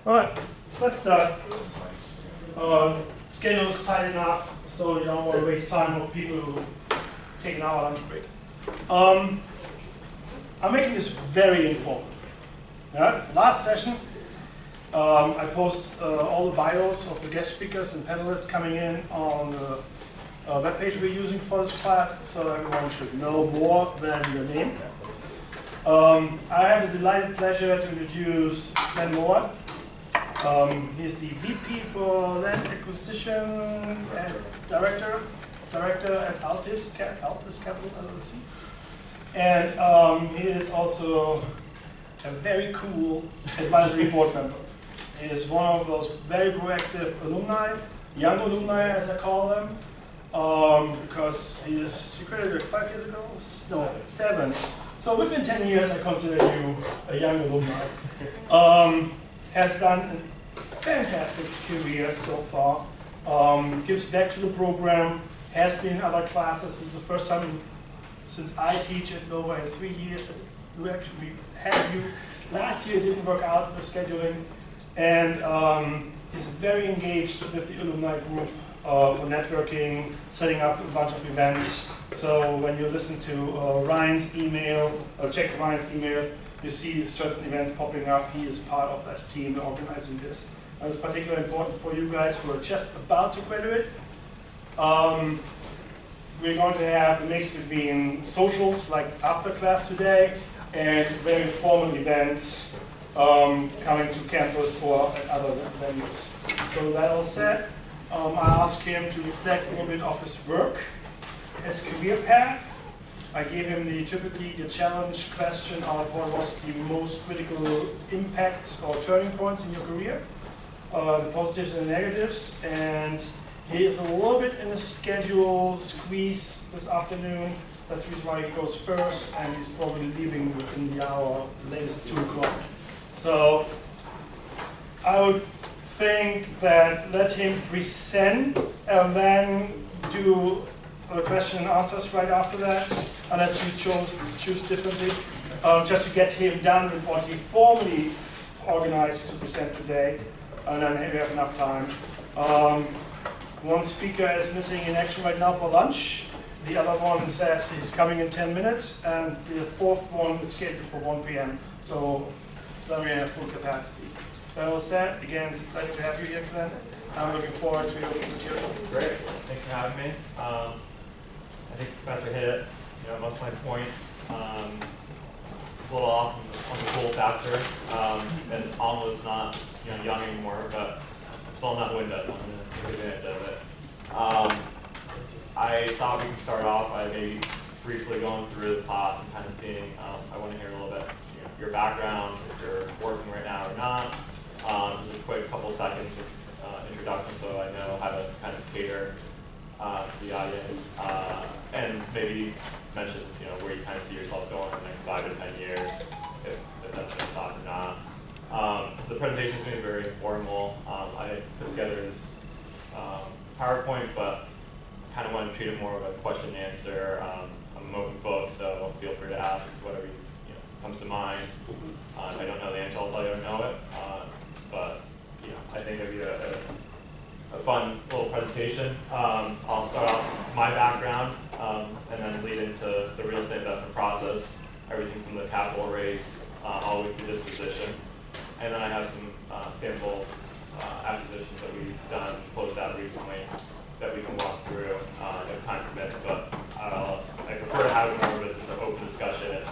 All right, let's start. Schedule is tight enough, so you don't want to waste time with people who take an hour lunch break. I'm making this very informal. Yeah, it's the last session. I post all the bios of the guest speakers and panelists coming in on the webpage we're using for this class, so everyone should know more than the name. I have the delighted pleasure to introduce Glenn Moore. He's the VP for Land Acquisition and Director at Altis Capital LLC. And he is also a very cool advisory board member. He is one of those very proactive alumni, young alumni as I call them, because he graduated 5 years ago? No, 7. So within 10 years I consider you a young alumni. Has done a fantastic career so far, gives back to the program, has been in other classes. This is the first time since I teach at Nova in 3 years that we actually had you. Last year it didn't work out for scheduling, and he's very engaged with the alumni group for networking, setting up a bunch of events. So when you listen to Ryan's email, or check Ryan's email, you see certain events popping up. He is part of that team organizing this. And it's particularly important for you guys who are just about to graduate. We're going to have a mix between socials, like after class today, and very formal events coming to campus or at other venues. So that all said, I asked him to reflect a little bit of his work, his career path. I gave him typically the challenge question of what was the most critical impacts or turning points in your career, the positives and the negatives, and he is a little bit in a schedule squeeze this afternoon. That's the reason why he goes first, and he's probably leaving within the hour, latest 2 o'clock. So I would think that let him present and then do question and answers right after that, unless you choose differently, just to get him done with what he formally organized to present today, and then we have enough time. One speaker is missing in action right now for lunch. The other one says he's coming in 10 minutes, and the fourth one is scheduled for 1 p.m. So then we have full capacity. That all said, again, it's a pleasure to have you here, Glenn. I'm looking forward to your material. Great, thanks for having me. I think the professor hit it. Most of my points. It's a little off on the cool factor, and almost not young anymore, but I'm still in that window, so I'm going to take advantage of it. I thought we could start off by maybe briefly going through the class and kind of seeing. I want to hear a little bit your background, if you're working right now or not. Just a quick couple seconds of introduction, so I know how to kind of cater to the audience, and maybe mention where you kind of see yourself going in the next 5 to 10 years, if that's been thought or not. The presentation is going to be very informal. I put together this PowerPoint, but I kind of want to treat it more of a question and answer. I'm an open book, so feel free to ask whatever comes to mind. If I don't know the answer, I'll tell you I don't know it. But I think it'll be a fun little presentation. I'll start off with my background and then lead into the real estate investment process, everything from the capital raise all the way through disposition. And then I have some sample acquisitions that we've done, closed out recently that we can walk through if time permits. But I prefer to have more of just an open discussion if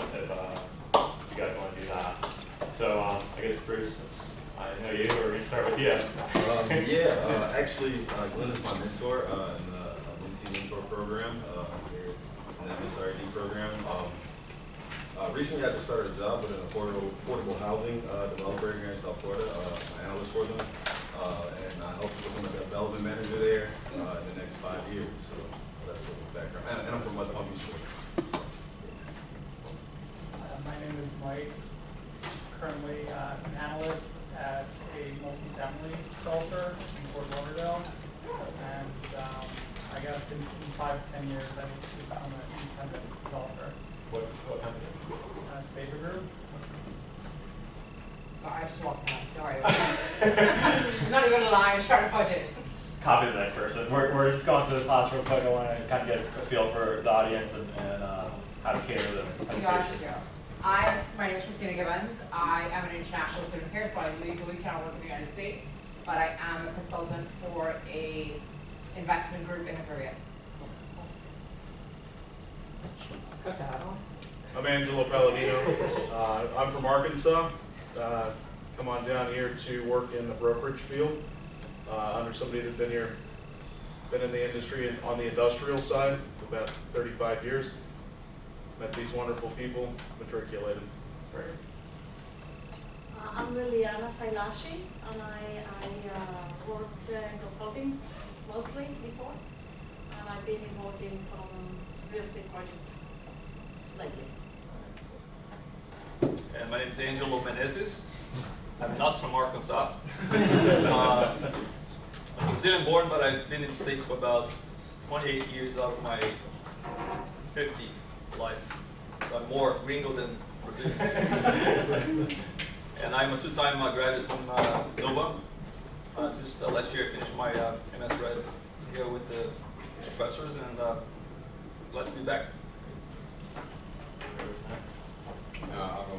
you guys want to do that. So I guess Bruce, I know you, we're going to start with you. Actually, Glenn is my mentor in the LNT Mentor program here in the MSRED program. Recently, I just started a job with an affordable housing developer here in South Florida, an analyst for them, and I hope to become a development manager there in the next 5 years. So that's the background. And I'm from West Palm Beach. My name is Mike. Currently an analyst at a multifamily developer in Fort Lauderdale, and I guess in 5 to 10 years I need to become an independent developer. What company? Saber Group. Sorry, I just walked out. Sorry. I'm not even gonna lie and start a budget. Copy the next person. We're just going through the class real quick. I want to kind of get a feel for the audience and how to cater the presentation. Gotcha. My name is Christina Gibbons. I am an international student here, so I legally cannot work in the United States, but I am a consultant for a investment group in the Caribbean. Good to have on. I'm Angelo Palladino. I'm from Arkansas. Come on down here to work in the brokerage field under somebody that's been in the industry and on the industrial side for about 35 years. Met these wonderful people, matriculated. Great. I'm Liliana Failashi, and I worked in consulting mostly before, and I've been involved in some real estate projects lately. And my name is Angelo Menezes. I'm not from Arkansas. I'm Brazilian born, but I've been in the States for about 28 years out of my 50 life. So I'm more gringo than Brazilian. And I'm a two-time graduate from Nova. Just last year I finished my MSRED here with the professors, and glad to be back.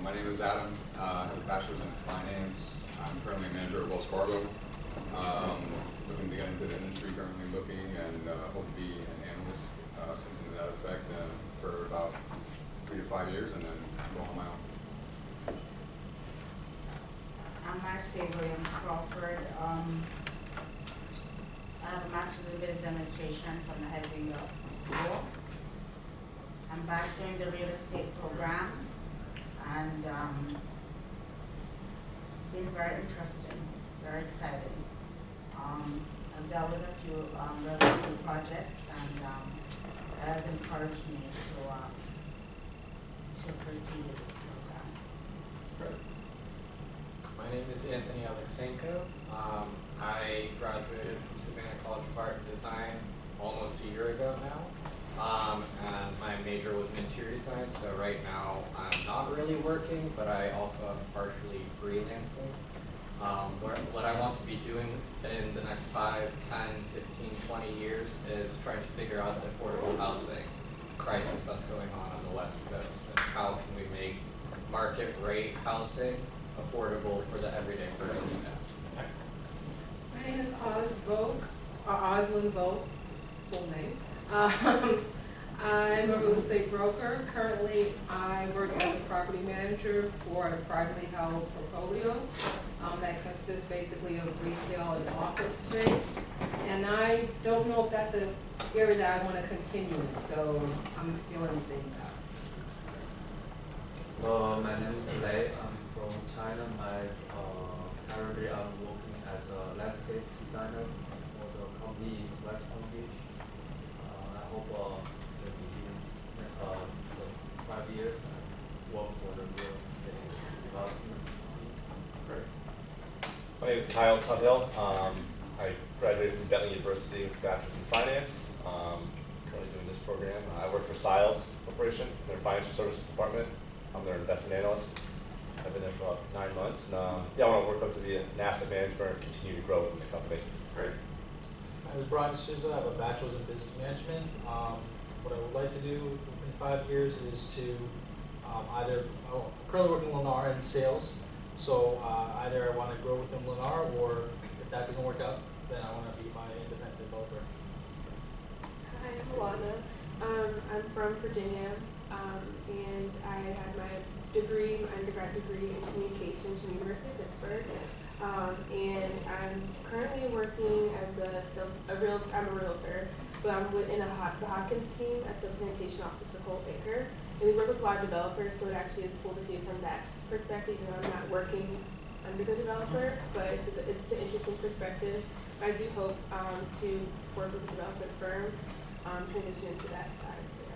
My name is Adam. I have a bachelor's in finance. I'm currently a manager at Wells Fargo. Looking to get into the industry, currently looking, and hope to be an analyst, something to that effect, for about 3 to 5 years, and then go on my own. I'm Marcia Williams Crawford. I have a master's in business administration from the Helsinki School. I'm back doing the real estate program, and it's been very interesting, very exciting. I've dealt with a few real estate projects, and that has encouraged me to proceed with this program. Great. My name is Anthony Alexenko. I graduated from Savannah College of Art and Design almost a year ago now. And my major was in interior design, so right now I'm not really working, but I also am partially freelancing. What I want to be doing in the next 5, 10, 15, 20 years is trying to figure out the affordable housing crisis that's going on the West Coast, and how can we make market rate housing affordable for the everyday person. My name is Oslin Vogt, full name. I'm a real estate broker. Currently, I work as a property manager for a privately held portfolio that consists basically of retail and office space. And I don't know if that's an area that I want to continue in, so I'm feeling things out. My name is Lei. I'm from China. Currently I'm working as a landscape designer for the company in West Palm Beach. I hope the 5 years I work for the real estate development. Great. My name is Kyle Tuthill. I graduated from Bentley University with a bachelor's in finance. Currently doing this program. I work for Stiles Corporation, their financial services department. I'm their investment analyst. I've been there for about 9 months. And, I want to work up to be an asset manager and continue to grow within the company. Great. My name is Brian D'Souza. I have a bachelor's in business management. What I would like to do within 5 years is to I'm currently working in Lennar in sales. So either I want to grow within Lennar, or if that doesn't work out, then I want to be my independent developer. Hi, I'm Alana. I'm from Virginia, and I had my undergrad degree in communications from the University of Pittsburgh. And I'm currently working as I'm a realtor, but I'm within the Hawkins team at the plantation office for Cole Baker. And we work with a lot of developers, so it actually is cool to see it from that perspective. You know, I'm not working under the developer, but it's an interesting perspective. I do hope to work with a development firm, transition into that side. So yeah.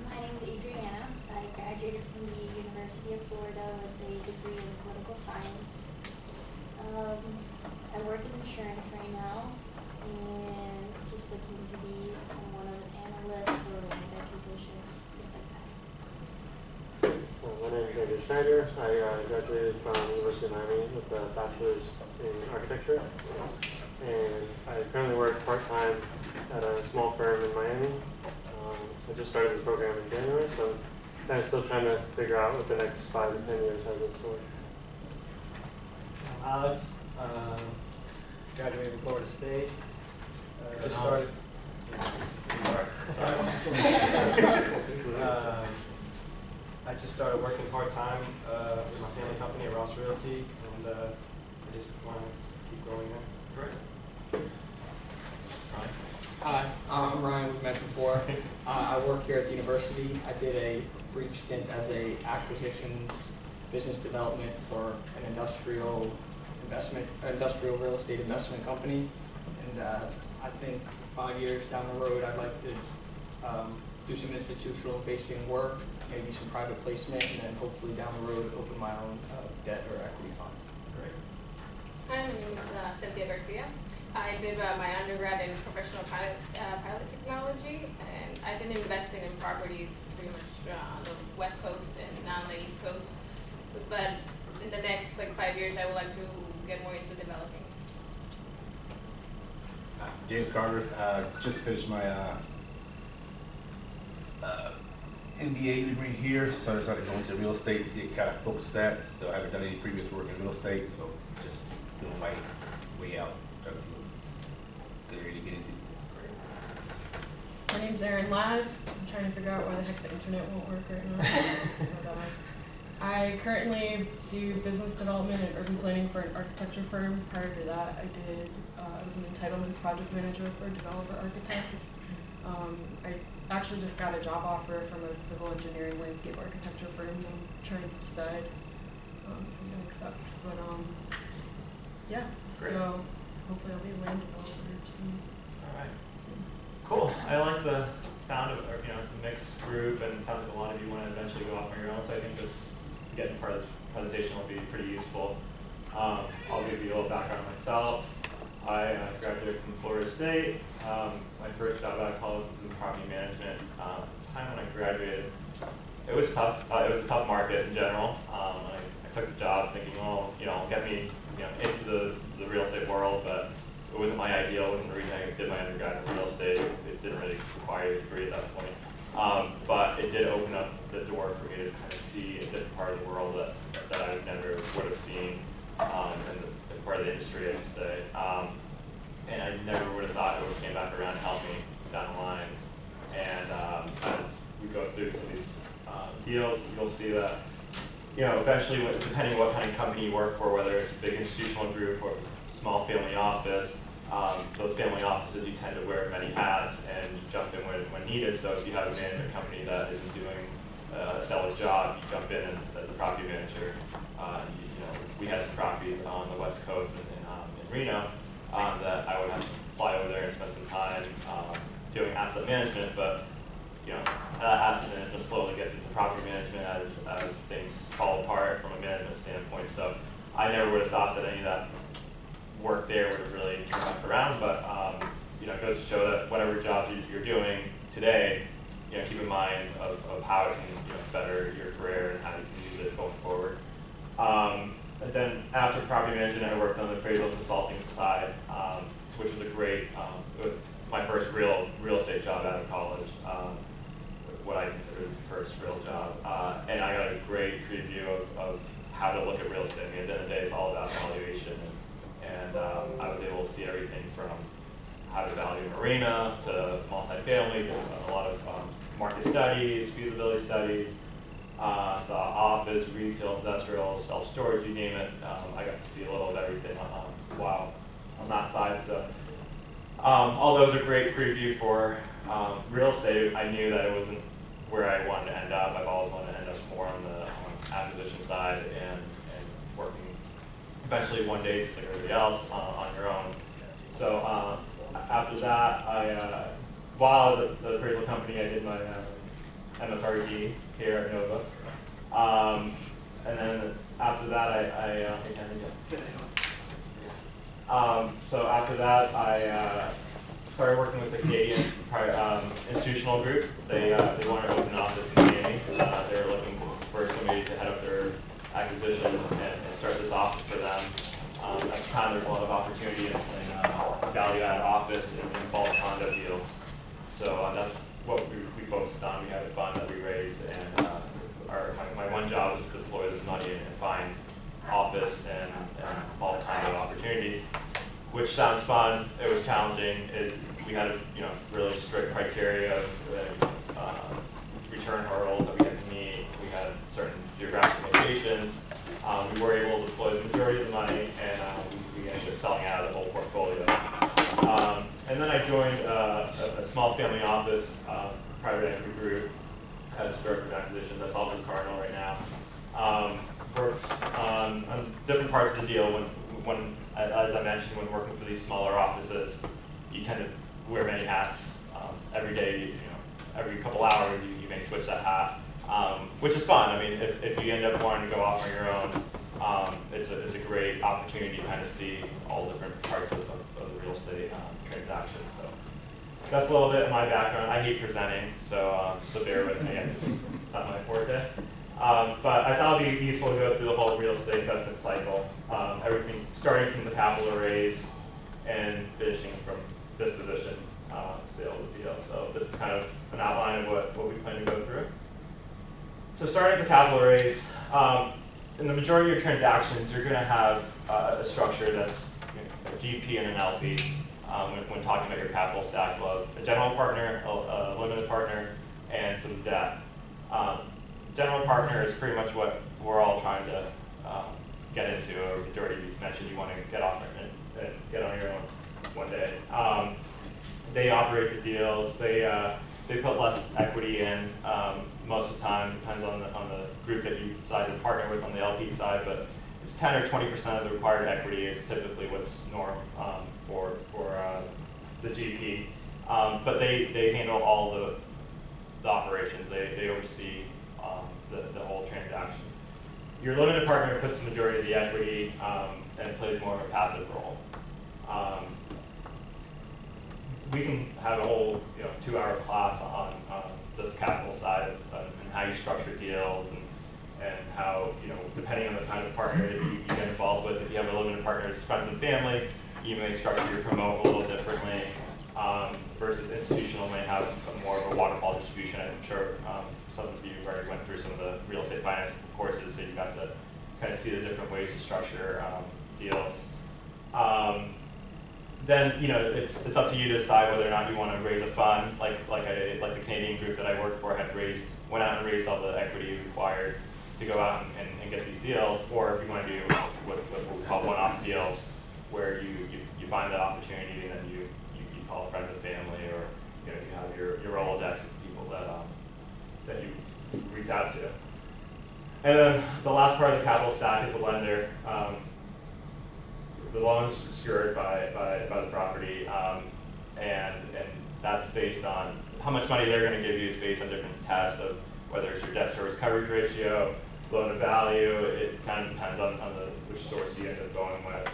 My name is Adriana. I graduated from the University of Florida with a degree in political science. I work in insurance right now, and just looking to be somewhat of an analyst or one of their positions, things like that. My name is Andrew Schneider. I graduated from University of Miami with a bachelor's in architecture, and I currently work part-time at a small firm in Miami. I just started this program in January, so I'm kind of still trying to figure out what the next 5 to 10 years has in store. Alex, graduated from Florida State. Just started. I just started working part-time with my family company at Ross Realty, and I just want to keep growing there. Great. Ryan? Hi, I'm Ryan, we've met before. I work here at the university. I did a brief stint as a acquisitions business development for an industrial real estate investment company. And I think 5 years down the road, I'd like to do some institutional facing work, maybe some private placement, and then hopefully down the road open my own debt or equity fund. Great. Hi, my name is Cynthia Garcia. I did my undergrad in professional pilot technology, and I've been investing in properties pretty much on the West Coast and now on the East Coast. So, but in the next 5 years, I would like to get more into developing. James Carter, just finished my MBA degree here, so I started going to real estate, see it kind of focus that. Though I haven't done any previous work in real estate, so just doing my way out, trying to see what good area to get into. My name's Erin Ladd. I'm trying to figure out why the heck the internet won't work right now. I currently do business development and urban planning for an architecture firm. Prior to that, I was an entitlements project manager for a developer architect. I actually just got a job offer from a civil engineering landscape architecture firm. I'm trying to decide if I'm going to accept. But yeah, Great. so hopefully I'll be a land developer soon. All right. Cool. I like the sound of it. It's a mixed group, and it sounds like a lot of you want to eventually go off on your own. So I think just getting part of this presentation will be pretty useful. I'll give you a little background on myself. I graduated from Florida State. My first job out of college was in property management. At the time when I graduated, it was tough. It was a tough market in general. I took the job thinking, well, get me into the real estate world, but it wasn't my ideal. It wasn't the reason I did my undergrad in real estate. It didn't really require a degree at that point. But it did open up the door for me to kind of see a different part of the world that I never would have seen, and the part of the industry, I should say. And I never would have thought it would have came back around to help me down the line. And as we go through some of these deals, you'll see that, eventually, depending on what kind of company you work for, whether it's a big institutional group or a small family office, those family offices, you tend to wear many hats and you jump in when needed. So if you have a management company that isn't doing a stellar job, you jump in as a property manager. We had some properties on the West Coast in Reno that I would have to fly over there and spend some time doing asset management, but asset management slowly gets into property management as things fall apart from a management standpoint. So I never would have thought that any of that work there would have really come back around, but it goes to show that whatever job you're doing today, keep in mind of how it can better your career and how you can use it going forward. And then after property management, I worked on the appraisal consulting side, which was a great, my first real estate job out of college, what I consider the first real job. And I got a great preview of how to look at real estate. I mean, at the end of the day, it's all about valuation. And I was able to see everything from how to value a marina to multifamily, a lot of market studies, feasibility studies. So office, retail, industrial, self-storage, you name it. I got to see a little of everything on that side. So all those are great preview for real estate. I knew that it wasn't where I wanted to end up. I've always wanted to end up more on the acquisition side and working eventually one day just like everybody else on your own. So after that, while I was at the appraisal company, I did my MSRED here at Nova. And then after that, so after that, I started working with the Canadian institutional group. They wanted to open an office in Miami. They were looking for for somebody to head up their acquisitions and start this office for them. At the time, there's a lot of opportunity in value-add office and bulk condo deals. So that's what we focused on. We had a fund that we raised, and my one job was to deploy this money and find office and bulk condo opportunities, which sounds fun. It was challenging. We had really strict criteria of return hurdles that we had to meet. We had certain geographic locations. We were able to deploy the majority of the money, and we ended up selling out of the whole portfolio. And then I joined a small family office, private equity group, as director of acquisition. That's Office Cardinal right now. Worked on different parts of the deal. When, as I mentioned, when working for these smaller offices, you tend to wear many hats. Every day, every couple hours, you may switch that hat, which is fun. I mean, if you end up wanting to go off on your own, it's a great opportunity to kind of see all different parts of the real estate transaction. So that's a little bit of my background. I hate presenting, so bear with me. It's not my forte. But I thought it would be useful to go through the whole real estate investment cycle, everything starting from the capital raise and finishing from disposition, sale of the deal. So this is kind of an outline of what we plan to go through. So starting at the capital raise, in the majority of your transactions, you're going to have a structure that's a GP and an LP. When talking about your capital stack, you'll have a general partner, a limited partner, and some debt. General partner is pretty much what we're all trying to get into. Or majority of you mentioned you want to get off and get on your own one day. They operate the deals. They put less equity in most of the time. Depends on the group that you decide to partner with on the LP side, but it's 10 or 20% of the required equity is typically what's norm for the GP. But they handle all the operations. They oversee the whole transaction. Your limited partner puts the majority of the equity and plays more of a passive role. We can have a whole 2-hour class on this capital side and how you structure deals and how, depending on the kind of partner that you get involved with. If you have a limited partner that's friends and family, you may structure your promote a little differently versus institutional may have more of a waterfall distribution. I'm sure some of you already went through some of the real estate finance courses, so you got to kind of see the different ways to structure deals. Then it's up to you to decide whether or not you want to raise a fund, like the Canadian group that I worked for went out and raised all the equity required to go out and get these deals, or if you want to do what we call one-off deals, where you find that opportunity and then you call a friend of the family, or you have your Rolodex of people that you reach out to. And then the last part of the capital stack is the lender. The loan is secured by the property, and that's based on how much money they're going to give you is based on different tests of whether it's your debt service coverage ratio, loan to value. It kind of depends on which source you end up going with.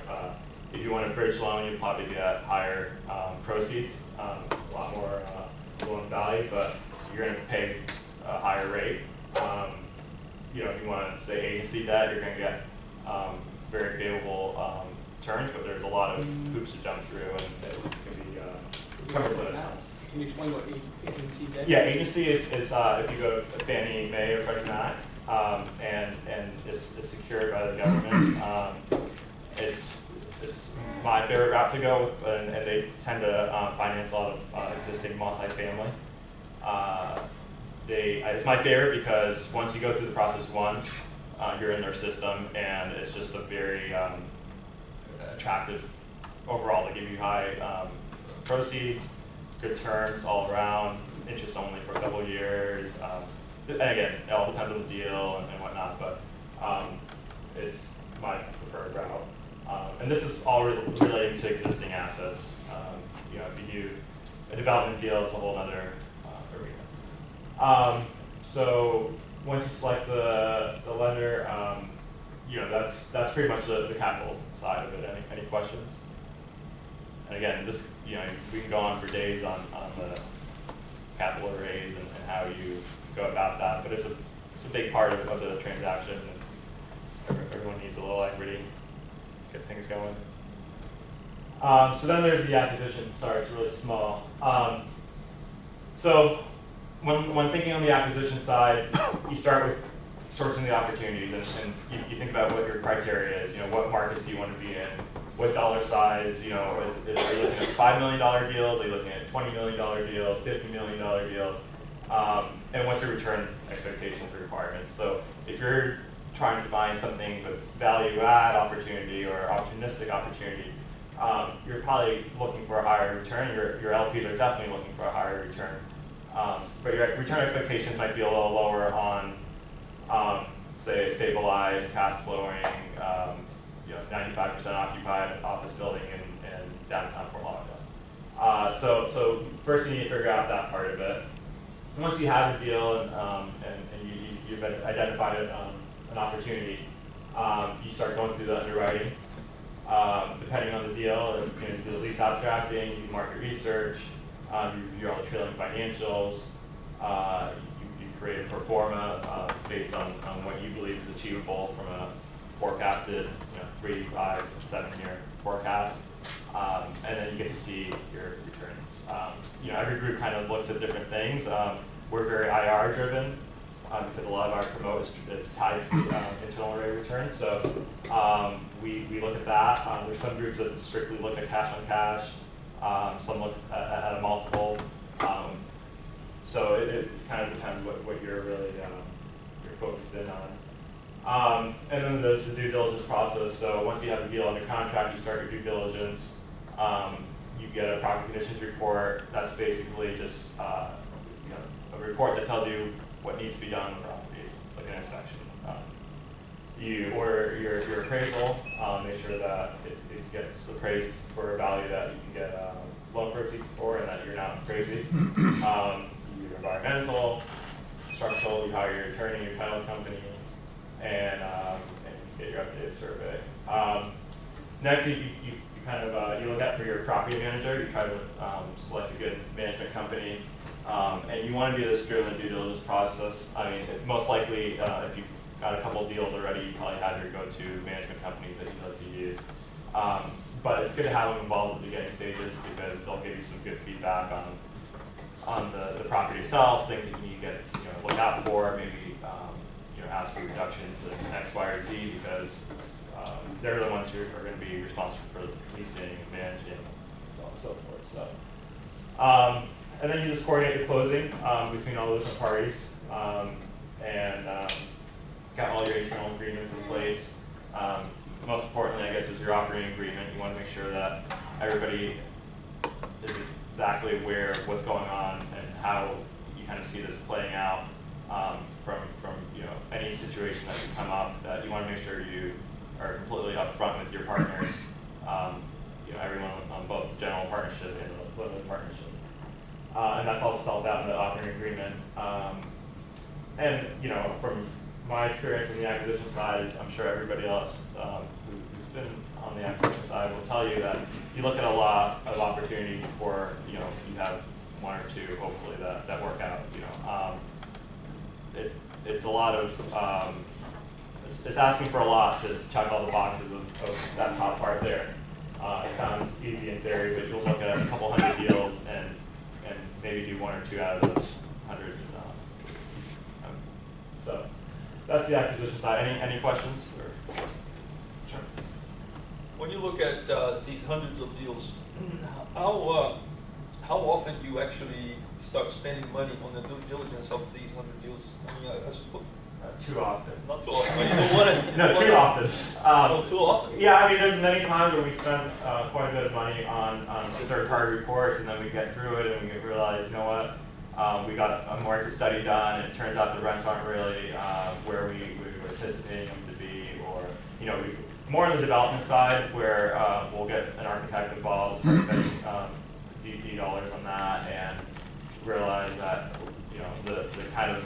If you want a bridge loan, you'll probably get higher proceeds, a lot more loan value, but you're going to pay a higher rate. If you want to say agency debt, you're going to get very favorable terms, but there's a lot of hoops to jump through, and it can be cumbersome at times. Can you explain what agency debt is? Yeah, agency is if you go to Fannie Mae or Freddie Mac, and is secured by the government. It's my favorite route to go, and they tend to finance a lot of existing multifamily. It's my favorite because once you go through the process once, you're in their system, and it's just a very attractive overall. They give you high proceeds, good terms all around, interest only for a couple of years. And again, it all depends on the deal and whatnot, but it's my preferred route. And this is all relating to existing assets. If you do a development deal, it's a whole other arena. So once you select the lender, that's pretty much the capital side of it. Any questions? And again, this we can go on for days on the capital raise and how you go about that, but it's a it's a big part of the transaction. Everyone needs a little equity to get things going. So then there's the acquisition. Sorry, it's really small. So when thinking on the acquisition side, you start with sourcing the opportunities, and you think about what your criteria is. You know, what markets do you want to be in? What dollar size? You know, are you looking at $5 million deals? Are you looking at $20 million deals? $50 million deals? And what's your return expectations or requirements? So if you're trying to find something with value add opportunity or opportunistic opportunity, you're probably looking for a higher return. Your LPs are definitely looking for a higher return. But your return expectations might be a little lower on, say, a stabilized, cash flowing, 95% occupied office building in downtown Fort Lauderdale. So first you need to figure out that part of it. And once you have a deal and you've identified an opportunity, you start going through the underwriting. Depending on the deal, you do the lease abstracting, you do market research, you review all the trailing financials, you create a Performa based on what you believe is achievable from a forecasted 3, 5, 7-year forecast, and then you get to see your returns. Every group kind of looks at different things. We're very IR driven because a lot of our promote is tied to internal rate of return. So we look at that. There's some groups that strictly look at cash on cash. Some look at a multiple. So it kind of depends what you're really you're focused in on. And then there's the due diligence process. So once you have the deal under contract, you start your due diligence. You get a property conditions report. That's basically just a report that tells you what needs to be done on the properties. It's like an inspection. You order your appraisal, make sure that it gets appraised for a value that you can get loan proceeds for and that you're not crazy. You do environmental, structural, you hire your attorney, your title company, and you get your updated survey. Next, you kind of you look at for your property manager. You try to select a good management company, and you want to do this during the due diligence process. I mean, most likely, if you've got a couple of deals already, you probably have your go-to management companies that you like to use. But it's good to have them involved at the beginning stages because they'll give you some good feedback on the property itself, things that you need to get look out for, maybe ask for reductions in X, Y, or Z because they're the ones who are going to be responsible for leasing and managing, so on and so forth. So, and then you just coordinate the closing between all the different parties, and got all your internal agreements in place. Most importantly, I guess, is your operating agreement. You want to make sure that everybody is exactly aware of what's going on and how you kind of see this playing out from any situation that could come up. That you want to make sure you are completely upfront with your partners. Everyone on both general partnership and the limited partnership, and that's all spelled out in the operating agreement. And from my experience in the acquisition side, I'm sure everybody else who's been on the acquisition side will tell you that you look at a lot of opportunity before you have one or two, hopefully, that work out. It's a lot of it's asking for a lot to check all the boxes of that top part there. It sounds easy in theory, but you'll look at a couple hundred deals and maybe do one or two out of those hundreds. So that's the acquisition side. Any questions? Or? Sure. When you look at these hundreds of deals, how often do you actually start spending money on the due diligence of these 100 deals? I mean, I suppose. Too often. Not too often. You don't want to. No, too often. No, too often. Yeah, I mean, there's many times where we spend quite a bit of money on the third-party reports, and then we get through it and we realize, you know what, we got a market study done, and it turns out the rents aren't really where we were anticipating them to be, or more on the development side where we'll get an architect involved, start spending DP dollars on that, and realize that the kind of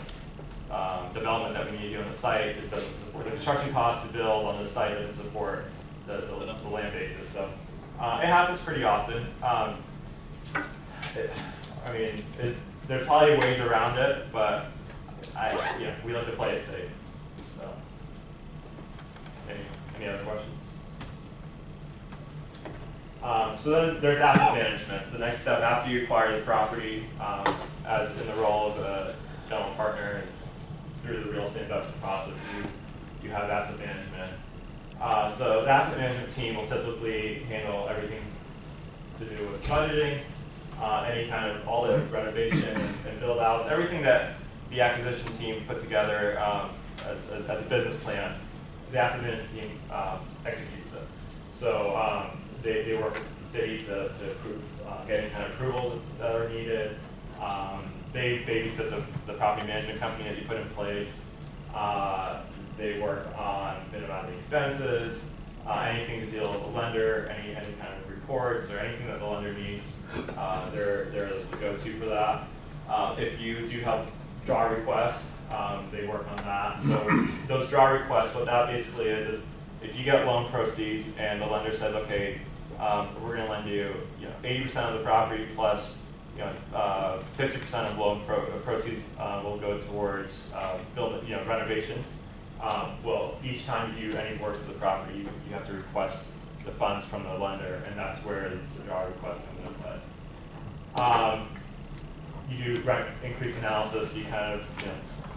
development that we need to do on the site just doesn't support the construction costs to build on the site, doesn't support the land basis. So it happens pretty often. There's probably ways around it, but we like to play it safe. So, any other questions? So then there's asset management. The next step after you acquire the property, as in the role of a general partner and through the real estate investment process, you have asset management. So the asset management team will typically handle everything to do with budgeting, any kind of all the renovation and build outs, everything that the acquisition team put together as a business plan. The asset management team executes it. So they work with the city to approve, get any kind of approvals that are needed. They babysit the property management company that you put in place. They work on minimizing expenses, anything to deal with the lender, any kind of reports or anything that the lender needs. They're the go-to for that. If you do have draw requests, they work on that. So those draw requests, what that basically is if you get loan proceeds and the lender says, okay, we're going to lend you, 80% of the property plus 50% of loan proceeds will go towards renovations. Well, each time you do any work to the property, you have to request the funds from the lender, and that's where the draw request comes into play. You do rent increase analysis. You kind of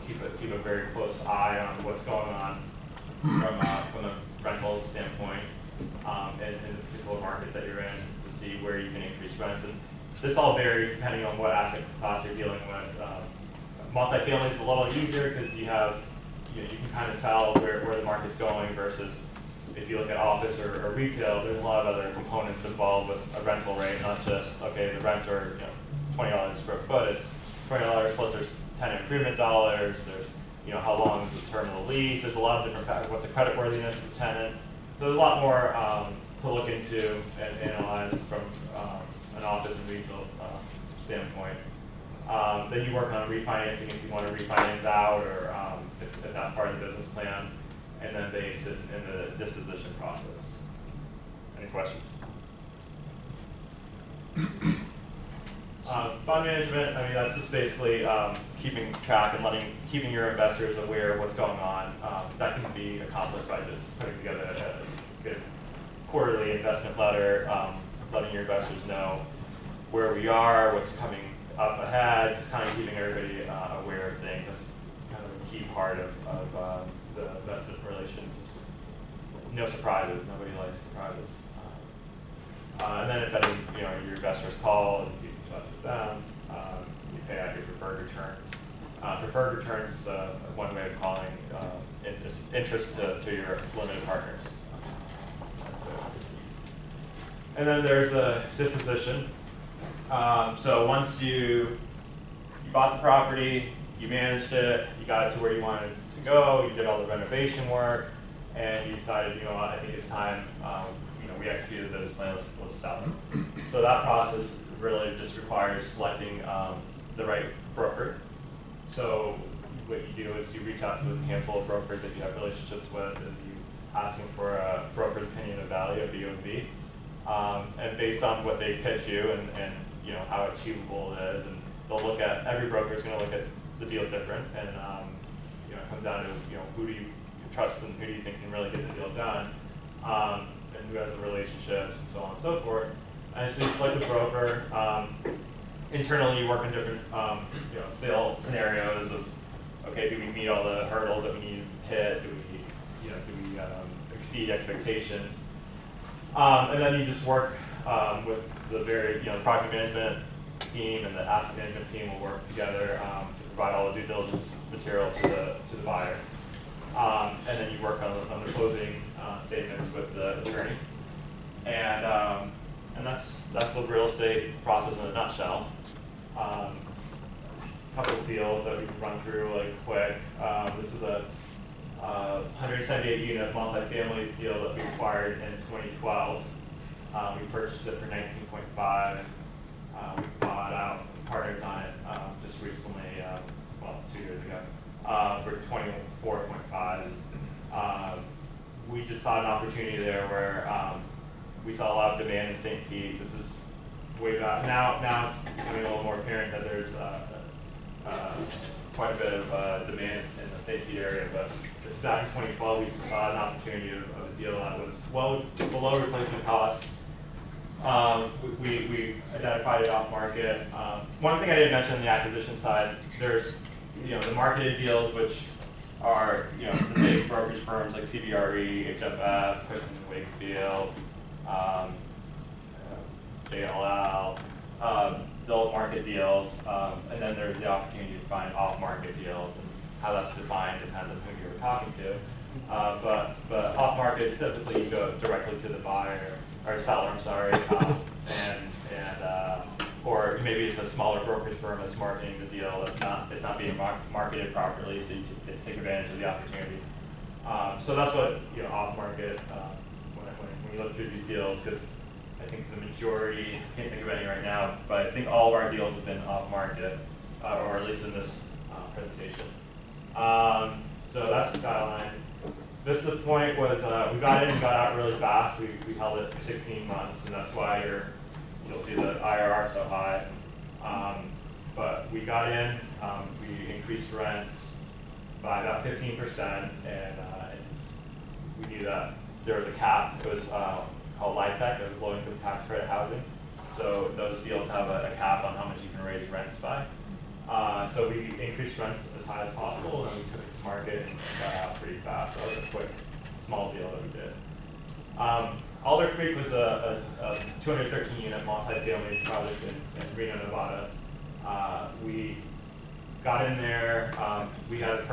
keep a very close eye on what's going on from a rental standpoint in the particular market that you're in to see where you can increase rents. And this all varies depending on what asset class you're dealing with. Multifamily is a little easier because you can kind of tell where the market's going versus if you look at office or retail, there's a lot of other components involved with a rental rate, not just, okay, the rents are $20 a square foot, it's $20 plus there's tenant improvement dollars, there's how long is the term of the lease, there's a lot of different factors, what's the creditworthiness of the tenant. So there's a lot more to look into and analyze from an office and retail standpoint. Then you work on refinancing if you want to refinance out or if that's part of the business plan. And then they assist in the disposition process. Any questions? Fund management, that's just basically keeping track and keeping your investors aware of what's going on. That can be accomplished by just putting together a good quarterly investment letter, letting your investors know where we are, what's coming up ahead, just kind of keeping everybody aware of things. That's kind of a key part of the investment relations. Just no surprises. Nobody likes surprises. And then if any your investors call and you keep in touch with them, you pay out your preferred returns. Preferred returns is one way of calling interest to your limited partners. And then there's a disposition. So once you bought the property, you managed it, you got it to where you wanted it to go, you did all the renovation work, and you decided, I think it's time, we executed the business plan, let's sell it. So that process really just requires selecting the right broker. So what you do is you reach out to a handful of brokers that you have relationships with, and you ask them for a broker's opinion of value, a BOV. And based on what they pitch you and how achievable it is, and they'll look at, every broker is going to look at the deal different, and it comes down to who do you trust and who do you think can really get the deal done, and who has the relationships and so on and so forth. And so you select a broker. Internally, you work on different sale scenarios of, okay, do we meet all the hurdles that we need to hit? Do we exceed expectations? And then you just work with the the project management team and the asset management team will work together to provide all the due diligence material to the buyer. And then you work on the closing statements with the attorney. And that's the real estate process in a nutshell. Couple of deals that we can run through quick. This is a 178 unit multifamily deal that we acquired in 2012. We purchased it for 19.5. We bought out partners on it just recently, 2 years ago, for 24.5. We just saw an opportunity there where we saw a lot of demand in St. Pete. This is way back. Now it's becoming a little more apparent that there's quite a bit of demand in the St. Pete area, but this is back in 2012, we saw an opportunity of a deal that was well below replacement cost. We identified it off market. One thing I didn't mention on the acquisition side, there's the marketed deals, which are the big brokerage firms like CBRE, HFF, Cushman & Wakefield, JLL. They'll market deals, and then there's the opportunity to find off-market deals, and how that's defined depends on who you're talking to. But off-market is typically you go directly to the buyer or seller, I'm sorry, or maybe it's a smaller brokerage firm that's marketing the deal. It's not being marketed properly, so you get to take advantage of the opportunity. So that's what off-market when you look through these deals, because I think the majority, I can't think of any right now, but I think all of our deals have been off-market, or at least in this presentation. So that's the skyline. This point was, we got in and got out really fast. We held it for 16 months, and that's why you'll see the IRR so high. But we got in, we increased rents by about 15%, and we knew that there was a cap. It was called LIHTC, it was low income tax credit housing. So those deals have a cap on how much you can raise rents by. So we increased rents as high as possible, and then we took it to market and got out pretty fast. That was a quick, small deal that we did. Alder Creek was a 213-unit multifamily project in Reno, Nevada. We got in there. We had a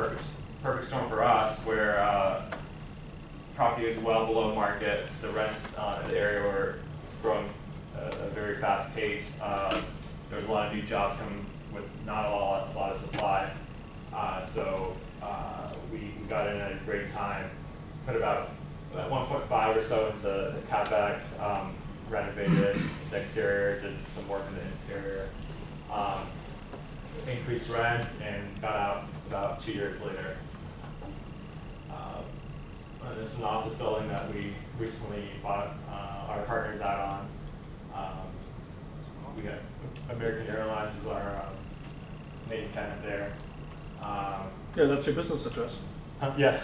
perfect storm for us, where property was well below market. The rents in the area were growing at a very fast pace. There was a lot of new jobs coming with not a lot of supply. So we got in at a great time. Put about 1.5 or so into the CapEx, renovated the exterior, did some work in the interior, increased rents, and got out about 2 years later. This is an office building that we recently bought our partners out on. We got American Airlines as our main tenant there. Yeah, that's your business address. Yeah.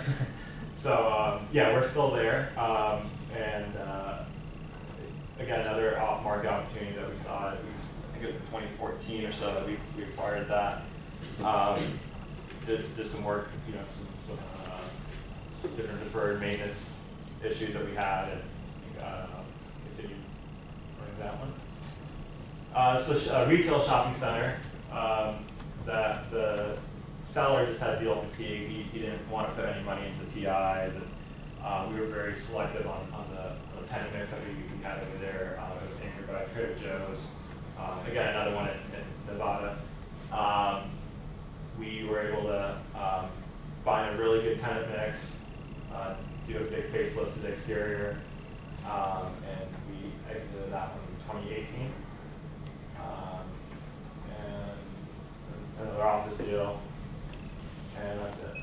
So yeah, we're still there, and again, another off-market opportunity that we saw. I think it was in 2014 or so that we acquired that. Did some work, some different deferred maintenance issues that we had, and continued running that one. So retail shopping center. That the seller just had deal fatigue. He didn't want to put any money into TIs, and we were very selective on the tenant mix that we had over there. It was anchored by Trader Joe's. Again, another one in Nevada. We were able to find a really good tenant mix, do a big facelift to the exterior, and we exited that one in 2018. And another office deal, and that's it.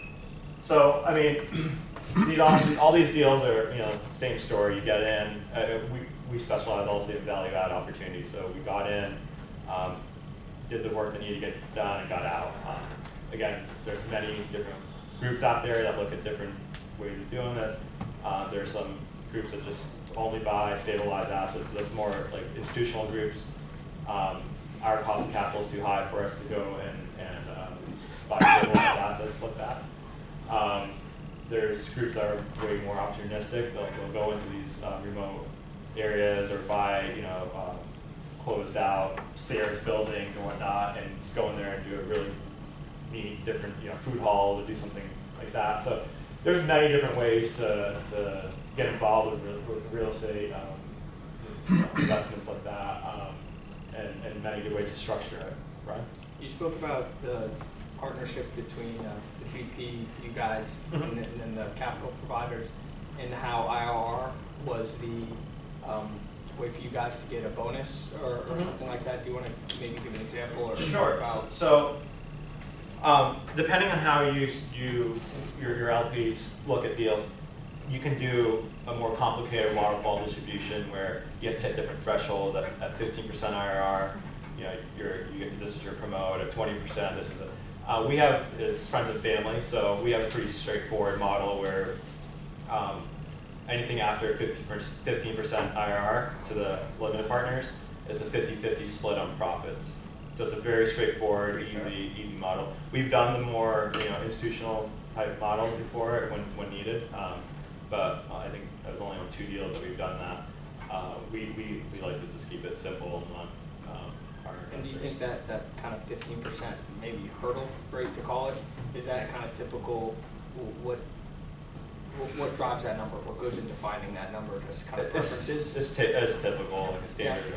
So, I mean, all these deals are, same story. You get in. We specialize also in value add opportunities. So we got in, did the work that needed to get done, and got out. Again, there's many different groups out there that look at different ways of doing this. There's some groups that just only buy stabilized assets. That's more like institutional groups. Our cost of capital is too high for us to go and buy stabilized assets like that. There's groups that are way more opportunistic. They'll go into these remote areas or buy, closed out Sears buildings or whatnot, and just go in there and do a really neat, different, food halls or do something like that. So there's many different ways to get involved with real estate investments like that, and many good ways to structure it. Right? You spoke about the partnership between the GP, you guys, and then the capital providers, and how IRR was the way for you guys to get a bonus or something like that. Do you want to maybe give an example or talk about? So, depending on how your LPs look at deals, you can do a more complicated waterfall distribution where you have to hit different thresholds at 15% IRR. This is your promote. At 20%, this is We have is friends and family, so we have a pretty straightforward model where anything after 15% IRR to the limited partners is a 50-50 split on profits. So it's a very straightforward, easy model. We've done the more institutional type model before when needed, but I think it was only on 2 deals that we've done that. We like to just keep it simple and our investors. And do you think that kind of 15% maybe hurdle rate to call it, is that kind of typical? What drives that number? What goes into finding that number? Just kind of preferences? It's typical, like a standard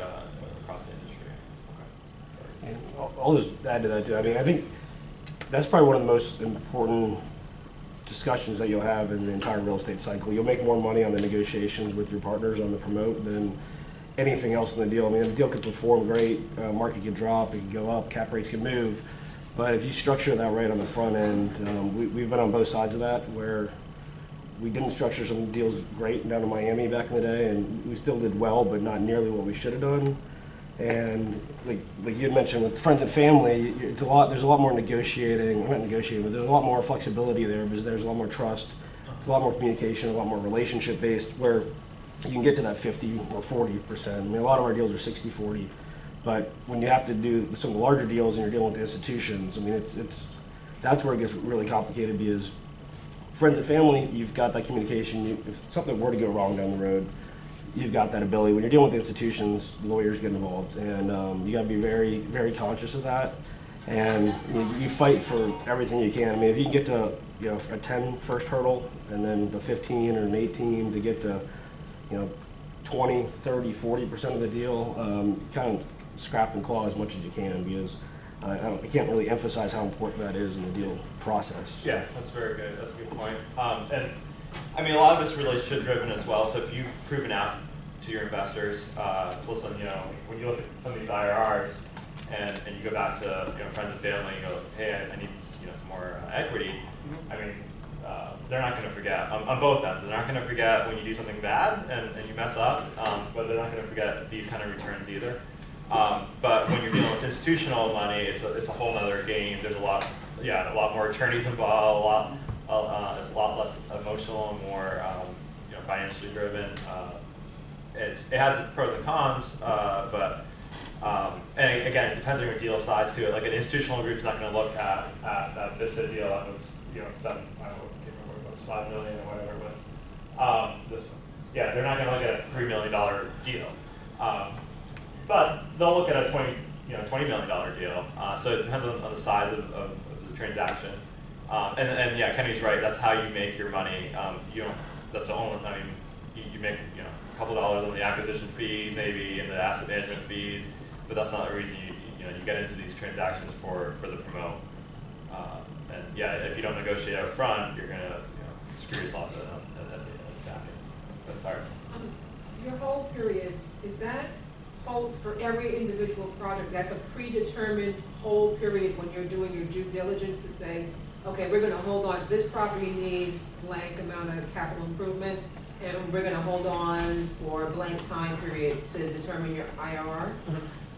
across the industry. Okay. And I'll just add to that too. I mean, I think that's probably one of the most important discussions that you'll have in the entire real estate cycle. You'll make more money on the negotiations with your partners on the promote than anything else in the deal. I mean, the deal could perform great, market could drop, it could go up, cap rates can move, but if you structure that right on the front end, we've been on both sides of that, where we didn't structure some deals great down in Miami back in the day, and we still did well, but not nearly what we should have done. And like you had mentioned with friends and family, there's a lot more negotiating, not negotiating, but there's a lot more flexibility there because there's a lot more trust, there's a lot more communication, a lot more relationship based, where you can get to that 50 or 40%. I mean, a lot of our deals are 60-40, but when you have to do some of the larger deals and you're dealing with institutions, I mean, that's where it gets really complicated, because friends and family, you've got that communication. If something were to go wrong down the road, you've got that ability. When you're dealing with institutions, lawyers get involved, and you got to be very, very conscious of that. And you fight for everything you can. I mean, if you can get to a 10 first hurdle, and then the 15 or an 18 to get to 20, 30, 40% of the deal, kind of scrap and claw as much as you can, because I can't really emphasize how important that is in the deal process. Yeah, that's very good. That's a good point. And I mean, a lot of it's relationship driven as well. So if you've proven out to your investors, listen, when you look at some of these IRRs and you go back to friends and family and go, hey, I need some more equity. I mean, they're not going to forget on both ends. They're not going to forget when you do something bad and you mess up, but they're not going to forget these kind of returns either. But when you're dealing with institutional money, it's a whole other game. There's a lot more attorneys involved. It's a lot less emotional and more financially driven. It has its pros and cons, but and again, it depends on your deal size too. Like an institutional group's not going to look at that Vista deal that was $5 million or whatever it was. This one, they're not going to look at a $3 million deal. But they'll look at a $20 million deal. So it depends on the size of the transaction. And yeah, Kenny's right. That's how you make your money. That's the only. I mean, you make a couple dollars on the acquisition fees, maybe, and the asset management fees. But that's not the reason you get into these transactions for the promote. And yeah, if you don't negotiate up front, you're gonna screw yourself at the back end. But sorry. Your hold period, is that hold for every individual project? That's a predetermined hold period when you're doing your due diligence to say, okay, we're going to hold on, this property needs blank amount of capital improvements, and we're going to hold on for a blank time period to determine your IRR?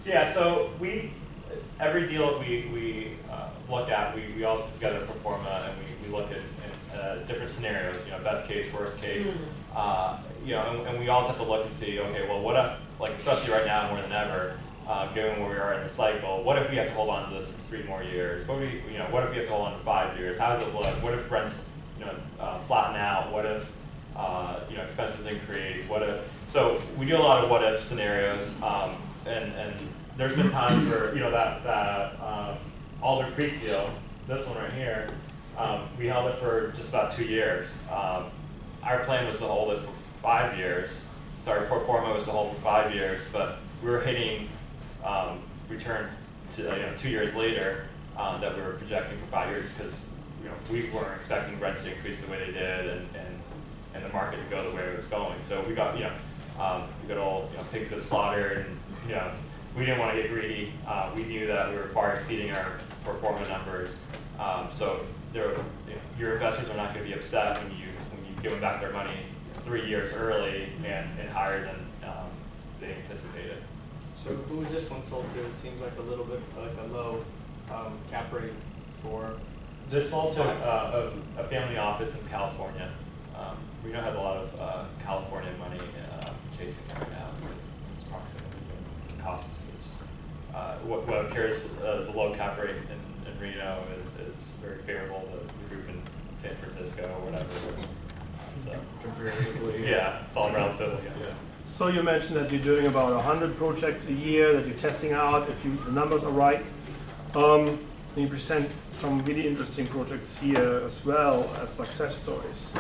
Yeah, so every deal we look at, we all put together a Performa, and we look at different scenarios, best case, worst case, and we always have to look and see, okay, well, what if, like especially right now more than ever, given where we are in the cycle, what if we have to hold on to this for 3 more years? What if we have to hold on to 5 years? How does it look? What if rents, flatten out? What if, expenses increase? What if? So we do a lot of what if scenarios, and there's been times where that Alder Creek deal, this one right here, we held it for just about 2 years. Our plan was to hold it for 5 years. So our Performa was to hold for 5 years, but we were hitting returns to 2 years later that we were projecting for 5 years, because we weren't expecting rents to increase the way they did and the market to go the way it was going. So we got all pigs that slaughtered, and we didn't want to get greedy. We knew that we were far exceeding our Performa numbers. So your investors are not going to be upset when you give them back their money 3 years early and higher than they anticipated. So who is this one sold to? It seems like a little bit like a low cap rate for this fall to a family office in California. Reno has a lot of California money chasing it right now because its proximity and cost. What appears as a low cap rate in Reno is very favorable to the group in San Francisco or whatever. So comparatively, yeah, it's all relative. Yeah. So you mentioned that you're doing about 100 projects a year that you're testing out, if the numbers are right. You present some really interesting projects here as well as success stories.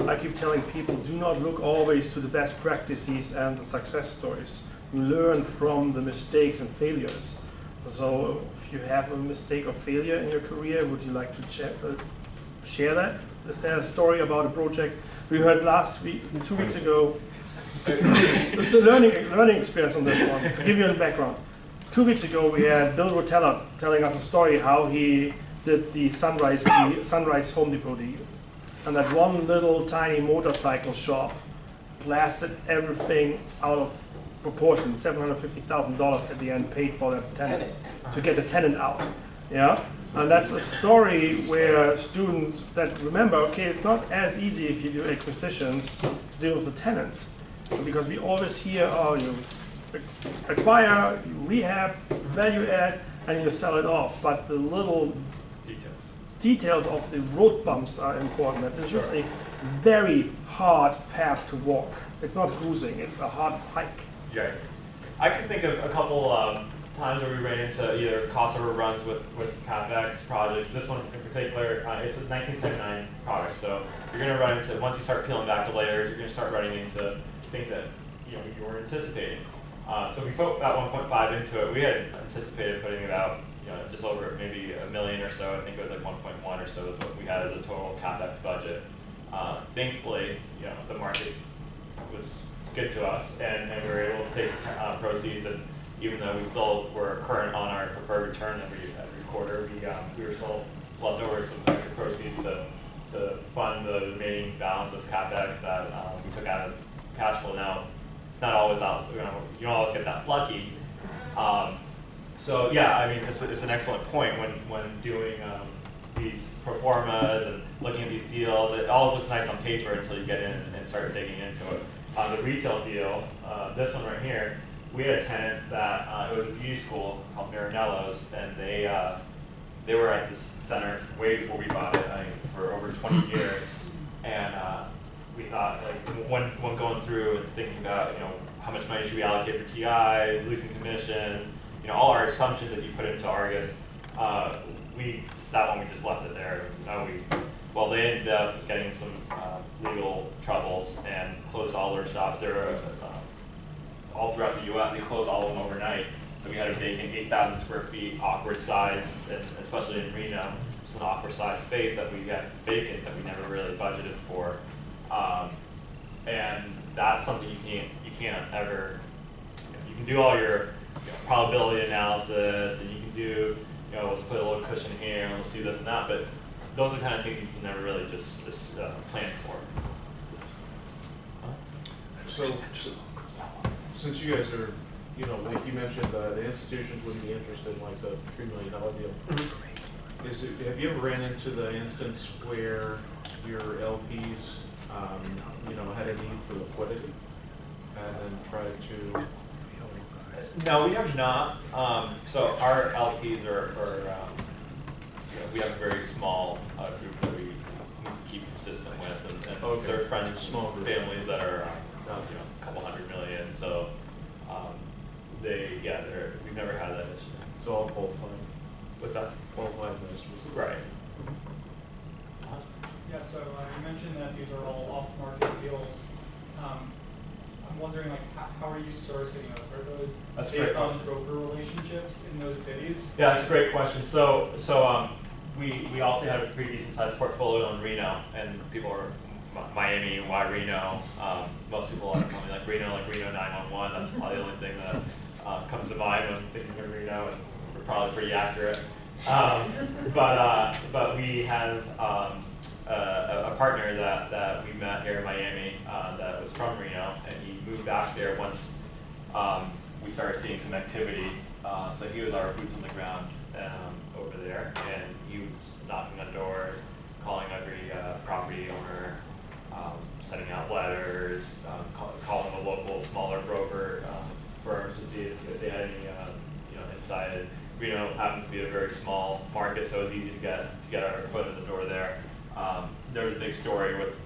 I keep telling people, do not look always to the best practices and the success stories. You learn from the mistakes and failures. So if you have a mistake or failure in your career, would you like to share that? Is there a story about a project we heard last week, 2 weeks ago? The learning experience on this one, to give you a background. 2 weeks ago, we had Bill Rotella telling us a story how he did the Sunrise Home Depot deal. And that one little tiny motorcycle shop blasted everything out of proportion, $750,000 at the end paid for that tenant, to get the tenant out. Yeah? And that's a story where students that remember, okay, it's not as easy if you do acquisitions to deal with the tenants. Because we always hear, oh, you acquire, you rehab, value add, and you sell it off. But the little details of the road bumps are important. That this is a very hard path to walk. It's not cruising, it's a hard hike. Yeah. I can think of a couple times where we ran into either cost overruns with CapEx projects. This one in particular, it's a 1979 product, so you're going to run into, once you start peeling back the layers, you're going to start running into things that you weren't anticipating. So we put about 1.5 into it. We had anticipated putting about just over maybe $1 million or so. I think it was like 1.1 or so is what we had as a total CapEx budget. Thankfully, the market was good to us, and we were able to take proceeds. And even though we still were current on our preferred return every quarter, we were still left over some extra proceeds to fund the remaining balance of CapEx that we took out of cash flow. Now, it's not always out. You don't always get that lucky. So yeah, I mean, it's an excellent point when doing these performas and looking at these deals. It always looks nice on paper until you get in and start digging into it. The retail deal, this one right here, we had a tenant that it was a beauty school called Marinello's, and they were at this center way before we bought it, I think, for over 20 years. And we thought, like, when going through and thinking about, how much money should we allocate for TIs, leasing commissions, all our assumptions that you put into Argus, that one we just left it there. They ended up getting some legal troubles and closed all their shops. They were all throughout the U.S. They closed all of them overnight. So we had a vacant 8,000 square feet, awkward size, and especially in Reno, just an awkward size space that we had vacant that we never really budgeted for. And that's something you can't ever. You can do all your probability analysis, and you can do, let's put a little cushion here, and let's do this and that, but those are the kind of things you can never really just plan for. So, since you guys are, like you mentioned, the institutions wouldn't be interested in like the $3 million deal. Have you ever ran into the instance where your LPs, had a need for liquidity and then tried to? No, we have not. So our LPs are we have a very small group that we keep consistent with, and they're friends, small families that are a couple $100 million. So we've never had that issue. So all qualified. What's that? Qualified investors. Right. Yeah. So you mentioned that these are all off-market deals. I'm wondering, how are you sourcing those? Are those based on broker relationships in those cities? Yeah, that's a great question. So we also have a pretty decent sized portfolio in Reno, and people are Miami, why Reno? Most people like tell me like Reno 911. That's probably the only thing that comes to mind when thinking of Reno, and we're probably pretty accurate. But we have a partner that we met here in Miami that was from Reno, and he moved back there once we started seeing some activity So he was our boots on the ground over there, and he was knocking on doors, calling every property owner, sending out letters, calling the local smaller broker firms to see if they had any insight. Reno happens to be a very small market, so it's easy to get our foot in the door there. There was a big story with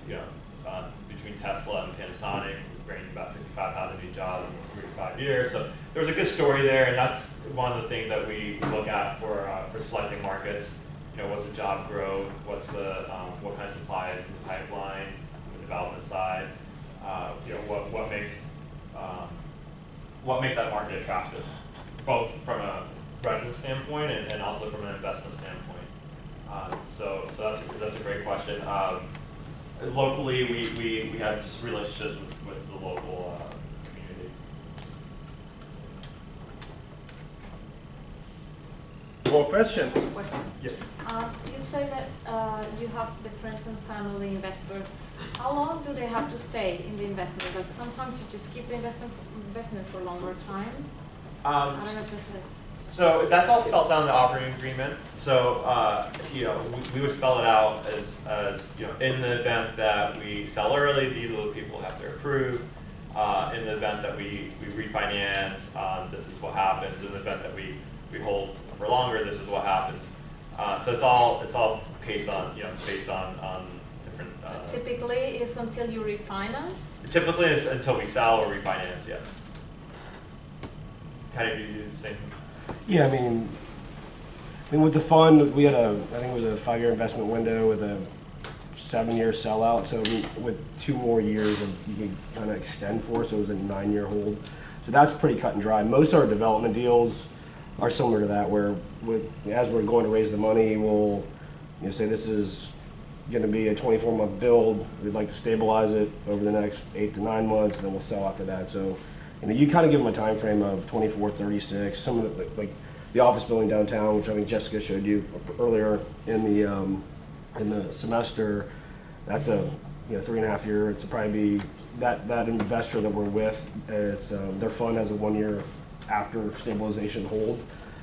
between Tesla and Panasonic, bringing about 55,000 new jobs in 3 to 5 years. So there was a good story there, and that's one of the things that we look at for selecting markets. What's the job growth? What's the what kind of supply is in the pipeline on the development side? What makes that market attractive, both from a resident standpoint and also from an investment standpoint. So that's a great question. Locally, we have just relationships with the local community. More questions? Yes. You say that you have the friends and family investors. How long do they have to stay in the investment? Like sometimes you just keep the investment for a longer time. I don't know if that's So that's all spelled out in the operating agreement. So we would spell it out as in the event that we sell early, these are the people who have to approve. In the event that we refinance, this is what happens. In the event that we hold for longer, this is what happens. So it's all based on different. Typically, it's until you refinance. Typically, it's until we sell or refinance. Yes. Kind of do the same thing. Yeah, I mean with the fund, we had I think it was a 5-year investment window with a 7-year sellout. So with 2 more years, you can kind of extend for. So it was a 9-year hold. So that's pretty cut and dry. Most of our development deals are similar to that, where as we're going to raise the money, we'll say this is going to be a 24-month build. We'd like to stabilize it over the next 8 to 9 months, and then we'll sell after that. So you kind of give them a time frame of 24, 36. Some of the, like the office building downtown, which I think Jessica showed you earlier in the semester, that's a 3.5 year. It's probably be that investor that we're with. It's their fund has a 1 year after stabilization hold,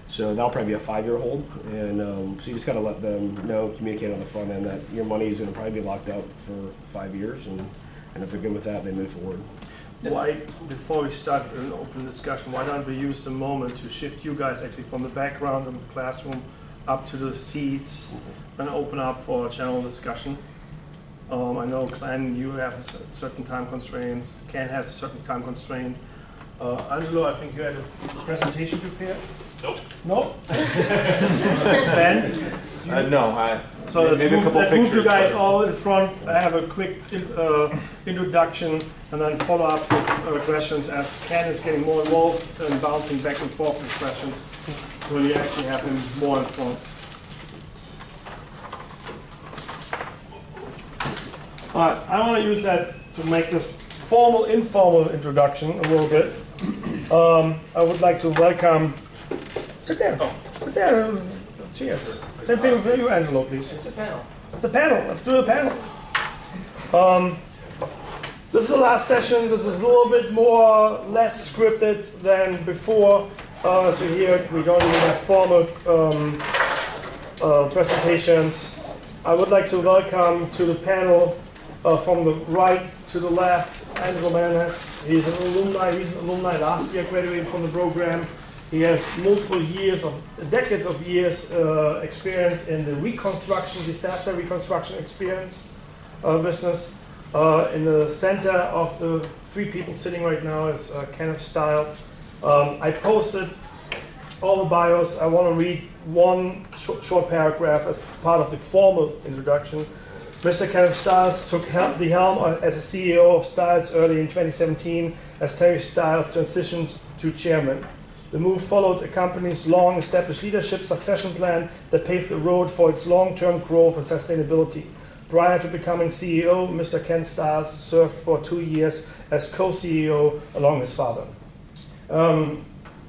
so that'll probably be a 5-year hold. And so you just got to let them communicate on the front end that your money is going to probably be locked up for 5 years, and if they're good with that, they move forward. Why, before we start an open discussion, why don't we use the moment to shift you guys actually from the background of the classroom up to the seats and open up for a general discussion? I know, Glenn, you have certain time constraints. Ken has a certain time constraint. Angelo, I think you had a presentation prepared? Nope. No? Ben? No, So let's move you guys all in front. I have a quick introduction and then follow up with questions as Ken is getting more involved and bouncing back and forth with questions when you actually have him more in front. All right, I want to use that to make this formal, informal introduction a little bit. I would like to welcome. Sit there. Sit there. Cheers. Same thing for you, Angelo, please. It's a panel. It's a panel. Let's do a panel. This is the last session. This is a little bit less scripted than before. So here we don't even have formal presentations. I would like to welcome to the panel from the right to the left, Angelo Manes. He's an alumni last year, graduated from the program. He has decades of years experience in the disaster reconstruction experience business. In the center of the 3 people sitting right now is Kenneth Stiles. I posted all the bios. I want to read one short paragraph as part of the formal introduction. Mr. Kenneth Stiles took the helm as a CEO of Stiles early in 2017 as Terry Stiles transitioned to chairman. The move followed a company's long-established leadership succession plan that paved the road for its long-term growth and sustainability. Prior to becoming CEO, Mr. Ken Stiles served for 2 years as co-CEO along with his father.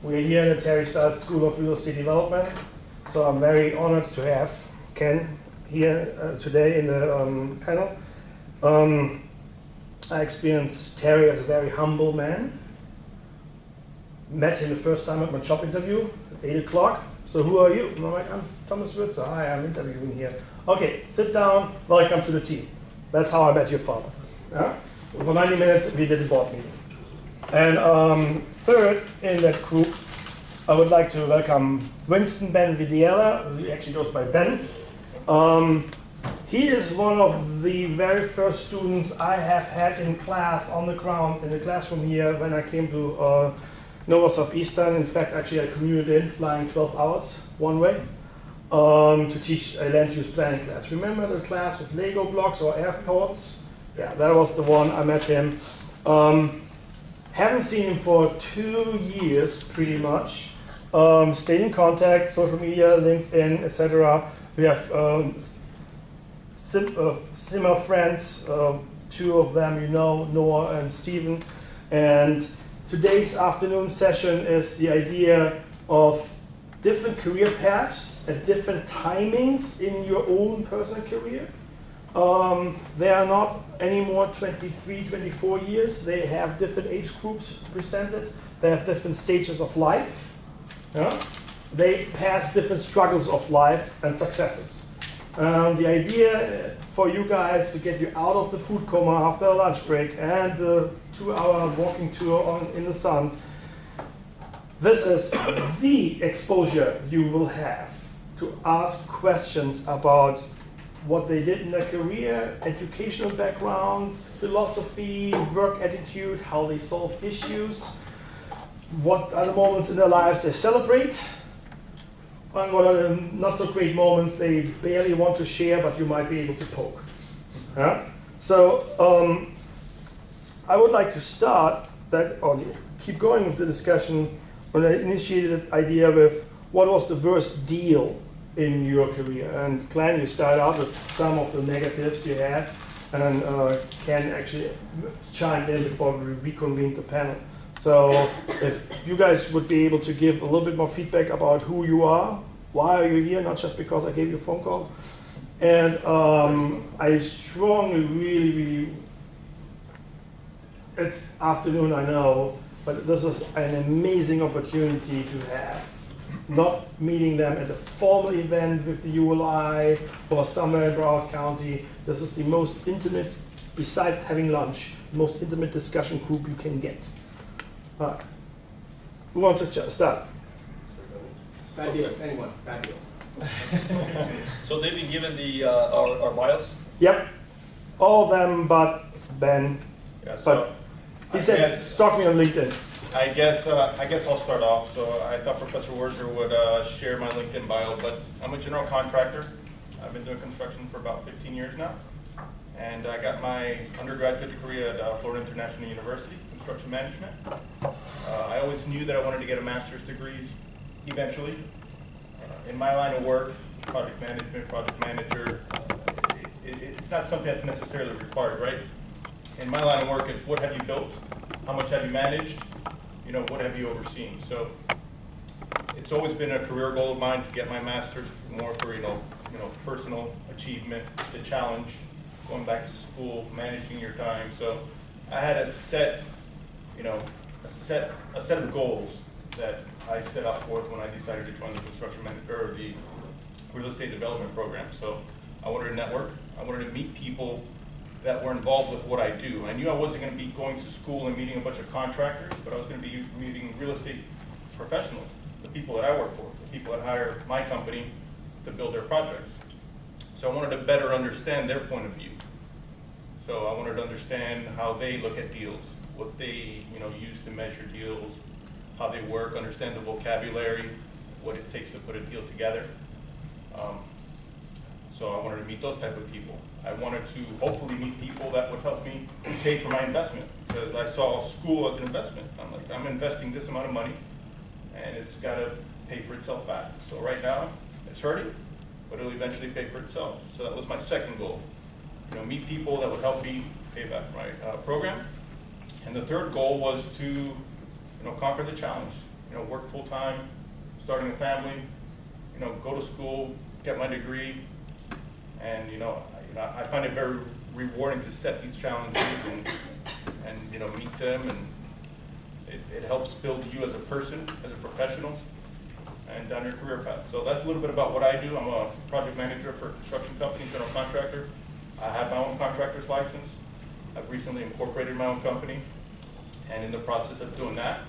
We're here in the Terry Stiles School of Real Estate Development, so I'm very honored to have Ken here today in the panel. I experienced Terry as a very humble man, met him the first time at my job interview at 8 o'clock. So who are you? And I'm like, I'm Thomas Würzer. Hi, I'm interviewing here. Okay, sit down. Welcome to the team. That's how I met your father. Yeah? For 90 minutes, we did a board meeting. And third in that group, I would like to welcome Winston Ben Vidiella. He actually goes by Ben. He is one of the very first students I have had in class on the ground in the classroom here when I came to Nova Southeastern. In fact, actually I commuted in, flying 12 hours one way to teach a land use planning class. Remember the class with Lego blocks or airports? Yeah, that was the one. I met him. Haven't seen him for 2 years, pretty much. Stayed in contact, social media, LinkedIn, etc. We have similar friends, two of them you know, Noah and Stephen. And today's afternoon session is the idea of different career paths at different timings in your own personal career. They are not anymore 23, 24 years. They have different age groups presented. They have different stages of life. Yeah? They pass different struggles of life and successes. The idea for you guys to get you out of the food coma after a lunch break and the 2-hour walking tour in the sun, this is the exposure you will have to ask questions about what they did in their career, educational backgrounds, philosophy, work attitude, how they solve issues, what are the moments in their lives they celebrate, and what are the not so great moments they barely want to share but you might be able to poke. Yeah? So I would like to start that, or keep going with the discussion when I initiated the idea with what was the worst deal in your career. And Glenn, you start out with some of the negatives you had, and Ken actually chimed in before we reconvened the panel. So if you guys would be able to give a little bit more feedback about who you are, why are you here, not just because I gave you a phone call. And I strongly, really, it's afternoon, I know, but this is an amazing opportunity to have. Not meeting them at a formal event with the ULI or somewhere in Broward County. This is the most intimate, besides having lunch, the most intimate discussion group you can get. Who wants to start? Bad deals, anyone, bad deals. So they've been given the our bios? Yep, all of them but Ben. Yeah, so but he said, stalk me on LinkedIn. I guess I'll start off. So I thought Professor Würzer would share my LinkedIn bio, but I'm a general contractor. I've been doing construction for about 15 years now. And I got my undergraduate degree at Florida International University, construction management. I always knew that I wanted to get a master's degree eventually. In my line of work, project management, project manager, it's not something that's necessarily required, right? In my line of work, it's what have you built? How much have you managed? You know, what have you overseen? So it's always been a career goal of mine to get my master's, more for you know personal achievement, the challenge, going back to school, managing your time. So I had a set of goals that I set up forth when I decided to join the construction manager or the real estate development program. So I wanted to network. I wanted to meet people that were involved with what I do. I knew I wasn't going to be going to school and meeting a bunch of contractors, but I was going to be meeting real estate professionals, the people that I work for, the people that hire my company to build their projects. So I wanted to better understand their point of view. So I wanted to understand how they look at deals, what they use to measure deals, how they work, understand the vocabulary, what it takes to put a deal together. So I wanted to meet those type of people. I wanted to hopefully meet people that would help me pay for my investment, because I saw school as an investment. I'm like, I'm investing this amount of money, and it's got to pay for itself back. So right now, it's hurting, but it'll eventually pay for itself. So that was my second goal. Meet people that would help me pay back my program. And the third goal was to, conquer the challenge. Work full time, starting a family, go to school, get my degree, and I find it very rewarding to set these challenges and meet them, and It helps build you as a person, as a professional, and down your career path. So that's a little bit about what I do. I'm a project manager for a construction company, general contractor. I have my own contractor's license. I've recently incorporated my own company, and in the process of doing that,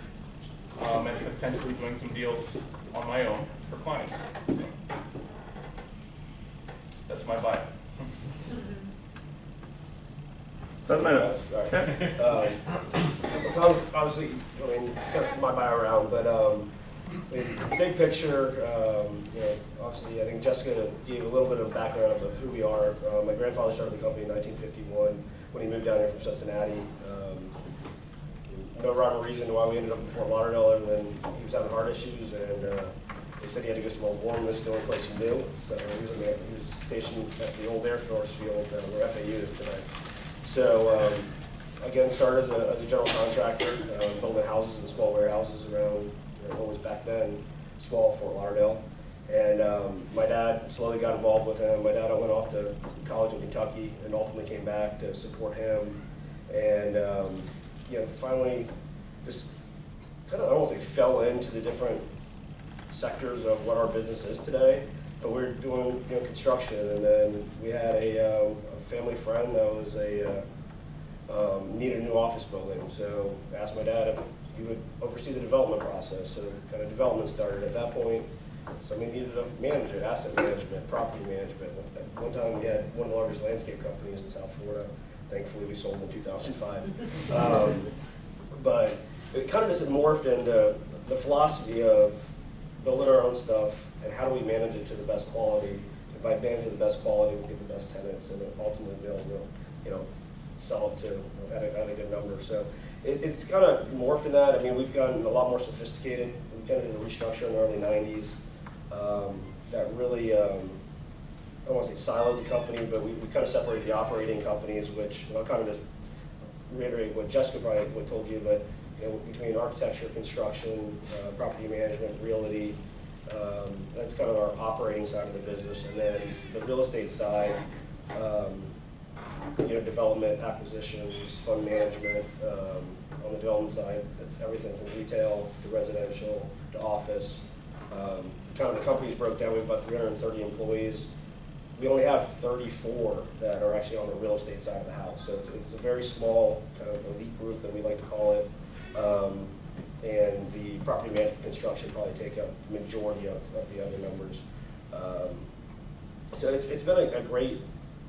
and potentially doing some deals on my own for clients. So that's my bio. Doesn't matter. Obviously, I mean, set my bio around, but big picture, you know, obviously, I think Jessica gave a little bit of background of who we are. My grandfather started the company in 1951 when he moved down here from Cincinnati. No rhyme or reason why we ended up in Fort Lauderdale other than he was having heart issues, and they said he had to go somewhere warm. This is the only place he knew. So he was stationed at the old Air Force field where FAU is today. So again, started as a general contractor, building houses and small warehouses around what was back then small Fort Lauderdale. And my dad slowly got involved with him. My dad went off to college in Kentucky and ultimately came back to support him. And you know, finally, just kind of, I don't want to say fell into the different sectors of what our business is today, but we're doing, you know, construction, and then we had a family friend that was needed a new office building, so I asked my dad if he would oversee the development process. So kind of development started at that point. Somebody needed a manager, asset management, property management. At one time we had one of the largest landscape companies in South Florida. Thankfully, we sold in 2005. But it kind of just morphed into the philosophy of building our own stuff and how do we manage it to the best quality. And by managing the best quality, we'll get the best tenants and then ultimately be able to, you know, sell it to at a good number. So it's kind of morphed in that. I mean, we've gotten a lot more sophisticated. We kind of did a restructure in the early 90s that really, I don't want to say siloed the company, but we kind of separated the operating companies, which, and I'll kind of just reiterate what Jessica probably would told you, but you know, between architecture, construction, property management, realty, that's kind of our operating side of the business, and then the real estate side, you know, development, acquisitions, fund management. On the development side, it's everything from retail to residential to office. Kind of the company's broke down. We have about 330 employees. We only have 34 that are actually on the real estate side of the house. So it's a very small kind of elite group that we like to call it. And the property management construction probably take up the majority of the other numbers. So it's been a great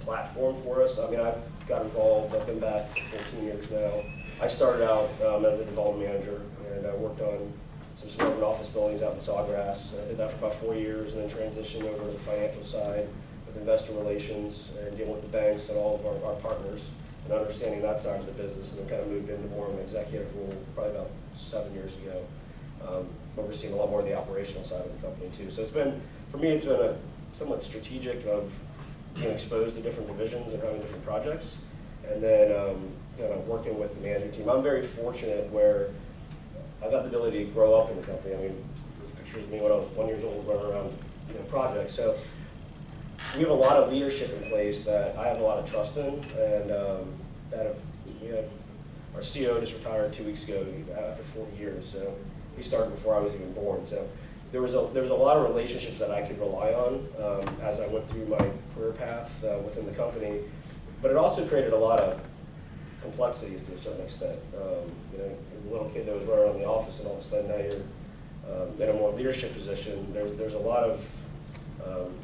platform for us. I mean, I've got involved, I've been back for 14 years now. I started out as a development manager, and I worked on some suburban office buildings out in Sawgrass. I did that for about 4 years, and then transitioned over to the financial side with investor relations and dealing with the banks and all of our partners and understanding that side of the business, and then kind of moved into more of an executive role probably about 7 years ago, overseeing a lot more of the operational side of the company too. So it's been, for me, it's been a somewhat strategic of being exposed to different divisions and having different projects, and then kind of working with the management team. I'm very fortunate where I got the ability to grow up in the company. I mean, there's pictures of me when I was 1 year old running around, you know, projects. So we have a lot of leadership in place that I have a lot of trust in, and we have our CEO just retired 2 weeks ago after 40 years. So he started before I was even born. So there was a lot of relationships that I could rely on as I went through my career path within the company. But it also created a lot of complexities to a certain extent. You know, a little kid that was running around the office, and all of a sudden now you're in a more leadership position. There's a lot of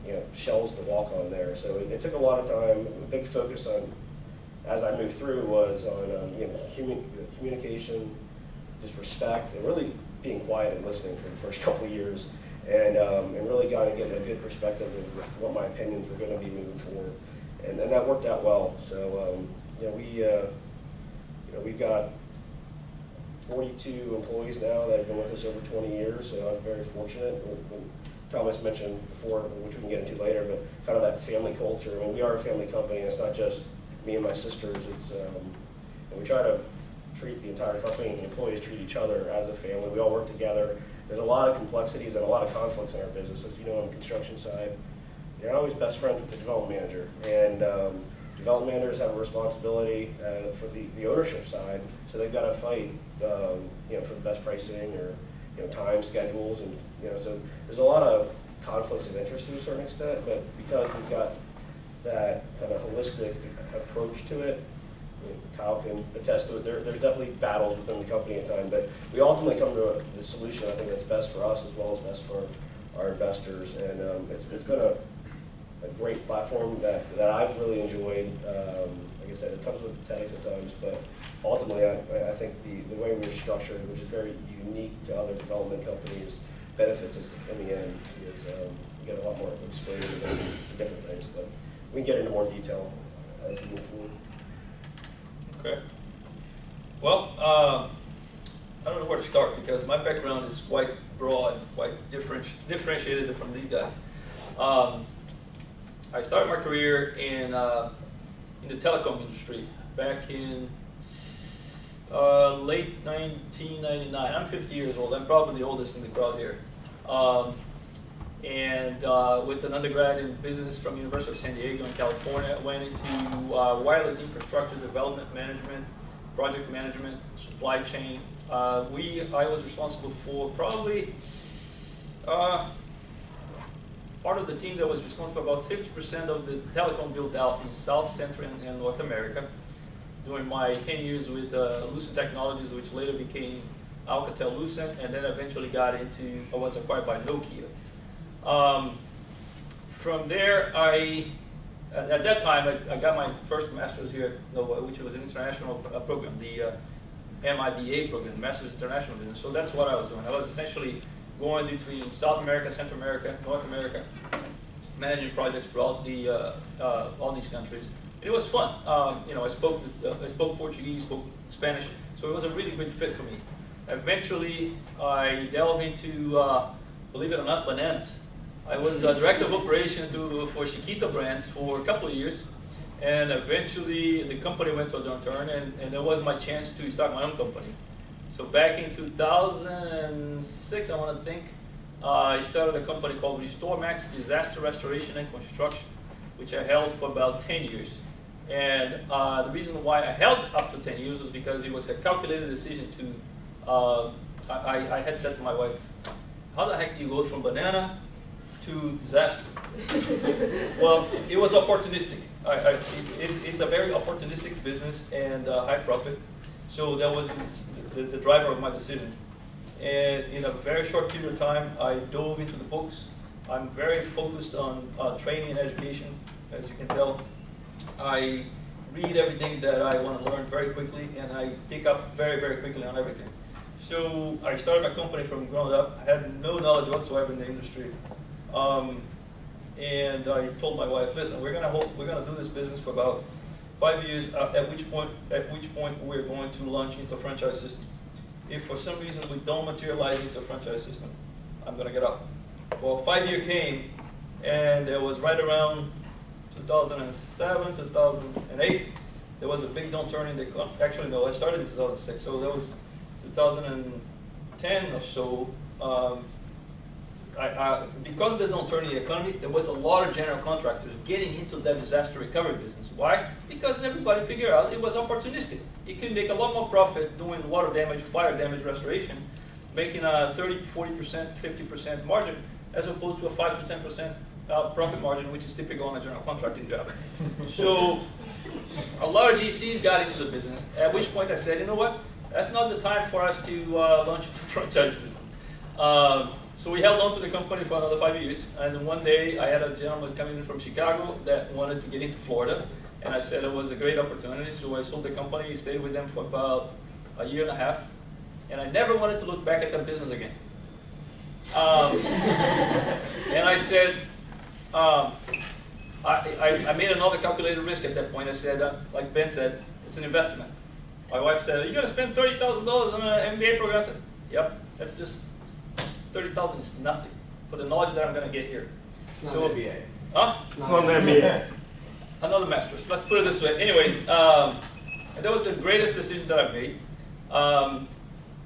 you know, shells to walk on there. So it took a lot of time. A big focus on, as I moved through, was on you know, communication, just respect, and really being quiet and listening for the first couple of years, and really getting a good perspective of what my opinions were going to be moving forward, and that worked out well. So you know, we've got 42 employees now that have been with us over 20 years. So I'm very fortunate. Thomas mentioned before, which we can get into later, but kind of that family culture. I mean, we are a family company, and it's not just me and my sisters. It's and we try to treat the entire company and the employees treat each other as a family. We all work together. There's a lot of complexities and a lot of conflicts in our business. As you know, on the construction side, you're not always best friends with the development manager, and development managers have a responsibility for the ownership side, so they've got to fight, for the best pricing or time schedules, and so there's a lot of conflicts of interest to a certain extent. But because we've got that kind of holistic approach to it, Kyle can attest to it. There's definitely battles within the company at times, but we ultimately come to the solution I think that's best for us as well as best for our investors, and it's been a great platform that I've really enjoyed. Like I said, it comes with its headaches at times, but ultimately I think the way we're structured, which is very unique to other development companies, benefits us in the end because we get a lot more exposure to different things. But we can get into more detail as we move forward. Okay. Well, I don't know where to start because my background is quite broad, quite differentiated from these guys. I started my career in the telecom industry back in late 1999. I'm 50 years old. I'm probably the oldest in the crowd here. With an undergrad in business from University of San Diego in California, I went into wireless infrastructure development management, project management, supply chain. I was responsible for probably part of the team that was responsible for about 50% of the telecom build out in South, Central, and North America during my 10 years with Lucent Technologies, which later became Alcatel-Lucent, and then eventually was acquired by Nokia. From there, at that time, I got my first master's here at Nova, which was an international program, the MIBA program, Master's International Business. So that's what I was doing. I was essentially going between South America, Central America, North America, managing projects throughout all these countries. And it was fun. I spoke Portuguese, spoke Spanish, so it was a really good fit for me. Eventually, I delved into, believe it or not, bananas. I was director of operations for Chiquita brands for a couple of years, and eventually the company went to a downturn, and that was my chance to start my own company. So back in 2006, I want to think, I started a company called Restore Max Disaster Restoration and Construction, which I held for about 10 years. And the reason why I held up to 10 years was because it was a calculated decision to, I had said to my wife, how the heck do you go from banana to disaster? Well, it was opportunistic. It's a very opportunistic business and high profit. So that was the driver of my decision. And in a very short period of time, I dove into the books. I'm very focused on training and education, as you can tell. I read everything that I want to learn very quickly, and I pick up very, very quickly on everything. So I started my company from ground up. I had no knowledge whatsoever in the industry. And I told my wife, listen, we're gonna do this business for about 5 years, at which point we're going to launch into a franchise system. If for some reason we don't materialize into a franchise system, I'm gonna get out. Well, 5-year came, and it was right around 2007, 2008. There was a big downturn in the economy. Actually, no, I started in 2006, so that was 2010 or so. Because of the downturn in the economy, there was a lot of general contractors getting into that disaster recovery business. Why? Because everybody figured out it was opportunistic. You can make a lot more profit doing water damage, fire damage restoration, making a 30, 40%, 50% margin, as opposed to a 5 to 10% profit margin, which is typical on a general contracting job. So a lot of GCs got into the business, at which point I said, you know what? That's not the time for us to launch a franchise system. So we held on to the company for another 5 years, and one day I had a gentleman coming in from Chicago that wanted to get into Florida, and I said it was a great opportunity, so I sold the company, stayed with them for about a year and a half, and I never wanted to look back at that business again. And I said, I made another calculated risk at that point. I said, like Ben said, it's an investment. My wife said, are you going to spend $30,000 on an MBA program? I said, yep, that's just $30,000 is nothing for the knowledge that I'm going to get here. It's not an MBA. Huh? It's not an MBA. Another master's. Let's put it this way. Anyways, that was the greatest decision that I've made.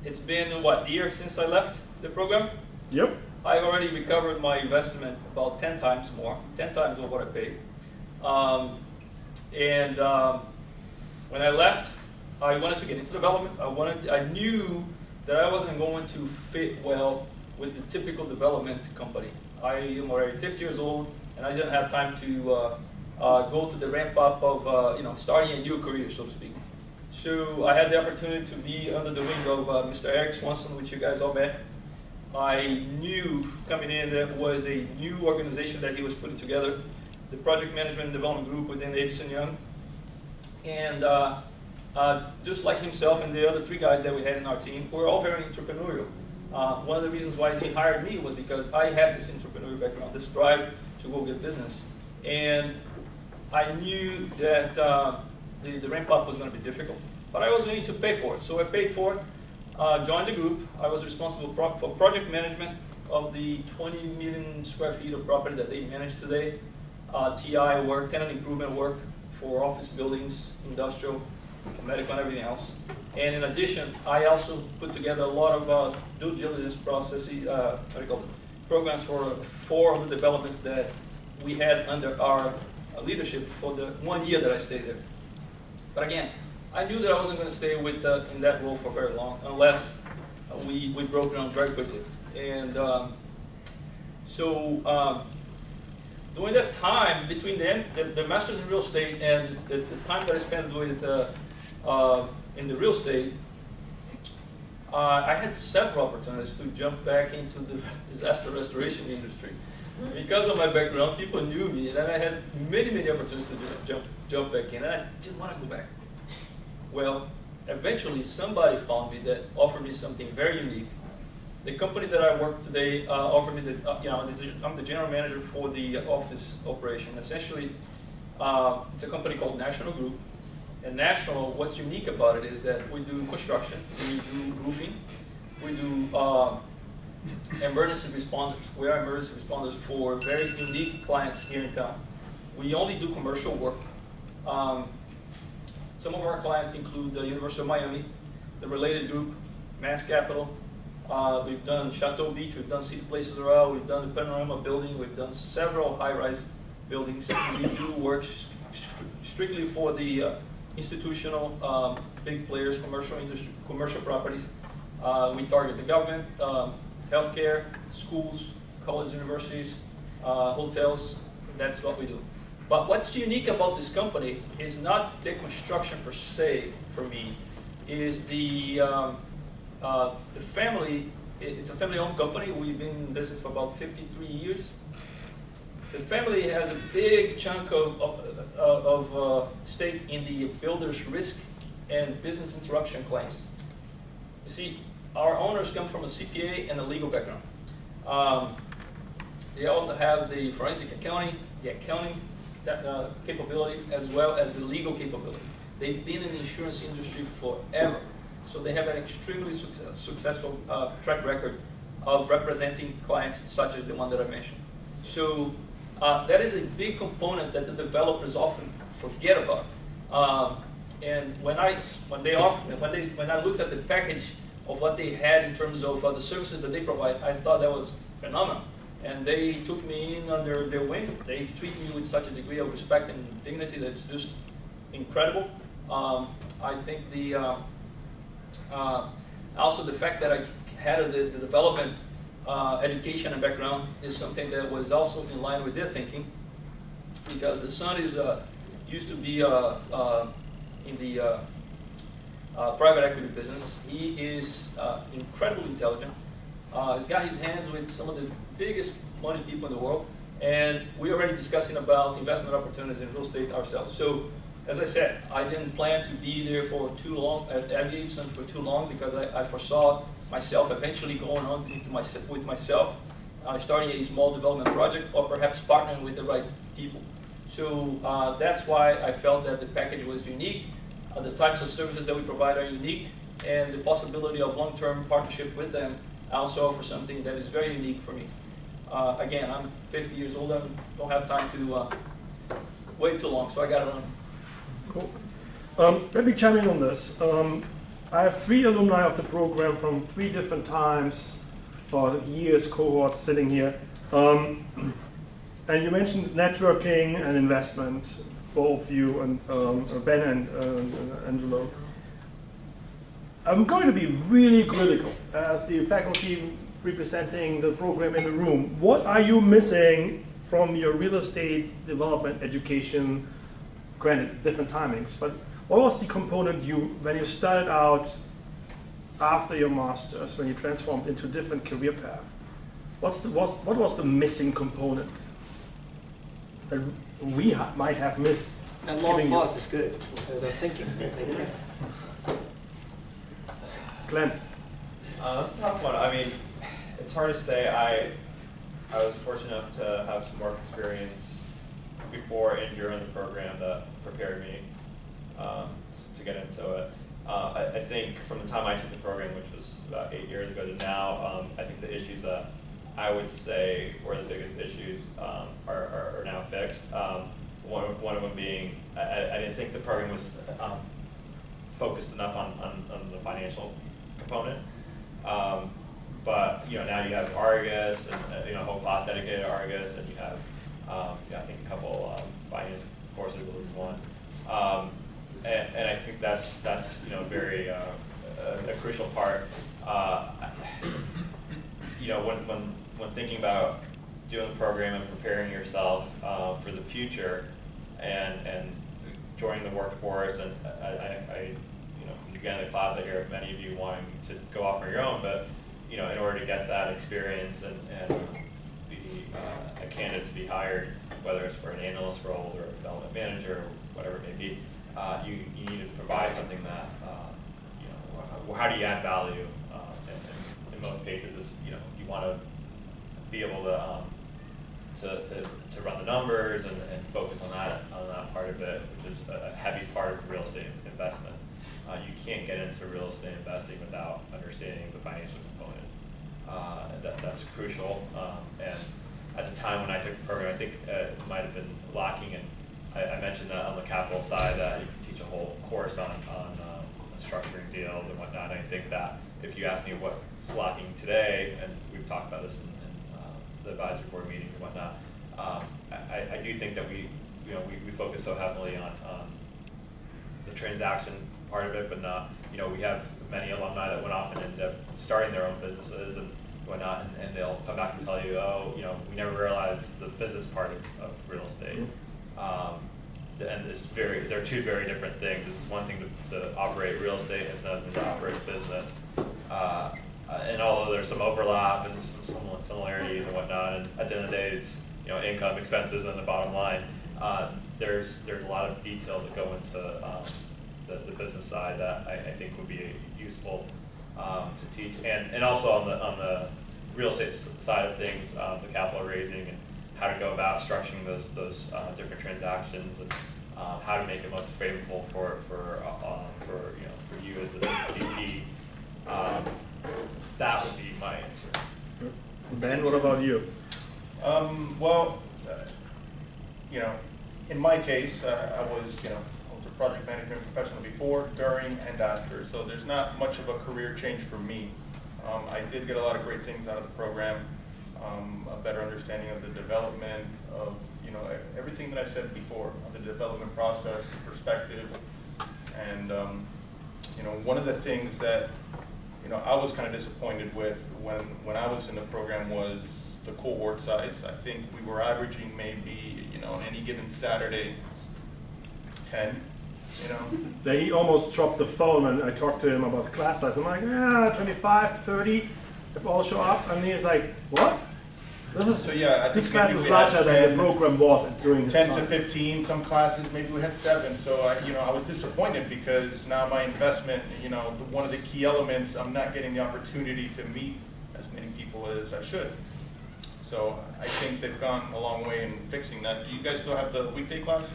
It's been, what, a year since I left the program? Yep. I've already recovered my investment about 10 times more, 10 times what I paid. And when I left, I wanted to get into development. I knew that I wasn't going to fit well with the typical development company. I am already 50 years old, and I didn't have time to go to the ramp up of starting a new career, so to speak. So I had the opportunity to be under the wing of Mr. Eric Swanson, which you guys all met. I knew coming in that was a new organization that he was putting together, the Project Management and Development Group within Davidson Young. And just like himself and the other 3 guys that we had in our team, we're all very entrepreneurial. One of the reasons why he hired me was because I had this entrepreneurial background, this drive to go get business. And I knew that the ramp up was going to be difficult, but I was willing to pay for it. So I paid for it, joined the group. I was responsible for project management of the 20 million square feet of property that they manage today. TI work, tenant improvement work for office buildings, industrial, medical, and everything else. And in addition, I also put together a lot of due diligence processes, programs for 4 of the developments that we had under our leadership for the 1 year that I stayed there. But again, I knew that I wasn't going to stay with in that role for very long unless we broke ground very quickly. And during that time, between the master's in real estate and the time that I spent with in the real estate, I had several opportunities to jump back into the disaster restoration industry. Because of my background, people knew me, and I had many opportunities to jump back in, and I didn't want to go back. Well, eventually somebody found me that offered me something very unique. The company that I work today offered me I'm the general manager for the office operation. Essentially, it's a company called National Group. And National, what's unique about it is that we do construction, we do roofing, we do emergency responders. We are emergency responders for very unique clients here in town. We only do commercial work. Some of our clients include the University of Miami, the Related Group, Mass Capital. We've done Chateau Beach, we've done City Places Royale, we've done the Panorama Building, we've done several high-rise buildings. We do work strictly for the institutional big players, commercial industry, commercial properties. We target the government, healthcare, schools, colleges, universities, hotels. That's what we do. But what's unique about this company is not the construction per se for me, is the family. It's a family-owned company. We've been in business for about 53 years. The family has a big chunk of stake in the builder's risk and business interruption claims. You see, our owners come from a CPA and a legal background. They all have the forensic accounting, the accounting capability, as well as the legal capability. They've been in the insurance industry forever, so they have an extremely successful track record of representing clients such as the one that I mentioned. So that is a big component that the developers often forget about. And when I looked at the package of what they had in terms of the services that they provide, I thought that was phenomenal. And they took me in under their wing. They treat me with such a degree of respect and dignity that's just incredible. I think also the fact that I had the development education and background is something that was also in line with their thinking, because the son is used to be in the private equity business. He is incredibly intelligent. He's got his hands with some of the biggest money people in the world, and we're already discussing about investment opportunities in real estate ourselves. So, as I said, I didn't plan to be there for too long at Davidson for too long, because I foresaw myself eventually going on with myself, starting a small development project, or perhaps partnering with the right people. So that's why I felt that the package was unique. The types of services that we provide are unique, and the possibility of long-term partnership with them also offer something that is very unique for me. Again, I'm 50 years old. I don't have time to wait too long, so I got to run. Cool. Let me chime in on this. I have 3 alumni of the program from 3 different times, or years, cohorts sitting here. And you mentioned networking and investment. both you and Ben and Angelo. I'm going to be really critical as the faculty representing the program in the room. What are you missing from your real estate development education? Granted, different timings, but what was the component when you started out after your master's, when you transformed into a different career path? What was the missing component that we might have missed? That long pause is good. They're thinking. Glenn. That's a tough one. I mean, it's hard to say. I was fortunate enough to have some work experience before and during the program that prepared me to get into it. I think from the time I took the program, which was about 8 years ago to now, I think the issues that I would say were the biggest issues are now fixed. One of them being, I didn't think the program was focused enough on the financial component. But now you have Argus and a whole class dedicated to Argus, and you have I think a couple finance courses, at least one. And I think that's very a crucial part. When thinking about doing the program and preparing yourself for the future and joining the workforce, and again, the class I hear of many of you wanting to go off on your own, but in order to get that experience and be a candidate to be hired, whether it's for an analyst role or a development manager or whatever it may be, you need to provide something that how do you add value? And in most cases, is you want to be able to run the numbers and focus on that part of it, which is a heavy part of real estate investment. You can't get into real estate investing without understanding the financial component. That's crucial. And at the time when I took the program, I think it might have been lacking. And I mentioned that on the capital side that you can teach a whole course on structuring deals and whatnot. And I think that if you ask me what's lacking today, and we've talked about this in the advisory board meetings and whatnot, I do think that we focus so heavily on the transaction part of it, but not, we have many alumni that went off and ended up starting their own businesses and whatnot, and they'll come back and tell you, we never realized the business part of real estate. And they're two very different things. It's one thing to operate real estate, it's another thing to operate a business. And although there's some overlap and some similarities and whatnot, and at the end of the day, it's income, expenses, and the bottom line. There's a lot of details that go into the business side that I think would be useful to teach, and also on the real estate side of things, the capital raising and how to go about structuring those different transactions and how to make it most favorable for you as a VP. That would be my answer. Ben, what about you? In my case, I was a project management professional before, during, and after, so there's not much of a career change for me. I did get a lot of great things out of the program, a better understanding of the development of, everything that I said before, of the development process, perspective, and, one of the things that, I was kind of disappointed with when I was in the program was the cohort size. I think we were averaging maybe, on any given Saturday, 10, Then he almost dropped the phone when I talked to him about the class size. I'm like, 25, 30, if all show up. And he's like, what? This class is larger than the program was during this 10 time. to 15, some classes, maybe we had 7. So, I was disappointed because now my investment, one of the key elements, I'm not getting the opportunity to meet as many people as I should. So I think they've gone a long way in fixing that. Do you guys still have the weekday classes?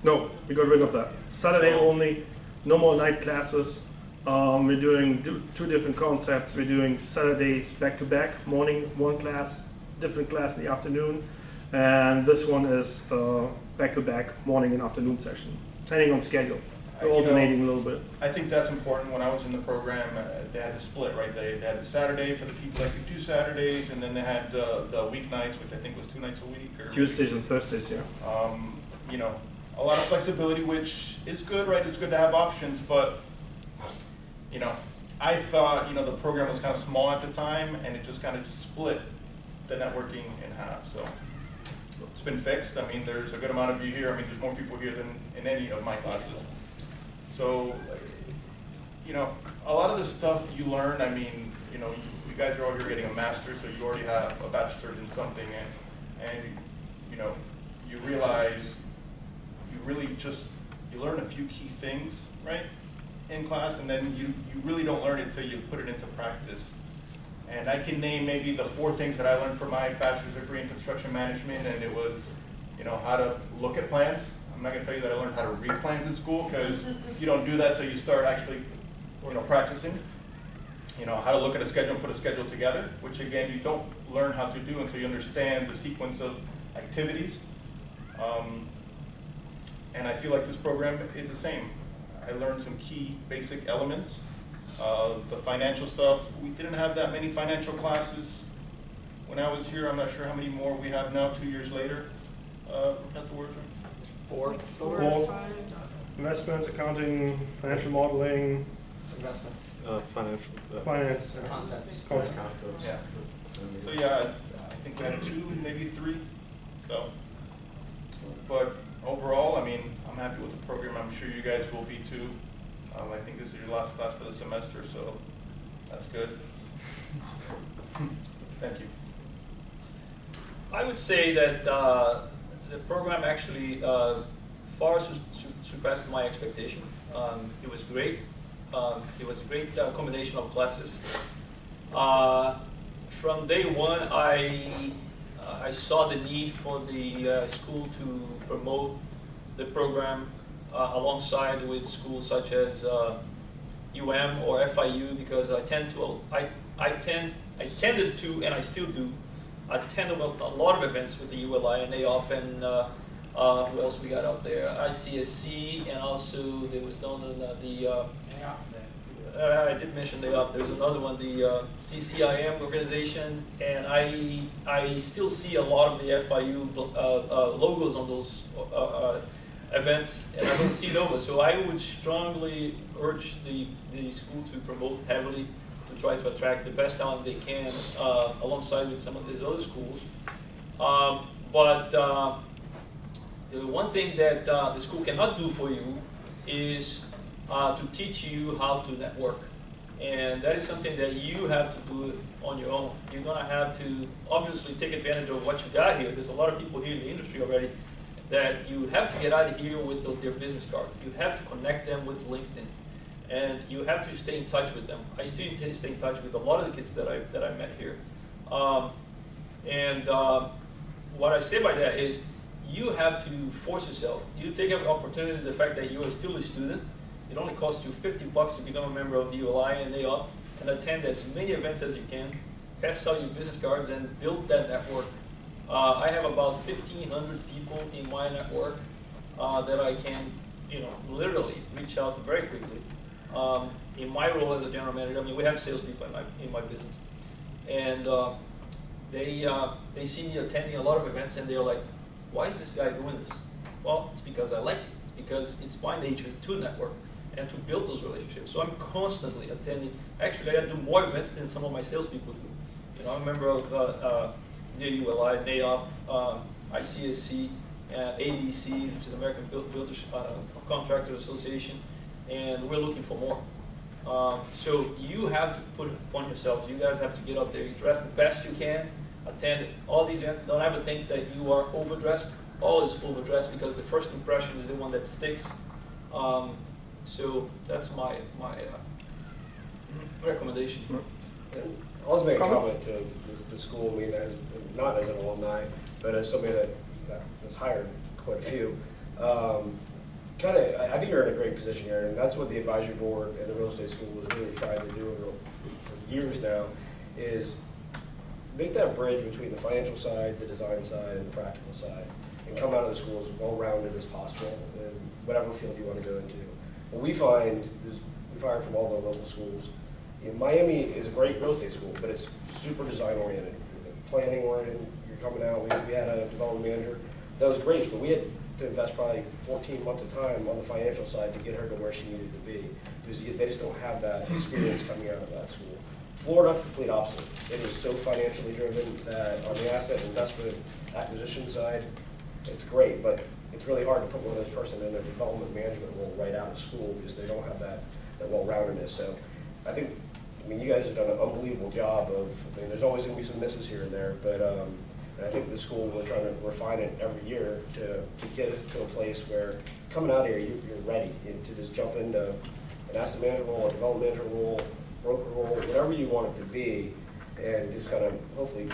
No, we got rid of that. Saturday only, no more night classes. We're doing 2 different concepts. We're doing Saturdays back-to-back, morning 1 class, different class in the afternoon. And this one is back-to-back, morning and afternoon session, depending on schedule. We're alternating a little bit. I think that's important. When I was in the program, they had to split, right? They had the Saturday for the people that could do Saturdays, and then they had the weeknights, which I think was 2 nights a week. Or Tuesdays and Thursdays, yeah. a lot of flexibility, which is good, right? It's good to have options, but you know, I thought, you know, the program was kind of small at the time, and it just kind of split the networking in half. So it's been fixed. I mean, there's a good amount of you here. I mean, there's more people here than in any of my classes. So, you know, a lot of the stuff you learn, I mean, you know, you guys are all here getting a master's, so you already have a bachelor's in something, and you know, you realize you really just, you learn a few key things, right, in class, and then you really don't learn it until you put it into practice. And I can name maybe the 4 things that I learned from my bachelor's degree in construction management, and it was, you know, how to look at plans. I'm not going to tell you that I learned how to read plans in school, because you don't do that until you start actually, you know, practicing. You know, how to look at a schedule and put a schedule together, which again, you don't learn how to do until you understand the sequence of activities. And I feel like this program is the same. I learned some key basic elements. The financial stuff, we didn't have that many financial classes when I was here. I'm not sure how many more we have now, 2 years later. Professor Words? 4 or 5. Investments, accounting, financial modeling. Investments. Financial. Finance. Concepts. Concepts. Yeah. So yeah, I think we had 2, maybe 3. So, but overall, I mean, I'm happy with the program. I'm sure you guys will be too. I think this is your last class for the semester, so that's good. Thank you. I would say that the program actually far surpassed my expectation. It was great. It was a great combination of classes. From day one, I saw the need for the school to promote the program alongside with schools such as UM or FIU, because I tended to, and I still do, attend a lot of events with the ULI and AOP, and who else we got out there? ICSC, and also there was known the I did mention AOP. There's another one, the CCIM organization, and I still see a lot of the FIU logos on those events, and I don't see Nova. So I would strongly urge the school to promote heavily, to try to attract the best talent they can alongside with some of these other schools. But the one thing that the school cannot do for you is to teach you how to network. And that is something that you have to do on your own. You're going to have to obviously take advantage of what you got here. There's a lot of people here in the industry already that you have to get out of here with their business cards. You have to connect them with LinkedIn. And you have to stay in touch with them. I still stay in touch with a lot of the kids that I met here. What I say by that is you have to force yourself. You take an opportunity, the fact that you are still a student. It only costs you $50 to become a member of the ULI and AOP, and attend as many events as you can, pass out your business cards, and build that network. I have about 1,500 people in my network that I can, literally reach out to very quickly. In my role as a general manager, I mean, we have salespeople in my business, and they see me attending a lot of events, and they're like, "Why is this guy doing this?" Well, it's because I like it. It's because it's my nature to network and to build those relationships. So I'm constantly attending. Actually, I do more events than some of my salespeople do. I'm a member of the ULI, NAOP, ICSC, ABC, which is American Builders Contractors Association, and we're looking for more. So you have to put it upon yourselves. You guys have to get up there, dress the best you can, attend all these events. Don't ever think that you are overdressed. Always overdressed, because the first impression is the one that sticks. So that's my recommendation. I was making a comment to the school, I mean, not as an alumni, but as somebody that has hired quite a few. I think you're in a great position here, and that's what the advisory board and the real estate school is really trying to do for years now, is make that bridge between the financial side, the design side, and the practical side, and come out of the school as well-rounded as possible in whatever field you want to go into. What we find is we've hired from all the local schools. Miami is a great real estate school, but it's super design-oriented, planning-oriented. You're coming out. We had a development manager that was great, but we had to invest probably 14 months of time on the financial side to get her to where she needed to be, because they just don't have that experience coming out of that school. Florida, complete opposite. It is so financially driven that on the asset investment acquisition side, it's great, but it's really hard to put one of those person in a development management role right out of school because they don't have that well-roundedness. So I think, I mean, you guys have done an unbelievable job of, I mean, there's always going to be some misses here and there, but and I think the school, we're trying to refine it every year to get it to a place where coming out here, you're ready to just jump into an asset manager role, a development manager role, broker role, whatever you want it to be, and just kind of hopefully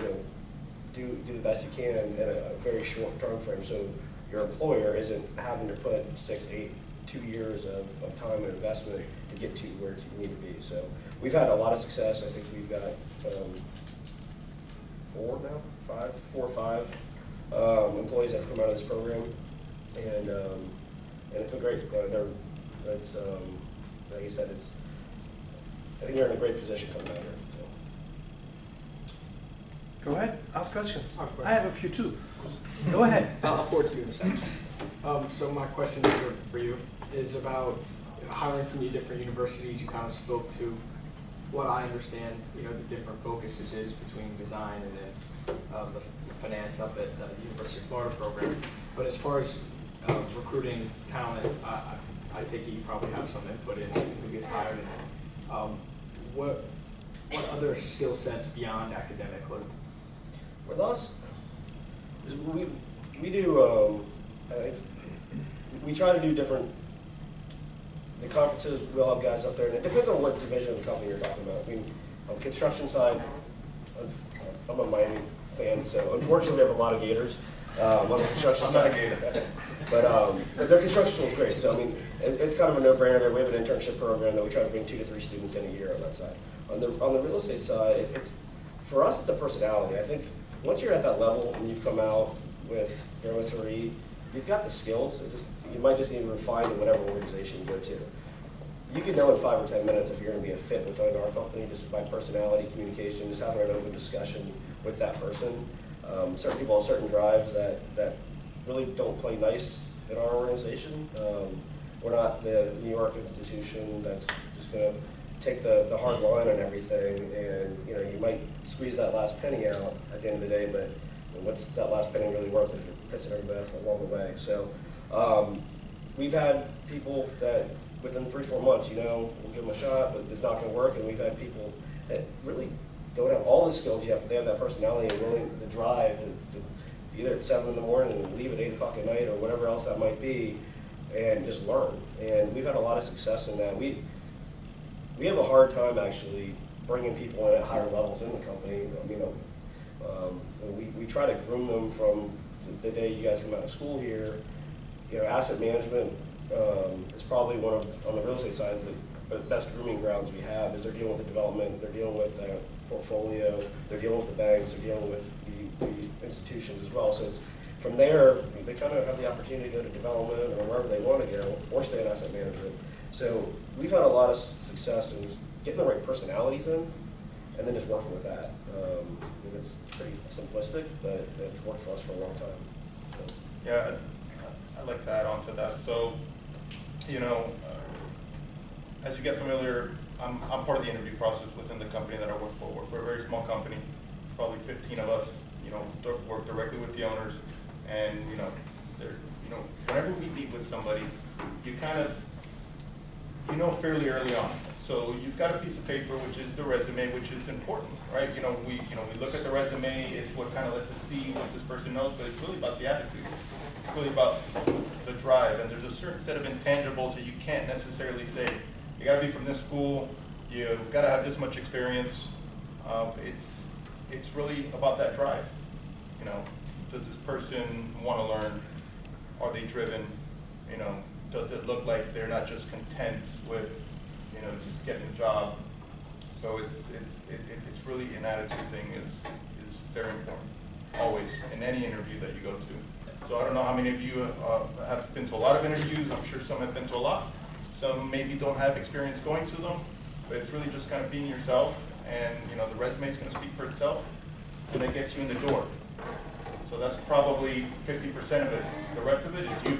do the best you can in a very short term frame. So your employer isn't having to put 6, 8, 2 years of time and investment to get to where you need to be. So we've had a lot of success. I think we've got 4 or 5 employees that have come out of this program, and it's been great. It's like I said, I think you're in a great position coming out here. So. Go ahead, ask questions. I have a few too. Go ahead. I'll forward to you in a second. So my question for you is about hiring from the different universities. You kind of spoke to what I understand, the different focuses is between design and then the finance up at the University of Florida program. But as far as recruiting talent, I take it you probably have some input in who gets hired. And, what other skill sets beyond academic? With us, we do, we try to do different, the conferences, we'll have guys up there, and it depends on what division of the company you're talking about. I mean, on the construction side, I'm a Miami fan, so unfortunately we have a lot of Gators on the construction side. But their construction school is great, so I mean, it's kind of a no-brainer. We have an internship program that we try to bring 2 to 3 students in a year on that side. On the real estate side, for us, it's the personality. I think once you're at that level and you've come out with your MSRED, you've got the skills. You might just need to refine in whatever organization you go to. You can know in 5 or 10 minutes if you're going to be a fit within our company just by personality, communication, just having an open discussion with that person. Certain people have certain drives that really don't play nice in our organization. We're not the New York institution that's just going to take the hard line on everything, and you might squeeze that last penny out at the end of the day, but what's that last penny really worth if you're pissing everybody off along the way? So we've had people that within 3 or 4 months, we'll give them a shot, but it's not going to work, and we've had people that really don't have all the skills yet, but they have that personality and willing the drive to be there at 7 in the morning and leave at 8 o'clock at night or whatever else that might be, and just learn. And we've had a lot of success in that. We have a hard time actually bringing people in at higher levels in the company. We try to groom them from the day you guys come out of school here. Asset management is probably one of, on the real estate side, the best grooming grounds we have. Is they're dealing with the development, they're dealing with the portfolio, they're dealing with the banks, they're dealing with the institutions as well. So it's, from there, they kind of have the opportunity to go to development or wherever they want to go, or stay in asset management. So we've had a lot of success in getting the right personalities in, and then just working with that. It's pretty simplistic, but it's worked for us for a long time. So. Yeah, I'd like to add on to that. So, as you get familiar, I'm part of the interview process within the company that I work for. We're a very small company, probably 15 of us. Work directly with the owners, and whenever we meet with somebody, you kind of fairly early on. So you've got a piece of paper, which is the resume, which is important, right? We look at the resume. It's what kind of lets us see what this person knows, but it's really about the attitude. It's really about the drive, and there's a certain set of intangibles that you can't necessarily say. You got to be from this school. You've got to have this much experience. It's really about that drive. Does this person want to learn? Are they driven? Does it look like they're not just content with, just getting a job? So it's really an attitude thing is very important, always, in any interview that you go to. So I don't know how many of you have been to a lot of interviews. I'm sure some have been to a lot. Some maybe don't have experience going to them, but it's really just kind of being yourself, and the resume is going to speak for itself, and it gets you in the door. So that's probably 50% of it. The rest of it is you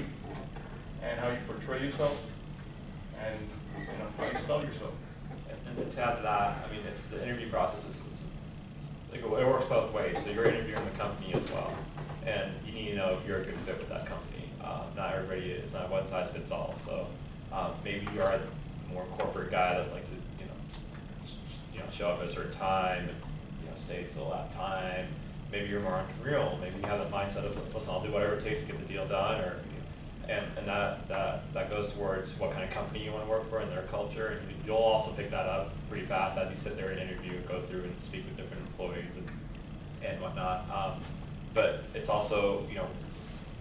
and how you portray yourself and how you sell yourself. And to add to that, I mean, it's the interview process it works both ways. So you're interviewing the company as well, and you need to know if you're a good fit with that company. Not everybody is. Not one size fits all. So maybe you are a more corporate guy that likes to, show up at a certain time and stay till that time. Maybe you're more entrepreneurial. Maybe you have that mindset of, listen, I'll do whatever it takes to get the deal done, or and that goes towards what kind of company you want to work for and their culture. And you'll also pick that up pretty fast as you sit there and interview and go through and speak with different employees and whatnot. But it's also,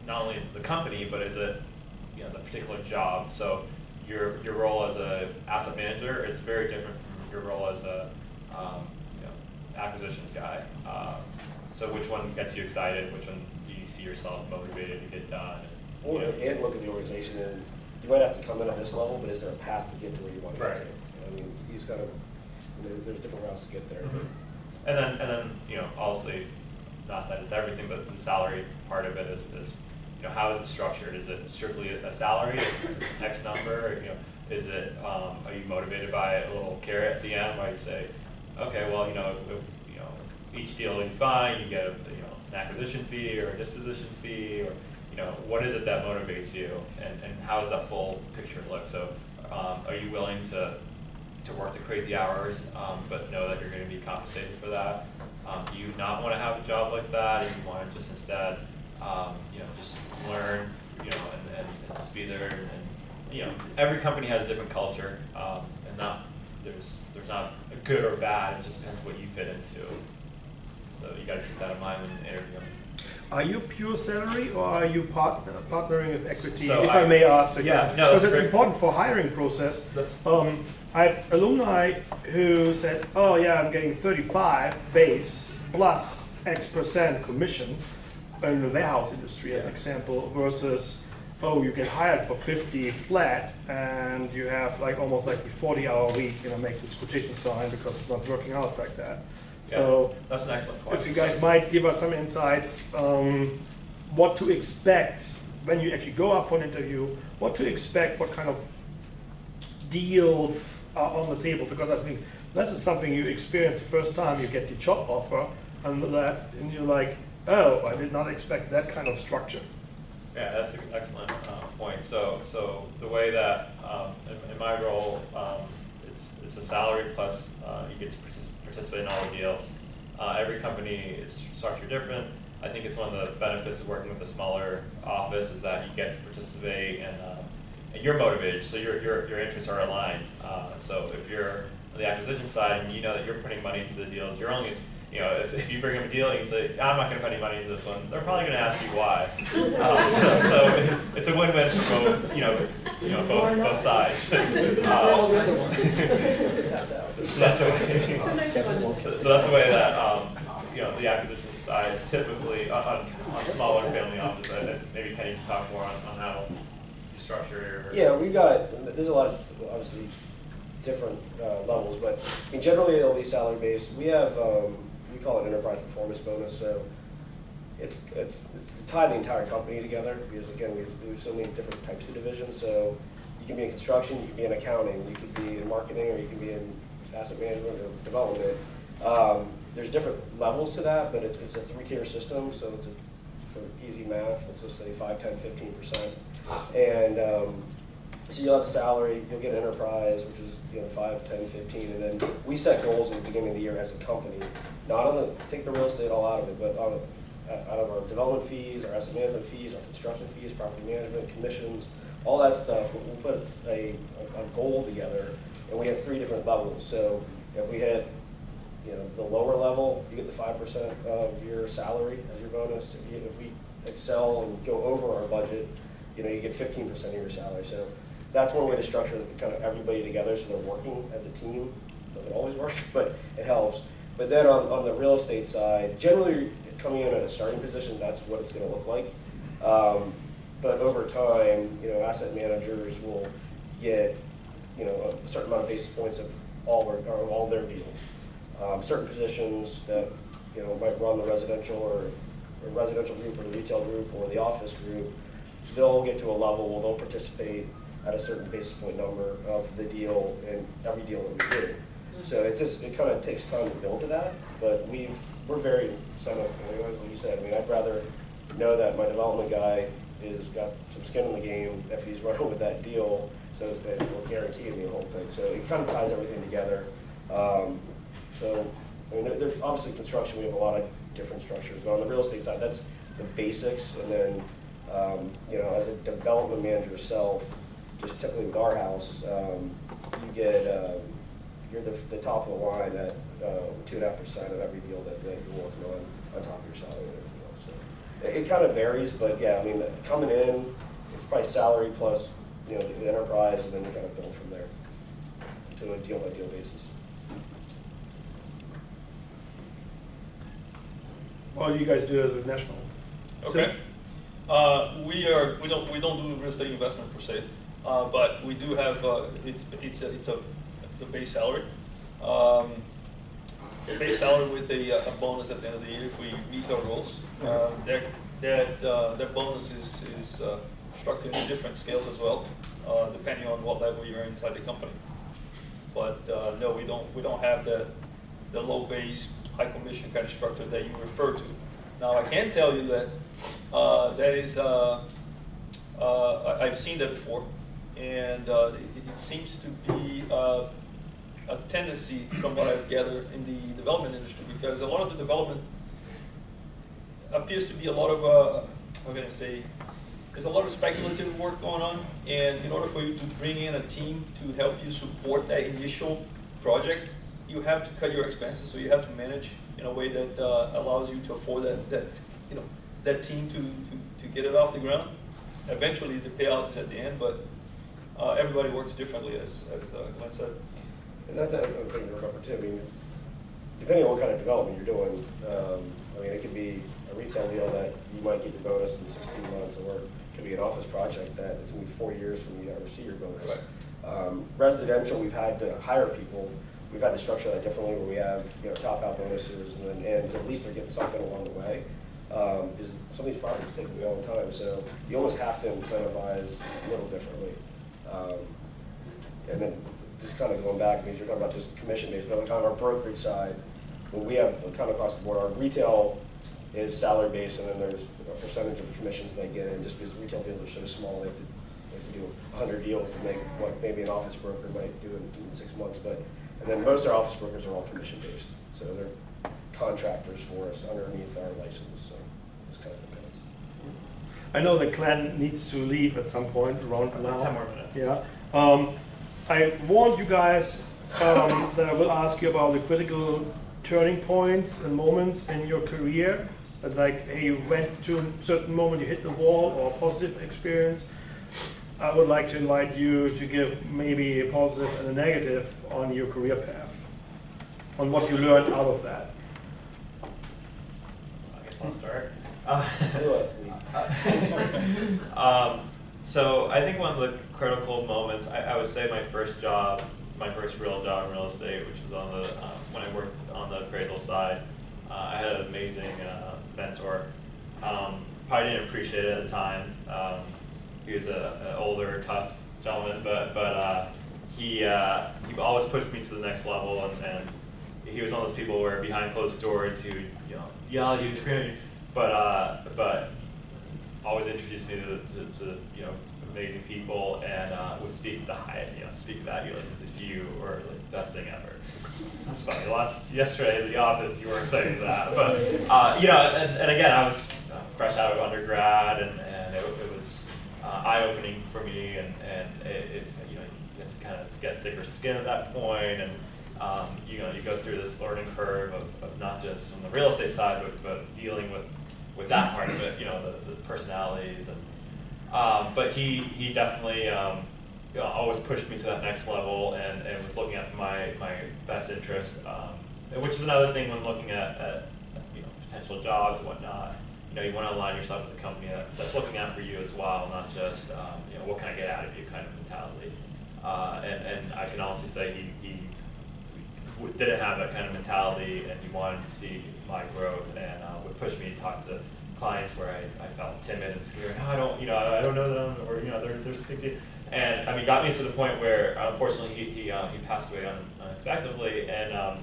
not only the company, but is it, the particular job. So your role as a asset manager is very different from your role as a acquisitions guy. So which one gets you excited? Which one do you see yourself motivated to get done? And look at the organization, and you might have to come in at this level, but is there a path to get to where you want to get to? I mean, you just got to. There's different routes to get there. Mm-hmm. And then obviously, not that it's everything, but the salary part of it is how is it structured? Is it strictly a salary, X number? Is it are you motivated by a little carrot at the end where you say, okay, well, if each deal you find, you get an acquisition fee or a disposition fee, or what is it that motivates you, and how does that full picture look? So are you willing to work the crazy hours, but know that you're going to be compensated for that? Do you not want to have a job like that, and you want to just instead just learn, and just be there, and every company has a different culture, and there's not a good or bad, it just depends what you fit into. So you got to keep that in mind when interviewing. Are you pure salary, or are you partnering with equity? So if I may ask, because it's important for hiring process. I have alumni who said, "Oh yeah, I'm getting 35 base plus X% commission in the warehouse industry, as an example, versus you get hired for 50 flat, and you have almost like the 40-hour week, make this quotation sign because it's not working out like that." So that's an excellent question. If you guys might give us some insights, what to expect when you actually go up for an interview, what to expect, what kind of deals are on the table, because I think this is something you experience the first time you get the job offer, and you're like, oh, I did not expect that kind of structure. Yeah, that's an excellent point. So the way that in my role, it's a salary plus you get to participate in all the deals. Every company is structured different. I think it's one of the benefits of working with a smaller office is that you get to participate and you're motivated, so your interests are aligned. So if you're on the acquisition side and you know that you're putting money into the deals, you're only, if you bring them a deal and you say, I'm not going to put any money into this one, they're probably going to ask you why. So it's a win-win for both, both sides. So that's the way that the acquisition side is typically on smaller family offices. Maybe Kenny can talk more on how you structure your. Yeah, there's a lot of obviously different levels, but generally it'll be salary based. We have we call it enterprise performance bonus, so it's to tie the entire company together, because again we have so many different types of divisions. So you can be in construction, you can be in accounting, you could be in marketing, or you can be in asset management or development. There's different levels to that, but it's a 3-tier system, so for easy math, let's just say 5, 10, 15%. And so you'll have a salary, you'll get enterprise, which is 5, 10, 15, and then we set goals at the beginning of the year as a company. Not take the real estate all out of it, but out of our development fees, our asset management fees, our construction fees, property management, commissions, all that stuff. We'll put a goal together, and we have 3 different levels. So if we hit the lower level, you get the 5% of your salary as your bonus. If we excel and go over our budget, you get 15% of your salary. So that's one way to structure kind of everybody together, so they're working as a team. Doesn't always work, but it helps. But then on the real estate side, generally coming in at a starting position, that's what it's going to look like. But over time, asset managers will get a certain amount of basis points of all their deals. Certain positions that might run the residential or residential group or the retail group or the office group, they'll get to a level where they'll participate at a certain basis point number of the deal in every deal that we do. So it kind of takes time to build to that, but we're very incentive, like you said. I mean, I'd rather know that my development guy is got some skin in the game if he's running with that deal, so it's guaranteeing the whole thing. So it kind of ties everything together. So I mean, there's obviously construction. We have a lot of different structures, but on the real estate side, that's the basics. And then you know, as a development manager yourself, just typically with our house, you get you're the top of the line at 2.5% of every deal that you're working on top of your salary and everything else. So it kind of varies, but yeah, I mean, coming in, it's probably salary plus, you know, the enterprise, and then you kind of build from there to a deal by deal basis. Well, you guys do it with National. Okay. We don't do real estate investment per se, but we do have it's a base salary. Base salary with a bonus at the end of the year if we meet our goals. That bonus is structured in different scales as well, depending on what level you're inside the company. But no, we don't have the low base, high commission kind of structure that you refer to. Now I can tell you that that is I've seen that before, and it seems to be a tendency from what I've gathered in the development industry, because a lot of the development appears to be a lot of how can I say, there's a lot of speculative work going on, and in order for you to bring in a team to help you support that initial project, you have to cut your expenses, so you have to manage in a way that allows you to afford that team to get it off the ground. Eventually the payout is at the end, but everybody works differently, as Glenn said. And that's another thing to remember too. I mean, depending on what kind of development you're doing, I mean, it could be a retail deal that you might get your bonus in 16 months, or it could be an office project that it's going to be 4 years from you ever see your bonus. Right. Residential, we've had to hire people. We've had to structure that differently, where we have, you know, top out bonuses, and so at least they're getting something along the way. Because some of these properties take a long time, so you almost have to incentivize a little differently. And then just kind of going back, because you're talking about just commission based, but on our brokerage side, when we have kind of across the board, our retail is salary based, and then there's a percentage of the commissions they get in, just because retail deals are so small, they have to do 100 deals to make what maybe an office broker might do in 6 months. And then most of our office brokers are all commission based, so they're contractors for us underneath our license. So this kind of depends. I know that Glenn needs to leave at some point around now. 10 more minutes. Yeah. I warned you guys that I will ask you about the critical turning points and moments in your career. That, like, hey, you went to a certain moment, you hit the wall, or a positive experience. I would like to invite you to give maybe a positive and a negative on your career path, on what you learned out of that. I guess I'll start. So I think one of the critical moments, I would say my first real job in real estate, which was on the when I worked on the appraisal side. I had an amazing mentor. Probably didn't appreciate it at the time. He was an older, tough gentleman, but he always pushed me to the next level, and he was one of those people where behind closed doors he would, you know, yell at you, scream at you, but always introduced me to you know, amazing people, and would speak the highest, you know, speak about you like as if you were like the best thing ever. That's funny. Yesterday at the office, you were saying that, but you know, and again, I was fresh out of undergrad, and it was eye-opening for me, and it you know, you have to kind of get thicker skin at that point, and you know, you go through this learning curve of not just on the real estate side, but dealing with that part of it, you know, the personalities, and but he definitely you know, always pushed me to that next level, and was looking at my best interest, which is another thing when looking at you know, potential jobs and whatnot. You know, you want to align yourself with a company that's looking out for you as well, not just you know, what can I get out of you kind of mentality. And I can honestly say he didn't have that kind of mentality, and he wanted to see my growth, and would push me to talk to clients where I felt timid and scared. Oh, I don't know them, or there's a big deal. And I mean, got me to the point where unfortunately he passed away unexpectedly. And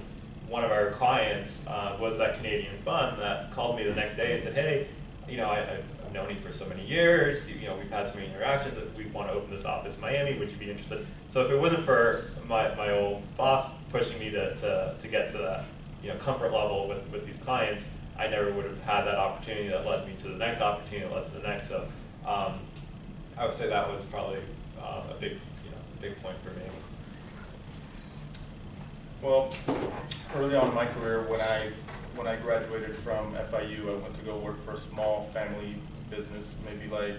one of our clients was that Canadian fund that called me the next day and said, hey, I've known you for so many years. We've had so many interactions. That we want to open this office in Miami. Would you be interested? So if it wasn't for my old boss pushing me to get to that comfort level with these clients, I never would have had that opportunity that led me to the next opportunity that led to the next. So I would say that was probably a big point for me. Well, early on in my career, when I graduated from FIU, I went to go work for a small family business, maybe like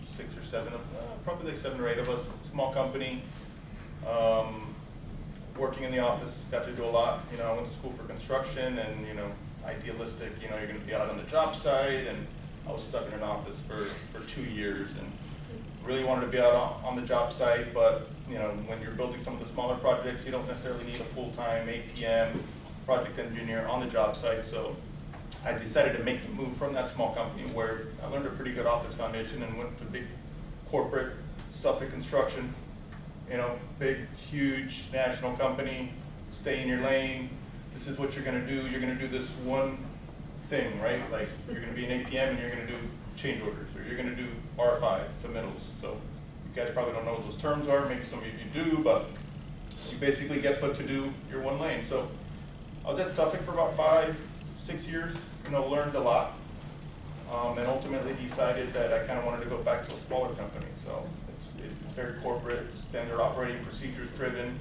6 or 7 of, probably like 7 or 8 of us, small company. Working in the office, got to do a lot. I went to school for construction, and idealistic. You're going to be out on the job site, and I was stuck in an office for 2 years, and really wanted to be out on the job site. But when you're building some of the smaller projects, you don't necessarily need a full-time APM project engineer on the job site. So I decided to make the move from that small company where I learned a pretty good office foundation and went to big corporate Suffolk Construction. Big, huge national company. Stay in your lane. This is what you're going to do. You're going to do this one thing, right? Like you're going to be an APM and you're going to do change orders, or you're going to do RFIs, submittals. So you guys probably don't know what those terms are. Maybe some of you do, but you basically get put to do your one lane. So I was at Suffolk for about 5-6 years. Learned a lot, and ultimately decided that I kind of wanted to go back to a smaller company. So it's very corporate, standard operating procedures driven,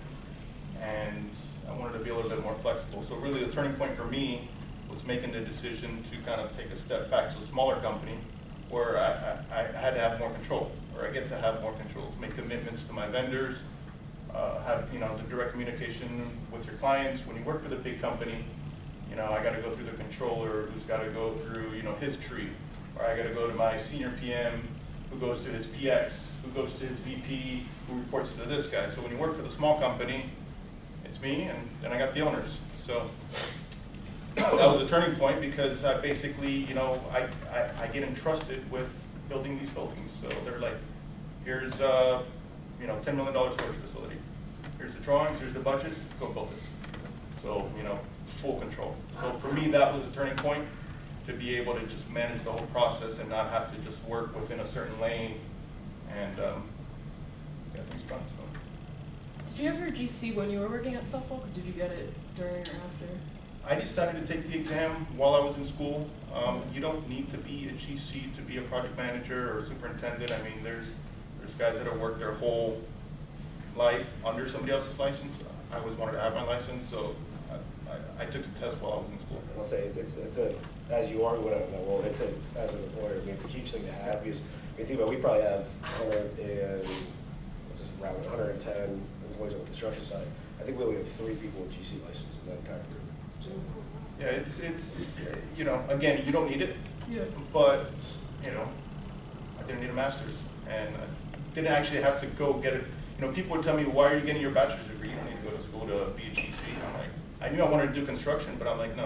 and I wanted to be a little bit more flexible. So really the turning point for me was making the decision to kind of take a step back to a smaller company where I had to have more control, or I get to have more control, make commitments to my vendors, have the direct communication with your clients. When you work for the big company, I got to go through the controller, who's got to go through his tree, or I got to go to my senior PM, who goes to his PX, who goes to his VP, who reports to this guy. So when you work for the small company, it's me, and then I got the owners. So that was a turning point, because I basically, I get entrusted with building these buildings. So they're like, here's $10 million storage facility. Here's the drawings, here's the budget, go build it. So, full control. So for me, that was a turning point, to be able to just manage the whole process and not have to just work within a certain lane and get things done. So. Did you have your GC when you were working at Suffolk, or did you get it during or after? I decided to take the exam while I was in school. You don't need to be a GC to be a project manager or a superintendent. I mean, there's guys that have worked their whole life under somebody else's license. I always wanted to have my license, so I took the test while I was in school. I'll say it's a, as you are going out in that world, as an employer, it's a huge thing to have, because you think about, we probably have 110 employees on the construction side. I think we only have 3 people with GC license in that entire group. So. Yeah, it's again, you don't need it, yeah. But I didn't need a master's, and I didn't actually have to go get it. People would tell me, why are you getting your bachelor's degree? You don't need to go to school to be a GC. I'm like, I knew I wanted to do construction, but I'm like, no,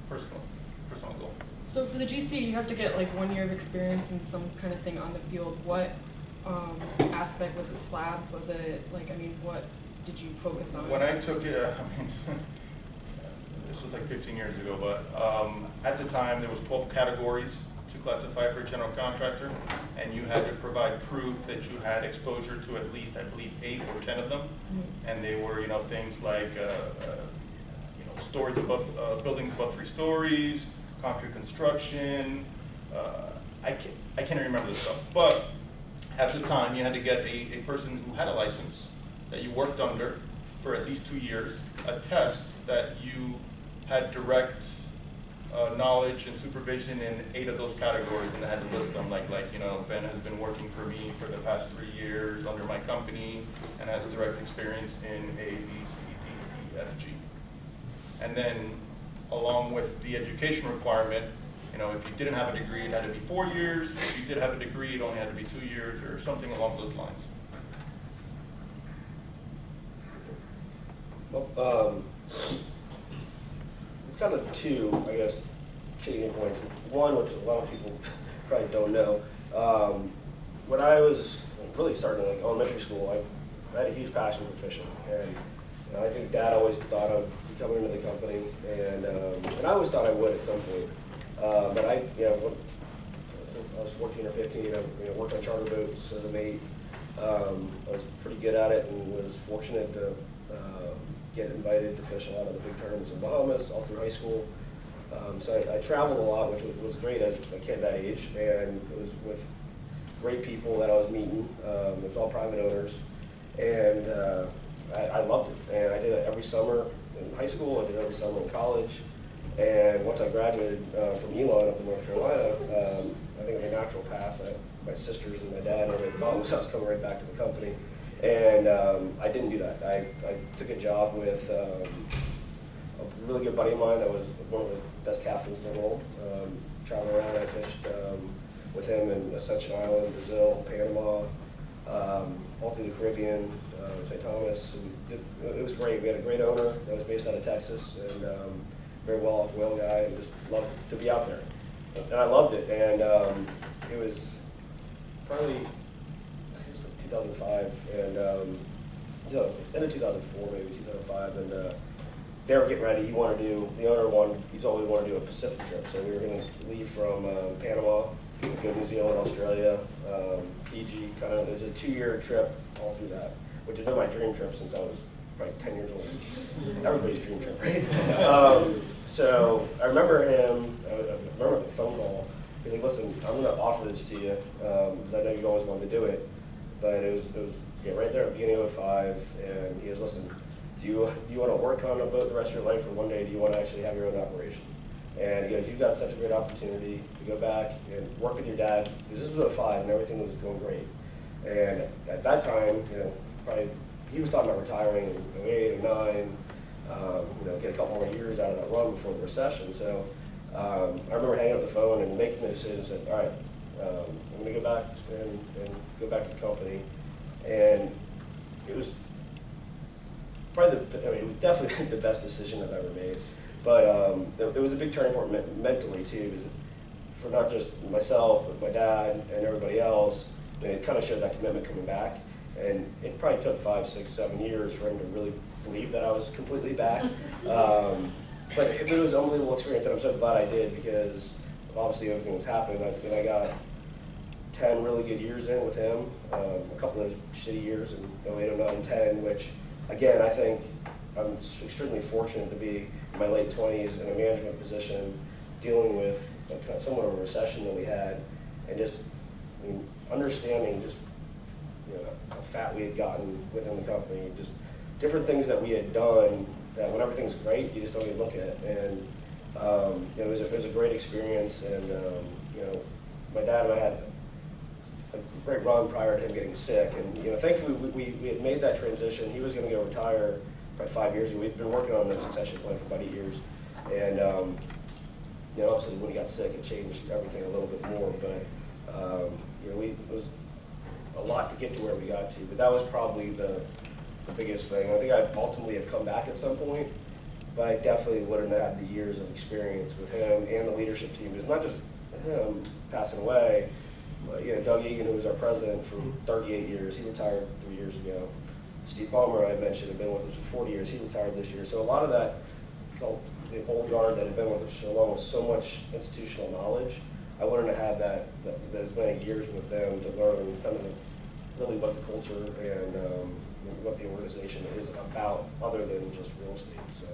personal goal. So for the GC, you have to get like 1 year of experience in some kind of thing on the field. What aspect was it? Slabs? Was it what did you focus on? When I took it, this was like 15 years ago, but at the time there was 12 categories to classify for a general contractor, and you had to provide proof that you had exposure to at least, I believe, 8 or 10 of them, and they were, things like, storage above, buildings above 3 stories, concrete construction. I can't remember this stuff, but at the time you had to get a person who had a license that you worked under for at least 2 years, attest that you had direct knowledge and supervision in 8 of those categories, and I had to list them like Ben has been working for me for the past 3 years under my company and has direct experience in A, B, C, D, E, F, G. And then along with the education requirement, if you didn't have a degree, it had to be 4 years. If you did have a degree, it only had to be 2 years or something along those lines. Well, it's kind of 2, I guess, changing points. One, which a lot of people probably don't know, when I was really starting like elementary school, I had a huge passion for fishing, and you know, I think Dad always thought I'd be coming into the company, and I always thought I would at some point. But I, you know, when I was 14 or 15, I worked on charter boats as a mate. I was pretty good at it, and was fortunate to get invited to fish a lot of the big tournaments in Bahamas all through high school. So I traveled a lot, which was great as a kid that age, and it was with great people that I was meeting. It was all private owners, and I loved it. And I did it every summer in high school. I did it every summer in college. And once I graduated from Elon up in North Carolina, I think it was a natural path that my sisters and my dad and everybody thought was I was coming right back to the company. And I didn't do that. I took a job with a really good buddy of mine that was one of the best captains in the world. Traveling around, I fished with him in Ascension Island, Brazil, Panama, all through the Caribbean, St. Thomas. It was great. We had a great owner that was based out of Texas, and very well-off whale guy, and just loved to be out there. And I loved it, and it was probably, I think it was like 2005, and you know, end of 2004, maybe 2005, and they were getting ready. The owner he's always wanted to do a Pacific trip, so we were going to leave from Panama, go to New Zealand, Australia, Fiji. It was a 2-year trip all through that, which had been my dream trip since I was probably 10 years old. Everybody's dream trip, right? So I remember him. I remember the phone call. He's like, "Listen, I'm going to offer this to you because I know you always wanted to do it." But it was right there at the beginning of 2005, and he goes, "Listen, do you want to work on a boat the rest of your life, or one day do you want to actually have your own operation?" And he goes, "You've got such a great opportunity to go back and work with your dad," because this was 2005 and everything was going great. And at that time, you know, probably he was talking about retiring in 2008 or 2009. You know, get a couple more years out of that run before the recession. So I remember hanging up the phone and making the decision. Said, "All right, I'm going to go back and go back to the company." And it was probably it was definitely the best decision I've ever made. But it was a big turning point mentally too, because for not just myself, but my dad and everybody else, it kind of showed that commitment coming back. And it probably took 5, 6, 7 years for him to really believe that I was completely back. But it was an unbelievable experience, and I'm so glad I did, because obviously everything that's happened. And I got 10 really good years in with him, a couple of shitty years in 2008, 2009, 10, which, again, I think I'm extremely fortunate to be in my late 20s in a management position, dealing with somewhat of a recession that we had, and just understanding just how fat we had gotten within the company, just different things that we had done that when everything's great, you just don't even look at it. And it was a great experience, and my dad and I had a great run prior to him getting sick, and thankfully we had made that transition. He was going to go retire about 5 years ago. We'd been working on the succession plan for about 8 years, and obviously when he got sick, it changed everything a little bit more. But it was a lot to get to where we got to, but that was probably the biggest thing. I think I'd ultimately have come back at some point, but I definitely wouldn't have had the years of experience with him and the leadership team. It's not just him passing away, but Doug Egan, who was our president for 38 years, he retired 3 years ago. Steve Ballmer, I mentioned, had been with us for 40 years. He retired this year. So a lot of that, the old guard that had been with us for so long, with so much institutional knowledge, I wouldn't have had that as many years with them to learn kind of really what the culture and what the organization is about, other than just real estate. So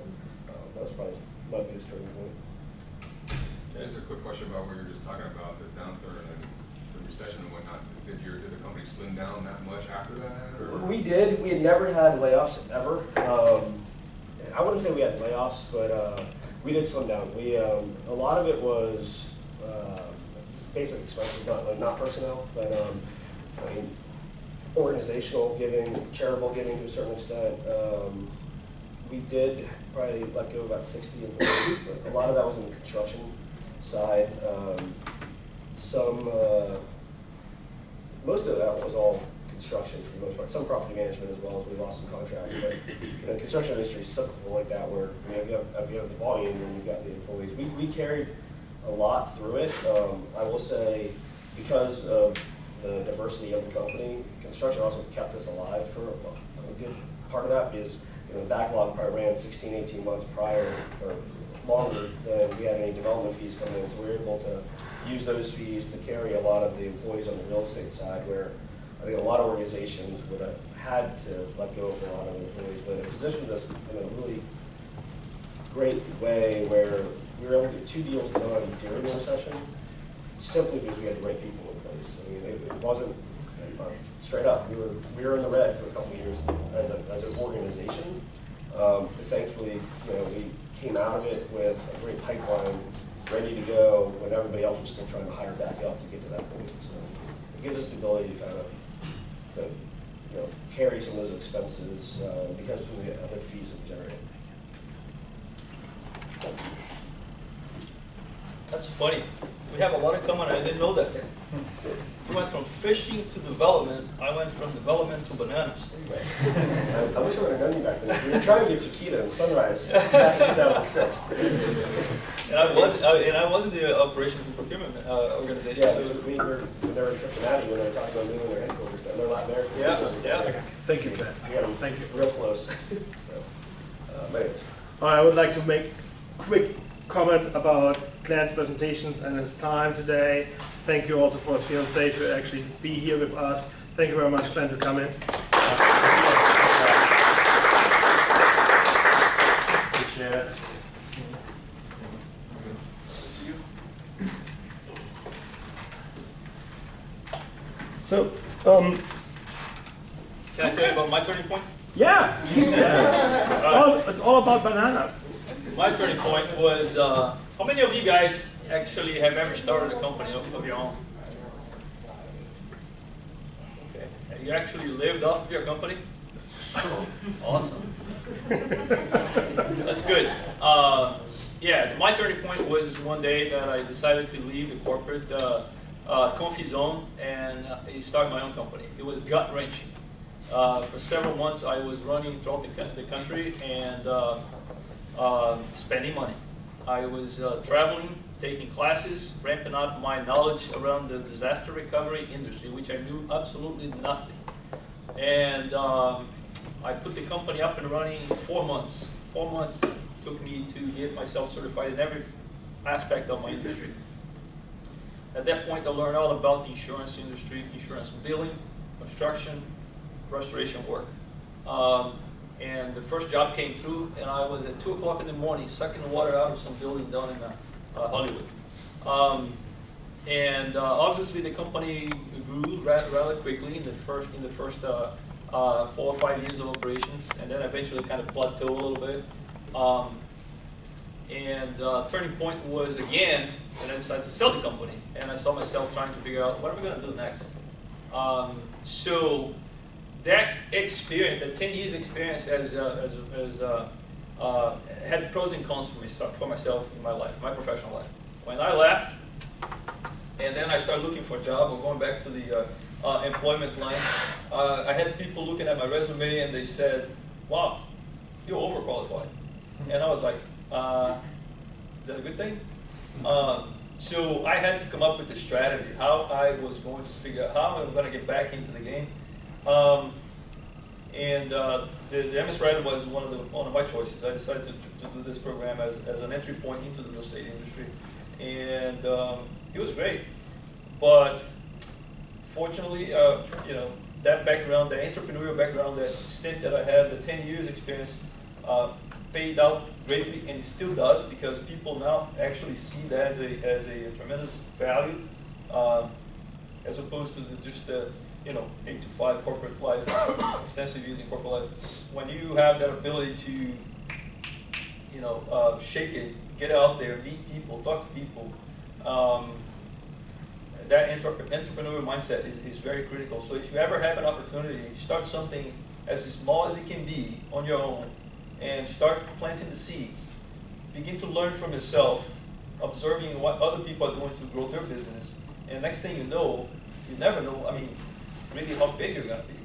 that was probably my biggest turning point. Just a quick question about what you were just talking about, the downturn and the recession and whatnot. Did the company slim down that much after that? Or? We did. We had never had layoffs ever. I wouldn't say we had layoffs, but we did slim down. We a lot of it was basic expenses, not personnel, but organizational giving, charitable giving to a certain extent. We did probably let go about 60 employees, but a lot of that was in the construction side. Most of that was all construction for the most part. Some property management as well, as we lost some contracts. But the construction industry is cyclical like that, where if you have the volume and you've got the employees. We carried a lot through it. I will say, because of the diversity of the company, construction also kept us alive for a good part of that, because the backlog probably ran 16, 18 months prior, or longer than we had any development fees coming in, so we were able to use those fees to carry a lot of the employees on the real estate side, where I think a lot of organizations would have had to let go of a lot of employees, but it positioned us in a really great way where we were able to get 2 deals done during the recession, simply because we had the right people in place. I mean, it wasn't straight up. We were in the red for a couple of years as an organization. But thankfully, we came out of it with a great pipeline ready to go when everybody else was still trying to hire back up to get to that point. So it gives us the ability to kind of carry some of those expenses because of the other fees that we generate. That's funny. We have a lot in common. I didn't know that. You went from fishing to development. I went from development to bananas. I wish I would have known you back then. We were trying to get Chiquita and Sunrise back in 2006. And I was in the operations and procurement organization. Yeah, so we were in Cincinnati when they were talking about moving their headquarters down. They're Latin American. Yeah. Thank you, Glenn. We got them Thank you. real close. So, anyways. I would like to make a quick comment about Glenn's presentations and his time today. Thank you also for feeling safe to actually be here with us. Thank you very much, Glenn, for coming. Appreciate it. So, can I tell you about my turning point? Yeah. It's all about bananas. My turning point was, how many of you guys actually have ever started a company of your own? Okay. Have you actually lived off of your company? Awesome. That's good. Yeah, my turning point was one day that I decided to leave the corporate comfy zone and start my own company. It was gut-wrenching. For several months, I was running throughout the country and spending money. I was traveling, taking classes, ramping up my knowledge around the disaster recovery industry, which I knew absolutely nothing. And I put the company up and running in 4 months. 4 months took me to get myself certified in every aspect of my industry. At that point, I learned all about the insurance industry, insurance billing, construction, restoration work. And the first job came through, and I was at 2 o'clock in the morning sucking water out of some building down in Hollywood. Obviously, the company grew rather quickly in the first 4 or 5 years of operations, and then eventually kind of plateaued a little bit. Turning point was again when I decided to sell the company, and I saw myself trying to figure out what am I going to do next. So that experience, that 10 years experience, had pros and cons for myself in my life, my professional life. When I left, and then I started looking for a job, or going back to the employment line, I had people looking at my resume and they said, "Wow, you're overqualified." And I was like, "Is that a good thing?" So I had to come up with a strategy, how I was going to figure out how I'm going to get back into the game. The MSRED was one of my choices. I decided to do this program as an entry point into the real estate industry, and it was great. But fortunately, that background, the entrepreneurial background, that stint that I had, the 10 years experience, paid out greatly, and it still does, because people now actually see that as a tremendous value, as opposed to just 8 to 5 corporate life, extensive years in corporate life. When you have that ability to, shake it, get out there, meet people, talk to people, that entrepreneurial mindset is very critical. So if you ever have an opportunity, start something as small as it can be on your own, and start planting the seeds. Begin to learn from yourself, observing what other people are doing to grow their business. And next thing you know, you never know, really how big you're going to be.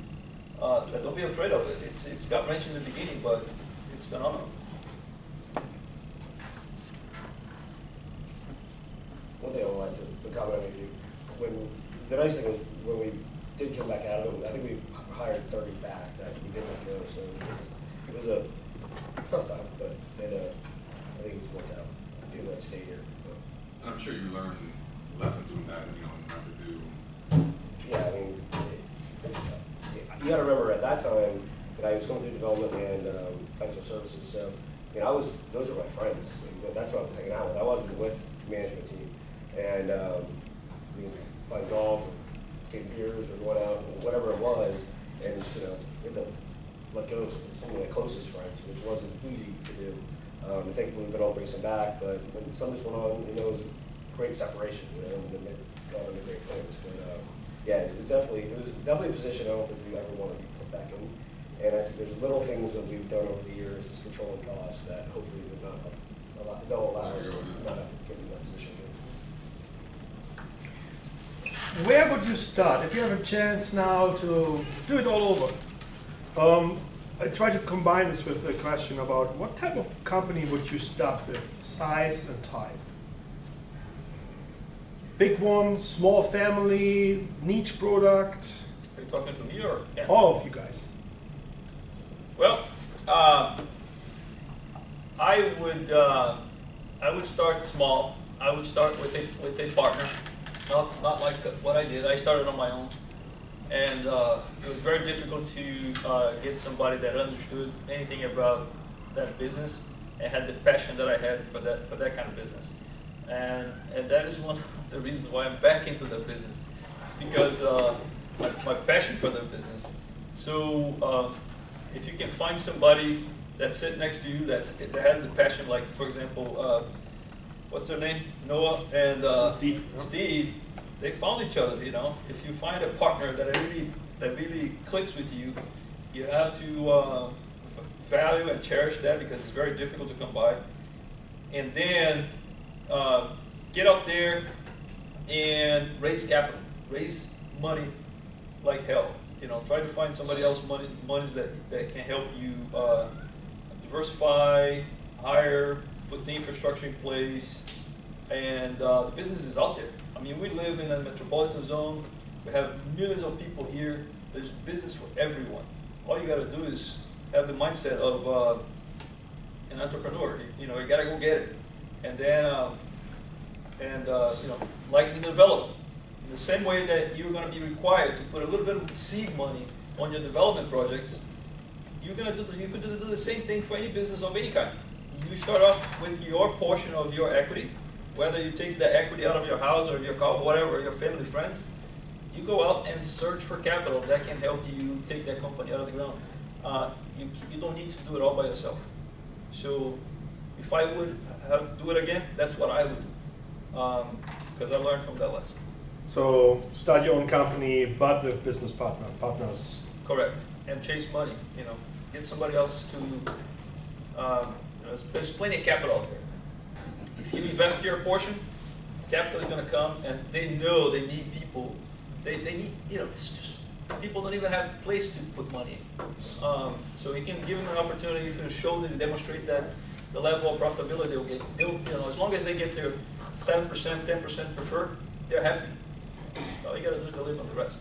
But don't be afraid of it. It's gut-wrenching in the beginning, but it's phenomenal. comment I made. When the nice thing was when we did come back out of it, I think we hired 30 back that we didn't let go. So it was a tough time, but I think it's worked out. People that stay here. And I'm sure you learned lessons from that, you know, not to do. Yeah, I mean, you got to remember at that time that I was going through development and financial services, so those were my friends. That's what I was hanging out with. I wasn't with the management team, and we would play golf, or take beers, or going out, whatever it was, and you know, we had to let go of some of my closest friends, which wasn't easy to do. I think we've been able to bring some back, but when some of this went on, you know, it was a great separation, you know, and then they've gone into great things. But yeah, it was definitely a position I don't think we ever want to be put back in. And I think there's little things that we've done over the years, is controlling costs, that hopefully would not don't allow us to not have to get in that position again. Where would you start if you have a chance now to do it all over? I try to combine this with a question about what type of company would you start with, size and type? Big one, small family, niche product? Are you talking to me or? Yeah. All of you guys. Well, I would start small. I would start with a partner. Not like what I did. I started on my own. And it was very difficult to get somebody that understood anything about that business and had the passion that I had for that kind of business. And that is one of the reasons why I'm back into the business. It's because my passion for the business. So if you can find somebody that's sitting next to you that has the passion, like for example, what's their name? Noah and Steve. They found each other, you know. If you find a partner that really clicks with you, you have to value and cherish that because it's very difficult to come by. And then get out there and raise capital, raise money like hell. You know, try to find somebody else monies that can help you diversify, hire, put the infrastructure in place, and the business is out there. I mean, we live in a metropolitan zone. We have millions of people here. There's business for everyone. All you got to do is have the mindset of an entrepreneur. You know, you got to go get it, and then you know, like in development, in the same way that you're going to be required to put a little bit of seed money on your development projects, you could do the same thing for any business of any kind. You start off with your portion of your equity. Whether you take the equity out of your house or your car, whatever, your family, friends, you go out and search for capital that can help you take that company out of the ground. You don't need to do it all by yourself. So if I would do it again, that's what I would do, because I learned from that lesson. So start your own company, but with business partners. Correct, and chase money. You know, get somebody else to. You know, there's plenty of capital out there. If you invest your portion, capital is going to come, and they know they need people. They need, you know, it's just people don't even have a place to put money in. So you can give them an opportunity to show them, to demonstrate that the level of profitability they'll get. You know, as long as they get their 7%, 10% preferred, they're happy. All you got to do is deliver on the rest.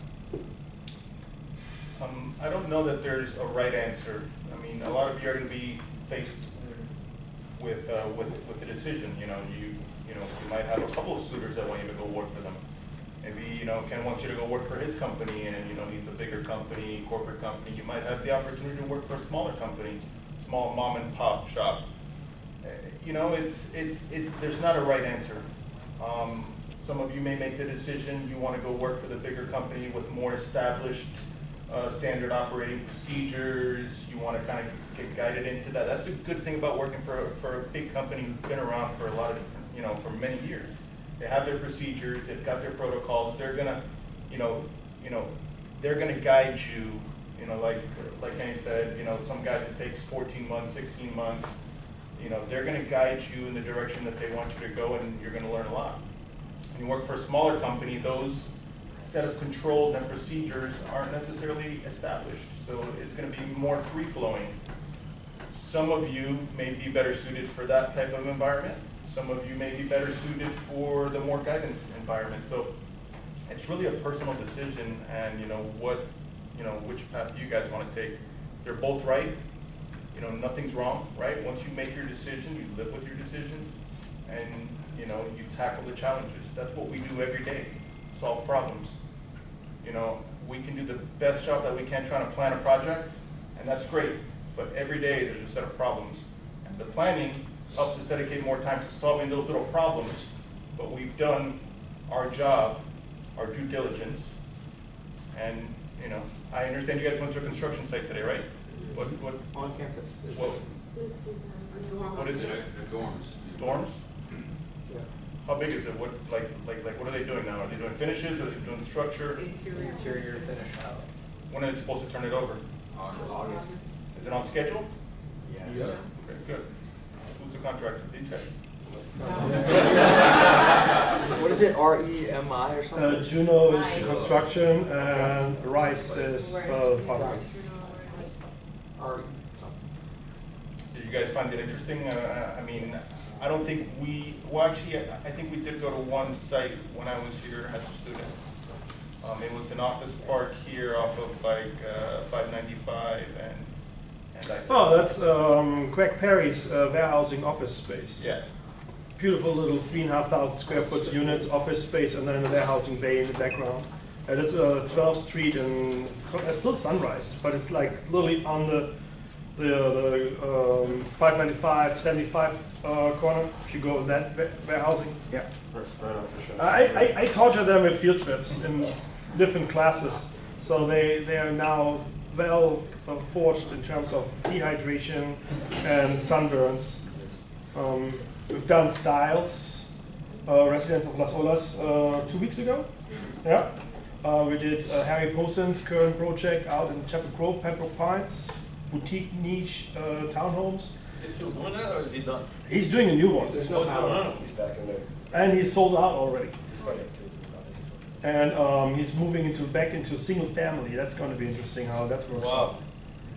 I don't know that there's a right answer. I mean, a lot of you are going to be faced with the decision. You know, you might have a couple of suitors that want you to go work for them. Maybe, you know, Ken wants you to go work for his company, and, you know, he's a bigger company, corporate company. You might have the opportunity to work for a smaller company, small mom and pop shop. You know, there's not a right answer. Some of you may make the decision you want to go work for the bigger company with more established standard operating procedures. You want to kind of get guided into that. That's a good thing about working for a big company who's been around for a lot of different, you know, for many years. They have their procedures, they've got their protocols. They're gonna, they're gonna guide you. You know, like Kenny said, you know, some guys it takes 14 months, 16 months. You know, they're gonna guide you in the direction that they want you to go, and you're gonna learn a lot. When you work for a smaller company, those set of controls and procedures aren't necessarily established. So it's going to be more free-flowing. Some of you may be better suited for that type of environment. Some of you may be better suited for the more guidance environment. So it's really a personal decision, and which path you guys want to take. They're both right. Nothing's wrong, right? Once you make your decision, you live with your decisions, and you tackle the challenges. That's what we do every day, solve problems. We can do the best job that we can trying to plan a project, and that's great, but every day there's a set of problems. And the planning helps us dedicate more time to solving those little problems, but we've done our job, our due diligence, and I understand you guys went to a construction site today, right? What On campus. what is it? The dorms. Dorms? Yeah. How big is it? What what are they doing now? Are they doing finishes? Are they doing structure? Interior finish out. When are they supposed to turn it over? August. Is it on schedule? Yeah. Okay, good. Who's the contractor? These guys? What is it, REMI or something? Juno is the construction, and Rice is farming. Did you guys find it interesting? I mean, I don't think actually, I think we did go to one site when I was here as a student. It was an office park here off of 595 and I Oh, that's Greg Perry's warehousing office space. Yeah. Beautiful little 3,500 square foot unit office space, and then a warehousing bay in the background. And it's 12th Street, and it's still Sunrise, but it's like literally on the 595, 75 corner. If you go in that warehousing, yeah. I torture them with field trips in different classes, so they are now well forged in terms of dehydration and sunburns. We've done Styles, Residents of Las Olas 2 weeks ago. Yeah. We did Harry Posen's current project out in Chapel Grove, Pembroke Pines, boutique niche townhomes. Is he still doing that, or is he done? He's doing a new one. There's no power. He's back in there. And he's sold out already. And he's moving back into single family. That's going to be interesting how that works out.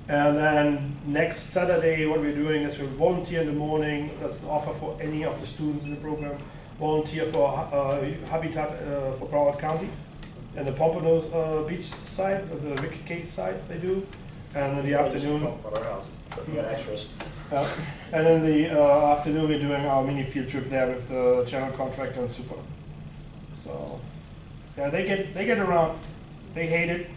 And then next Saturday, what we're doing is we volunteer in the morning. That's an offer for any of the students in the program. Volunteer for Habitat for Broward County and the Pompano Beach side, the Ricky Case side they do. And in the afternoon, and in the afternoon we're doing our mini field trip there with the general contractor and super. So yeah, they get around. They hate it.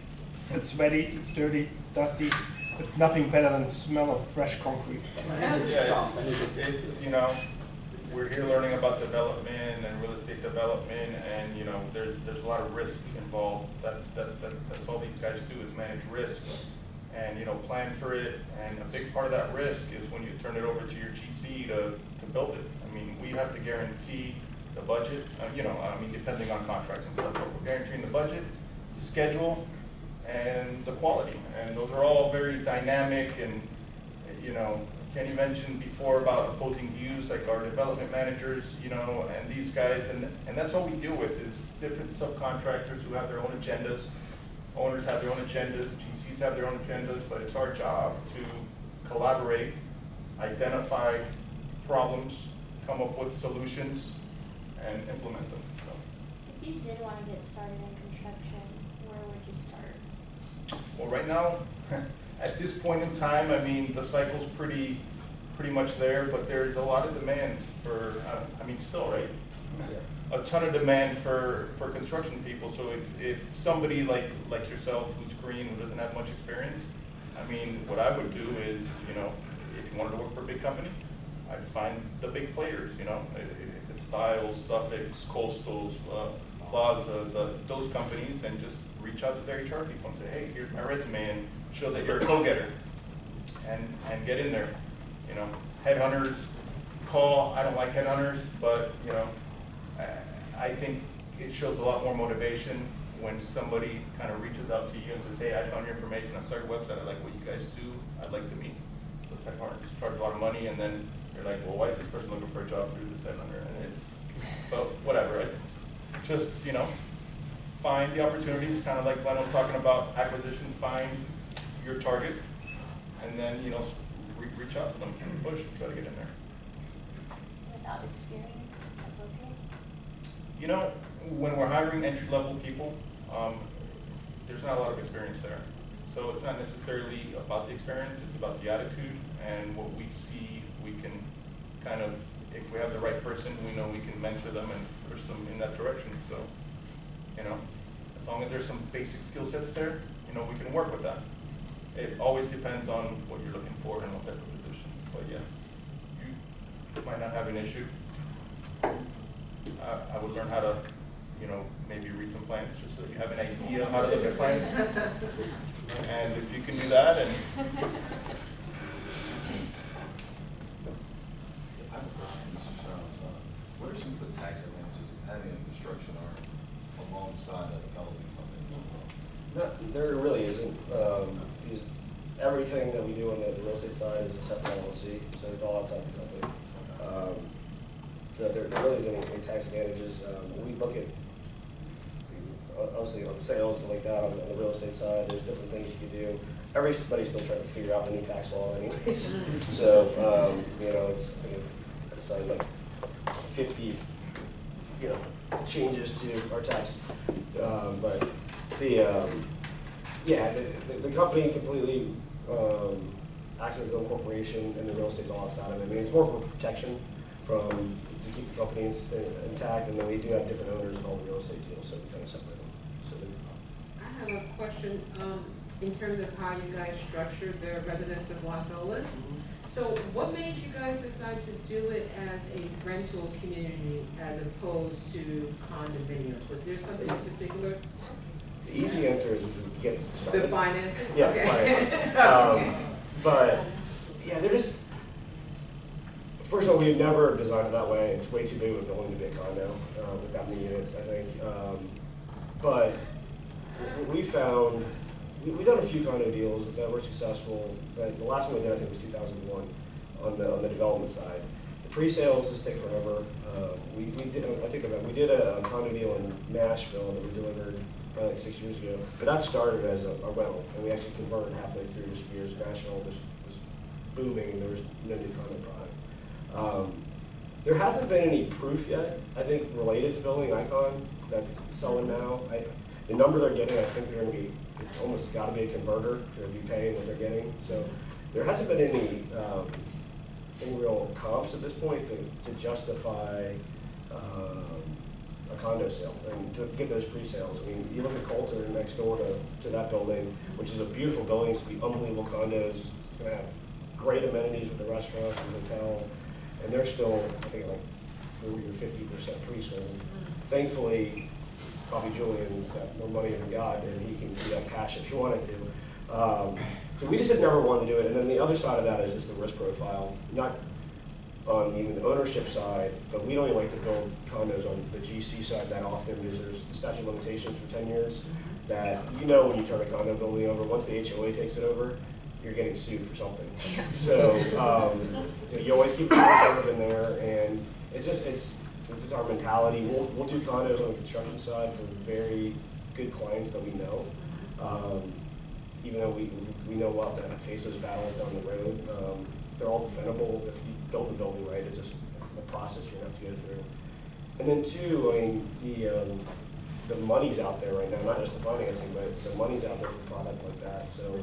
It's sweaty, it's dirty, it's dusty. It's nothing better than the smell of fresh concrete. Yeah, it's we're here learning about development and real estate development, and there's a lot of risk involved. That's all these guys do is manage risk, and plan for it. And a big part of that risk is when you turn it over to your GC to build it. I mean, we have to guarantee the budget. Depending on contracts and stuff, but we're guaranteeing the budget, the schedule, and the quality. And those are all very dynamic. And Kenny mentioned before about opposing views, like our development managers, and these guys, and that's all we deal with is different subcontractors who have their own agendas. Owners have their own agendas, GCs have their own agendas, but it's our job to collaborate, identify problems, come up with solutions, and implement them. So. If you did want to get started in construction, where would you start? Well, right now, at this point in time, the cycle's pretty much there, but there's a lot of demand for, still, right? A ton of demand for construction people. So if somebody like yourself, who's green, who doesn't have much experience, what I would do is, if you wanted to work for a big company, I'd find the big players, if it's Styles, Suffolk, Coastals, Plazas, those companies, and just reach out to their HR people and say, hey, here's my resume, and show that you're a go-getter, and get in there. Headhunters call. I don't like headhunters, but I think it shows a lot more motivation when somebody kind of reaches out to you and says, hey, I found your information, I saw your website, I like what you guys do, I'd like to meet. Those headhunters charge a lot of money, and then you're like, well, why is this person looking for a job through this headhunter? And but whatever. Just find the opportunities, kind of like Glenn was talking about acquisition. Find your target, and then reach out to them, push, try to get in there. without experience, that's okay? You know, when we're hiring entry-level people, there's not a lot of experience there. So it's not necessarily about the experience, it's about the attitude and what we see we can kind of, if we have the right person, we know we can mentor them and push them in that direction. So, you know, as long as there's some basic skill sets there, you know, we can work with that. It always depends on what you're looking for and what type of position. But yeah, you might not have an issue. I would learn how to, you know, maybe read some plans just so that you have an idea of how to look at plans. And if you can do that, and I have a question, Mr. Charles. What are some of the tax advantages of having a construction arm alongside a development company? There really isn't. Because everything that we do on the real estate side is a separate LLC, so it's all outside the company. So there really isn't any tax advantages. We look at, obviously on sales and like that on the real estate side, there's different things you can do. Everybody's still trying to figure out the new tax law anyways. So, you know, I decided like 50, you know, changes to our tax. But the company completely acts as its own corporation, and the real estate's all outside of it. I mean, it's more for protection to keep the companies intact, and then we do have different owners of all the real estate deals, so we kind of separate them. So I have a question in terms of how you guys structured the residents of Los Olas. So what made you guys decide to do it as a rental community as opposed to condominiums? Was there something in particular? the easy answer is we get started. The financing? Yeah, okay. financing. But yeah, they're just. First of all, we've never designed it that way. It's way too big of a building to be a condo with that many units, I think. But what we found, we've done a few condo deals that were successful. But the last one we did, I think, was 2001 on the development side. The pre-sales just take forever. We did a condo deal in Nashville that we delivered probably like 6 years ago. But that started as a rental, and we actually converted halfway through just because Nashville was booming and there was no new condo product. There hasn't been any proof yet, I think, related to building Icon that's selling now. The number they're getting, I think they're going to be, it's almost got to be a converter to be paying what they're getting. So there hasn't been any real comps at this point to justify a condo sale and to get those pre-sales. I mean, you look at Coulter next door to that building, which is a beautiful building. It's going to be unbelievable condos. It's going to have great amenities with the restaurants and hotel. And they're still, I think, like 40 or 50% pre-sold. Thankfully, Bobby Julian's got more money than God, and he can do that cash if he wanted to. So we just have never wanted to do it. And then the other side of that is just the risk profile, not on even the ownership side, but we don't even like to build condos on the GC side that often because there's the statute of limitations for 10 years that you know when you turn a condo building over, once the HOA takes it over, you're getting sued for something. Yeah. So you always keep the reserve in there, and it's just our mentality. We'll do condos on the construction side for very good clients that we know. Even though we know we'll have to face those battles down the road, they're all defendable if you build the building right. It's just a process you're going to have to go through. And then two, I mean, the money's out there right now, not just the financing, but the money's out there for a product like that. So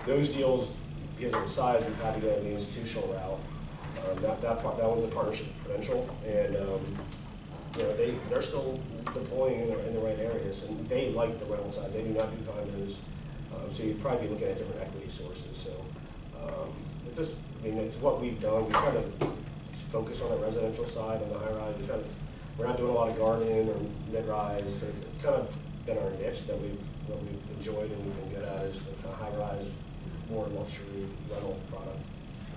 those deals, because of the size, we've had to go the institutional route. That one's a partnership with Prudential, and you know, they're still deploying in the right areas, and they like the rental side. They do not do condos, so you'd probably be looking at different equity sources. So it's just, I mean, it's what we've done. We try to focus on the residential side and the high rise. We're not doing a lot of garden or mid-rise. So it's kind of been our niche that we've enjoyed and we've been good at is the kind of high-rise, more luxury rental product.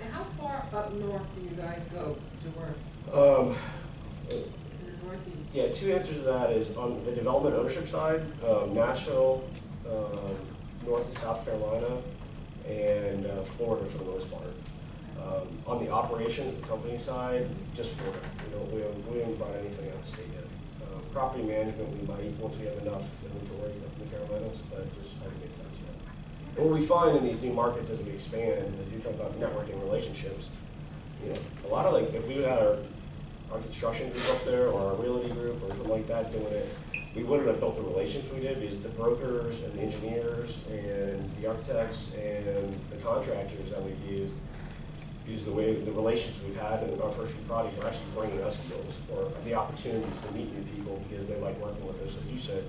And how far up north do you guys go to work? In the Northeast? Yeah, two answers to that is on the development ownership side, Nashville, North and South Carolina, and Florida for the most part. On the operations, the company side, just Florida. We haven't brought anything out of state yet. Property management, we might once we have enough inventory up in the Carolinas, but just haven't made sense yet. And what we find in these new markets as we expand, as you talk about networking relationships, you know, a lot of like if we had our construction group up there or our realty group or something like that doing it, we wouldn't have built the relationships we did because the brokers and the engineers and the architects and the contractors that we've used the relationships we've had in our first few projects are actually bringing us deals or the opportunities to meet new people because they like working with us. As you said,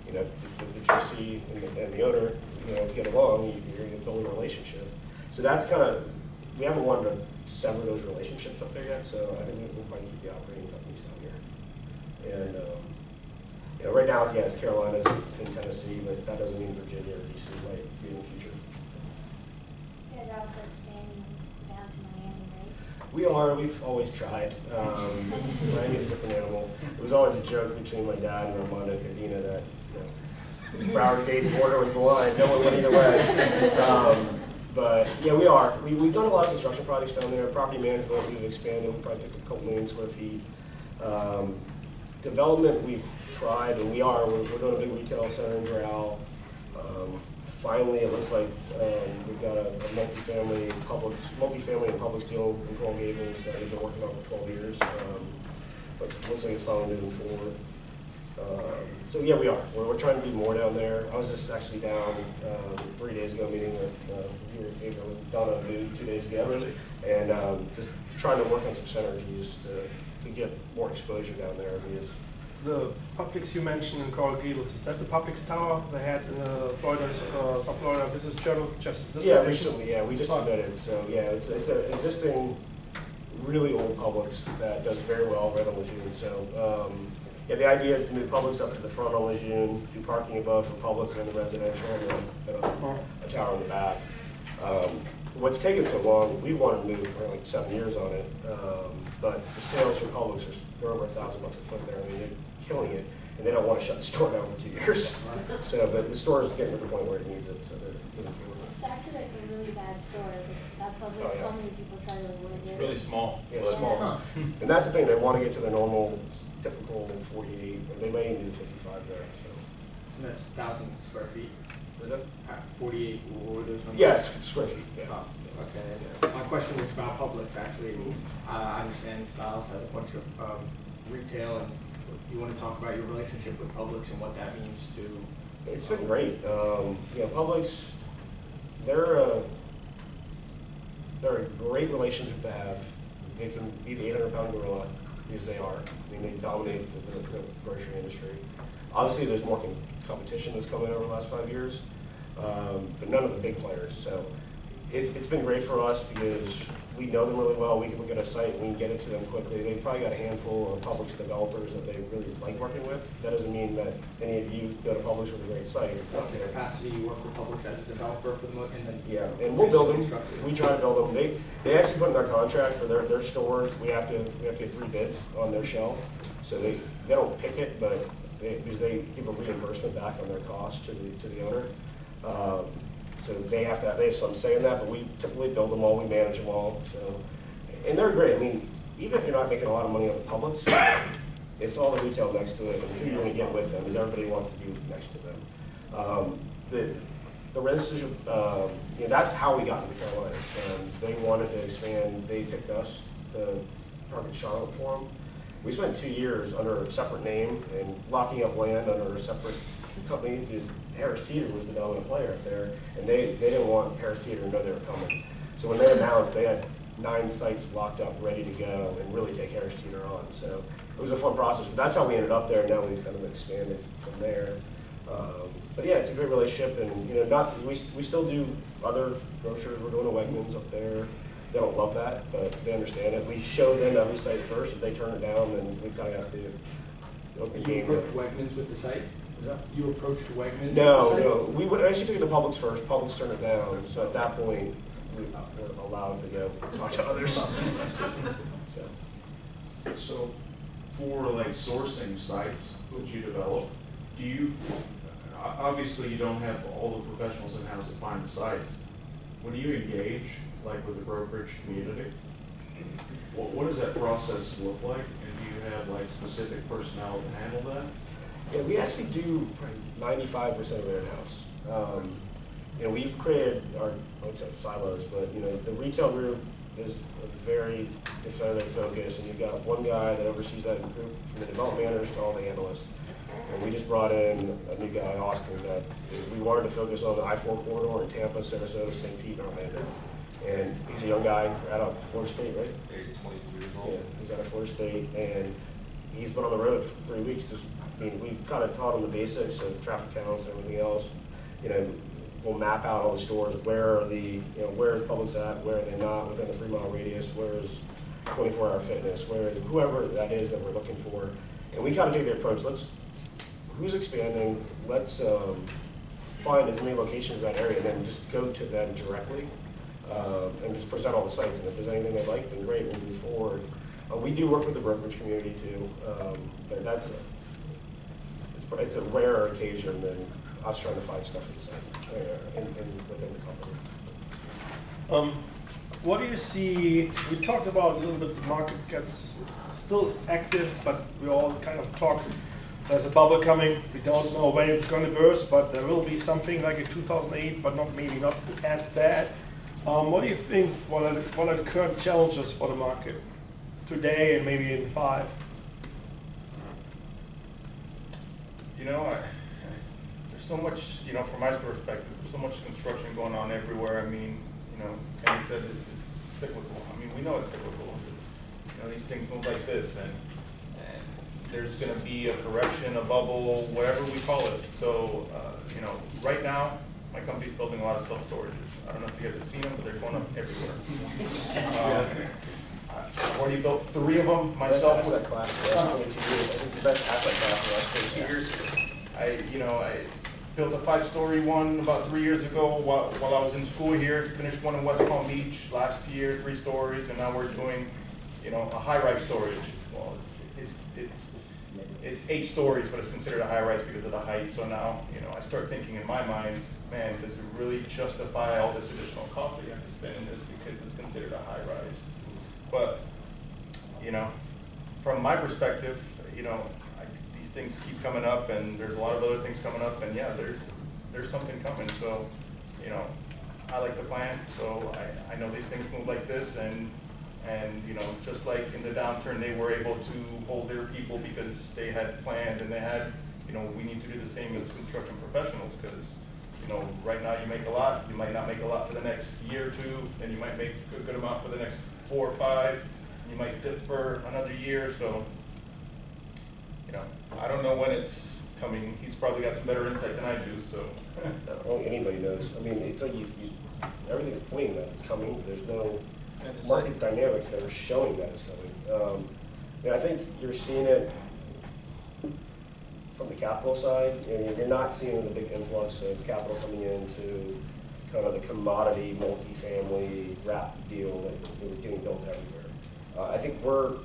you know, if the GC and the owner, you know, get along, you're going to build a relationship. So that's kind of, we haven't wanted to sever those relationships up there yet, so I think we'll probably keep the operating companies down here. And, you know, right now, yeah, it's Carolinas and Tennessee, but that doesn't mean Virginia or DC might be in the future. You guys are also expanding down to Miami, right? We are. We've always tried. Miami's a different animal. It was always a joke between my dad and Armando Cadena that, you know, Broward Dayton border was the line. No one went either way. But yeah, we are. We've done a lot of construction projects down there. Property management, we've expanded. We probably took a couple million square feet. Development, we've tried, and we're doing a big retail center in Doral. Finally, it looks like we've got a multifamily and public deal in Coral Gables that we've been working on for 12 years. But it looks like it's finally moving forward. So yeah, we are. We're trying to do more down there. I was just actually down 3 days ago meeting with Donna and Mood 2 days ago. Really? And just trying to work on some synergies to get more exposure down there. Because the Publix you mentioned in Coral Gables, is that the Publix tower they had in the South Florida Business Journal just this edition? Recently, yeah, we just submitted. So yeah, it's an existing, really old Publix that does very well right on Lejeune. So yeah, the idea is to move Publix up to the front on Lejeune, do parking above for Publix and the residential, and a tower in the back. What's taken so long, we wanted to move for like 7 years on it, but the sales for Publix are over $1,000 a foot there. I mean, they're killing it, and they don't want to shut the store down for 2 years. So, but the store is getting to the point where it needs it, so they're moving forward. It's actually like a really bad store. That Publix, so many people try to avoid it. It's really small. Yeah, it's small. And that's the thing, they want to get to their normal, typical 48, or they may even do 55 there. So. And that's 1,000 square feet. Is that? 48, what were those numbers? Yeah, square feet, yeah. Oh, okay. Yeah. My question was about Publix, actually. I understand Styles has a bunch of retail, and you want to talk about your relationship with Publix and what that means to... It's been great. Yeah, Publix, they're a great relationship to have. They can be the 800-pound gorilla, because they are. I mean, they dominate the grocery industry. Obviously, there's more competition that's come in over the last 5 years, but none of the big players. So it's been great for us because we know them really well. We can look at a site and we can get it to them quickly. They've probably got a handful of Publix developers that they really like working with. That doesn't mean that any of you go to Publix with a great site. It's That's the capacity you work with Publix as a developer for the and then yeah, and we'll build them. We try to build them. They actually put in their contract for their stores. We have to get 3 bids on their shelf, so they don't pick it, but because they give a reimbursement back on their cost to the owner. So they have some say in that, but we typically build them all, we manage them all. So, and they're great. I mean, even if you're not making a lot of money on the Publix, it's all the retail next to it, and who you're going to get with them, because everybody wants to be next to them. The relationship, you know, that's how we got into the Carolinas. They wanted to expand. They picked us to target Charlotte for them. We spent 2 years under a separate name and locking up land under a separate company. Harris Teeter was the dominant player up there, and they didn't want Harris Teeter to know they were coming. So when they announced, they had 9 sites locked up, ready to go, and really take Harris Teeter on. So it was a fun process, but that's how we ended up there. Now we've kind of expanded from there. But yeah, it's a great relationship, and you know, we still do other grocers. We're doing a Wegmans up there. They don't love that, but they understand it. We show them every site first. If they turn it down, then we kind of got to do open game. You approached Wegmans with the site? Is that? You approached Wegmans? No. We actually took it to Publix first. Publix turned it down. So at that point, we were allowed to go talk to others. So for like sourcing sites that you develop, do you, obviously you don't have all the professionals in-house to find the sites. When you engage like with the brokerage community, what does that process look like? And do you have like specific personnel to handle that? Yeah, we actually do 95% of it in-house. You know, we've created our silos, but you know, the retail group is a very definitive focus, and you've got one guy that oversees that group, from the development managers to all the analysts. And we just brought in a new guy, Austin, that we wanted to focus on the I-4 corridor in Tampa, Sarasota, St. Pete, and Orlando. And he's a young guy out of Florida State, right? Yeah, he's 23 years old. Yeah, he's out of Florida State, and he's been on the road for 3 weeks. Just, I mean, we've kind of taught him the basics of traffic counts and everything else. You know, we'll map out all the stores. Where are the, you know, where is Publix at? Where are they not within a 3-mile radius? Where is 24-hour fitness? Where is whoever that is that we're looking for? And we kind of take the approach. Who's expanding? Let's find as many locations in that area, and then just go to them directly and just present all the sites. And if there's anything they like, then great, we'll move forward. We do work with the brokerage community too, but it's a rarer occasion than us trying to find stuff within the company. What do you see? We talked about a little bit. The market gets still active, but we all kind of talk. There's a bubble coming. We don't know when it's going to burst, but there will be something like in 2008, but maybe not as bad. What do you think? What are the current challenges for the market today and maybe in 5? You know, there's so much, you know, from my perspective, there's so much construction going on everywhere. I mean, you know, Kenny said this is cyclical. I mean, we know it's cyclical. You know, these things move like this, and there's going to be a correction, a bubble, whatever we call it. So, you know, right now, my company's building a lot of self-storages. I don't know if you guys have seen them, but they're going up everywhere. I've already built 3 of them myself. Best asset class for the last 22 years. It's the best asset class for the last 22 years. I built a 5-story one about 3 years ago while I was in school here. Finished one in West Palm Beach last year, 3 stories, and now we're doing, you know, a high-rise storage. Well, it's 8 stories, but it's considered a high-rise because of the height. So now, you know, I start thinking in my mind, man, does it really justify all this additional cost that you have to spend in this because it's considered a high-rise? But, you know, from my perspective, you know, these things keep coming up, and there's a lot of other things coming up, and yeah, there's something coming. So, you know, I like to plan, so I know these things move like this, and you know, just like in the downturn, they were able to hold their people because they had planned, and they had, you know, we need to do the same as construction professionals, because, you know, right now you make a lot, you might not make a lot for the next year or 2, and you might make a good amount for the next 4 or 5, you might dip for another year. So, you know, I don't know when it's coming. He's probably got some better insight than I do. So, I don't think anybody knows. I mean, it's like everything's pointing that it's coming. There's no market dynamics that are showing that it's coming. And I think you're seeing it from the capital side. And you're not seeing the big influx of capital coming into kind of the commodity multifamily wrap deal that was getting built everywhere. I think we're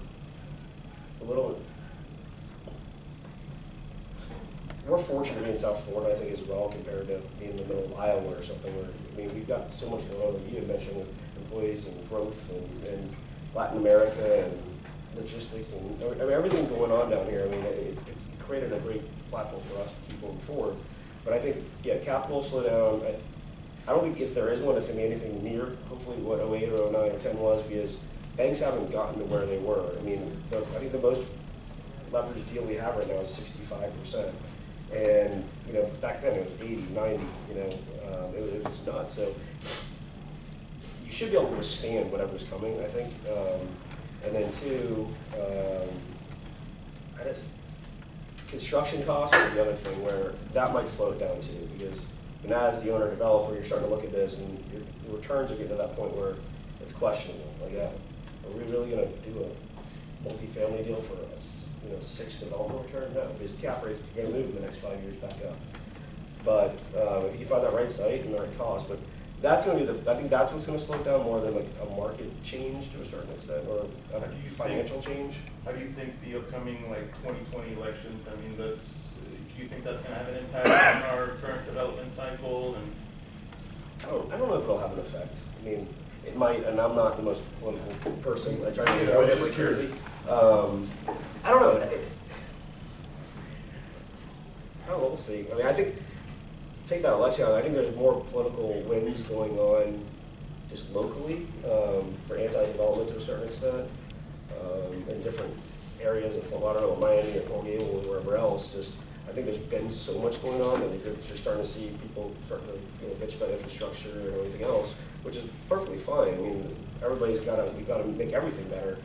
fortunate to be in South Florida, I think, as well, compared to being in the middle of Iowa or something. Where, I mean, we've got so much going on that you had mentioned with employees and growth and Latin America and logistics and everything going on down here. I mean, it's created a great platform for us to keep moving forward. But I think, yeah, capital slow down. I don't think if there is one, it's going to be anything near, hopefully, what 08 or 09 or 10 was, because banks haven't gotten to where they were. I mean, I think the most leveraged deal we have right now is 65%. And, you know, back then it was 80, 90, you know, it was just nuts. So you should be able to withstand whatever's coming, I think. And then 2, construction costs are the other thing where that might slow it down too, because as the owner developer, you're starting to look at this, and your returns are getting to that point where it's questionable. Like, are we really going to do a multifamily deal for a 6 development return? No, because cap rates are going to move in the next 5 years back up. But if you find that right site and the right cost, but that's going to be I think that's what's going to slow it down more than like a market change to a certain extent, or a financial change. How do you think the upcoming like 2020 elections? I mean, do you think that's going to have an impact on our current development cycle? And I don't know if it'll have an effect. I mean, it might, and I'm not the most political person. I try to avoid it like crazy. I don't know. I don't know. We'll see. I mean, I think take that election out. I think there's more political winds going on, just locally for anti-development to a certain extent in different areas of Fort Lauderdale, Miami, or Coral Gables, or wherever else. Just I think there's been so much going on that you're starting to see people starting to bitch about infrastructure and everything else, which is perfectly fine. I mean, we've got to make everything better.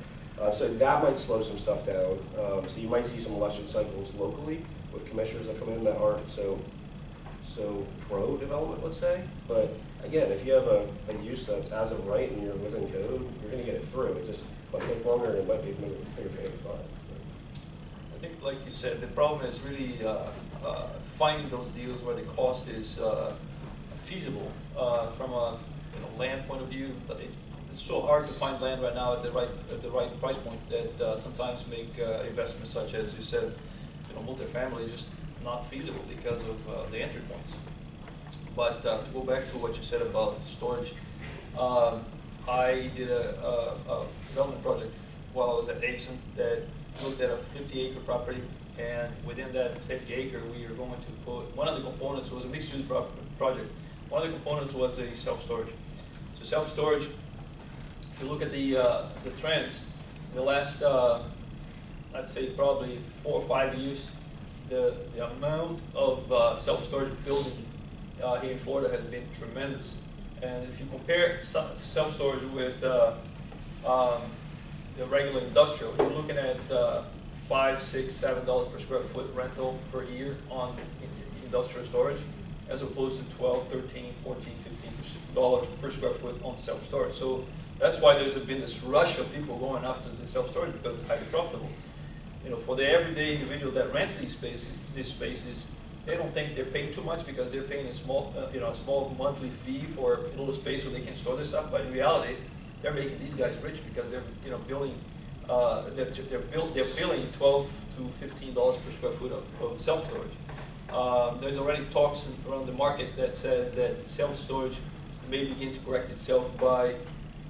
So that might slow some stuff down. So you might see some election cycles locally with commissioners that come in that aren't so pro-development, let's say. But again, if you have a use that's as of right and you're within code, you're going to get it through. It just might take longer and it might be a bigger pain in the butt. I think, like you said, the problem is really finding those deals where the cost is feasible from a land point of view. But it's so hard to find land right now at the right price point that sometimes make investments such as you said, multifamily just not feasible because of the entry points. But to go back to what you said about storage, I did a development project while I was at Davidson that looked at a 50-acre property, and within that 50-acre, we are going to put, one of the components was a mixed-use project. One of the components was a self-storage. So self-storage, if you look at the trends, in the last, I'd say probably 4 or 5 years, the amount of self-storage building here in Florida has been tremendous. And if you compare self-storage with the regular industrial, you're looking at $5, $6, $7 per square foot rental per year on industrial storage, as opposed to $12, $13, $14, $15 per square foot on self-storage. So that's why there's been this rush of people going after the self-storage, because it's highly profitable. For the everyday individual that rents these spaces, they don't think they're paying too much because they're paying a small, a small monthly fee for a little space where they can store their stuff. But in reality, they're making these guys rich because they're, billing, they're billing $12 to $15 per square foot of self-storage. There's already talks around the market that says that self-storage may begin to correct itself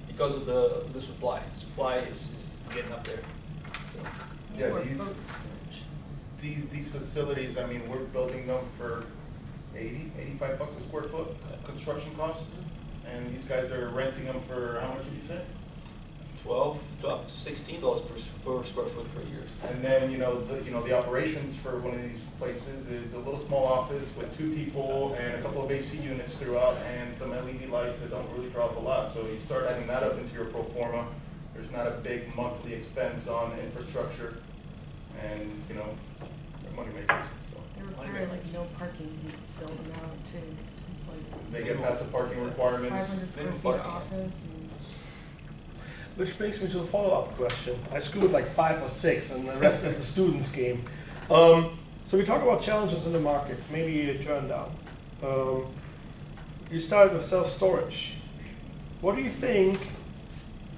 because of the supply. Supply is getting up there. So. Yeah, these facilities, I mean, we're building them for $85 a square foot construction cost, and these guys are renting them for how much did you say? $12 to $16 per square foot per year. And then the operations for one of these places is a little small office with 2 people and a couple of AC units throughout and some LED lights that don't really draw up a lot. So you start adding that up into your pro forma. There's not a big monthly expense on infrastructure, and they're money makers. So. They require no parking. You just build them out too. It's like they get past the parking requirements. 500 square feet office. Which brings me to the follow-up question. I scored like 5 or 6, and the rest is the student's game. So we talk about challenges in the market. Maybe you turn down. You started with self-storage. What do you think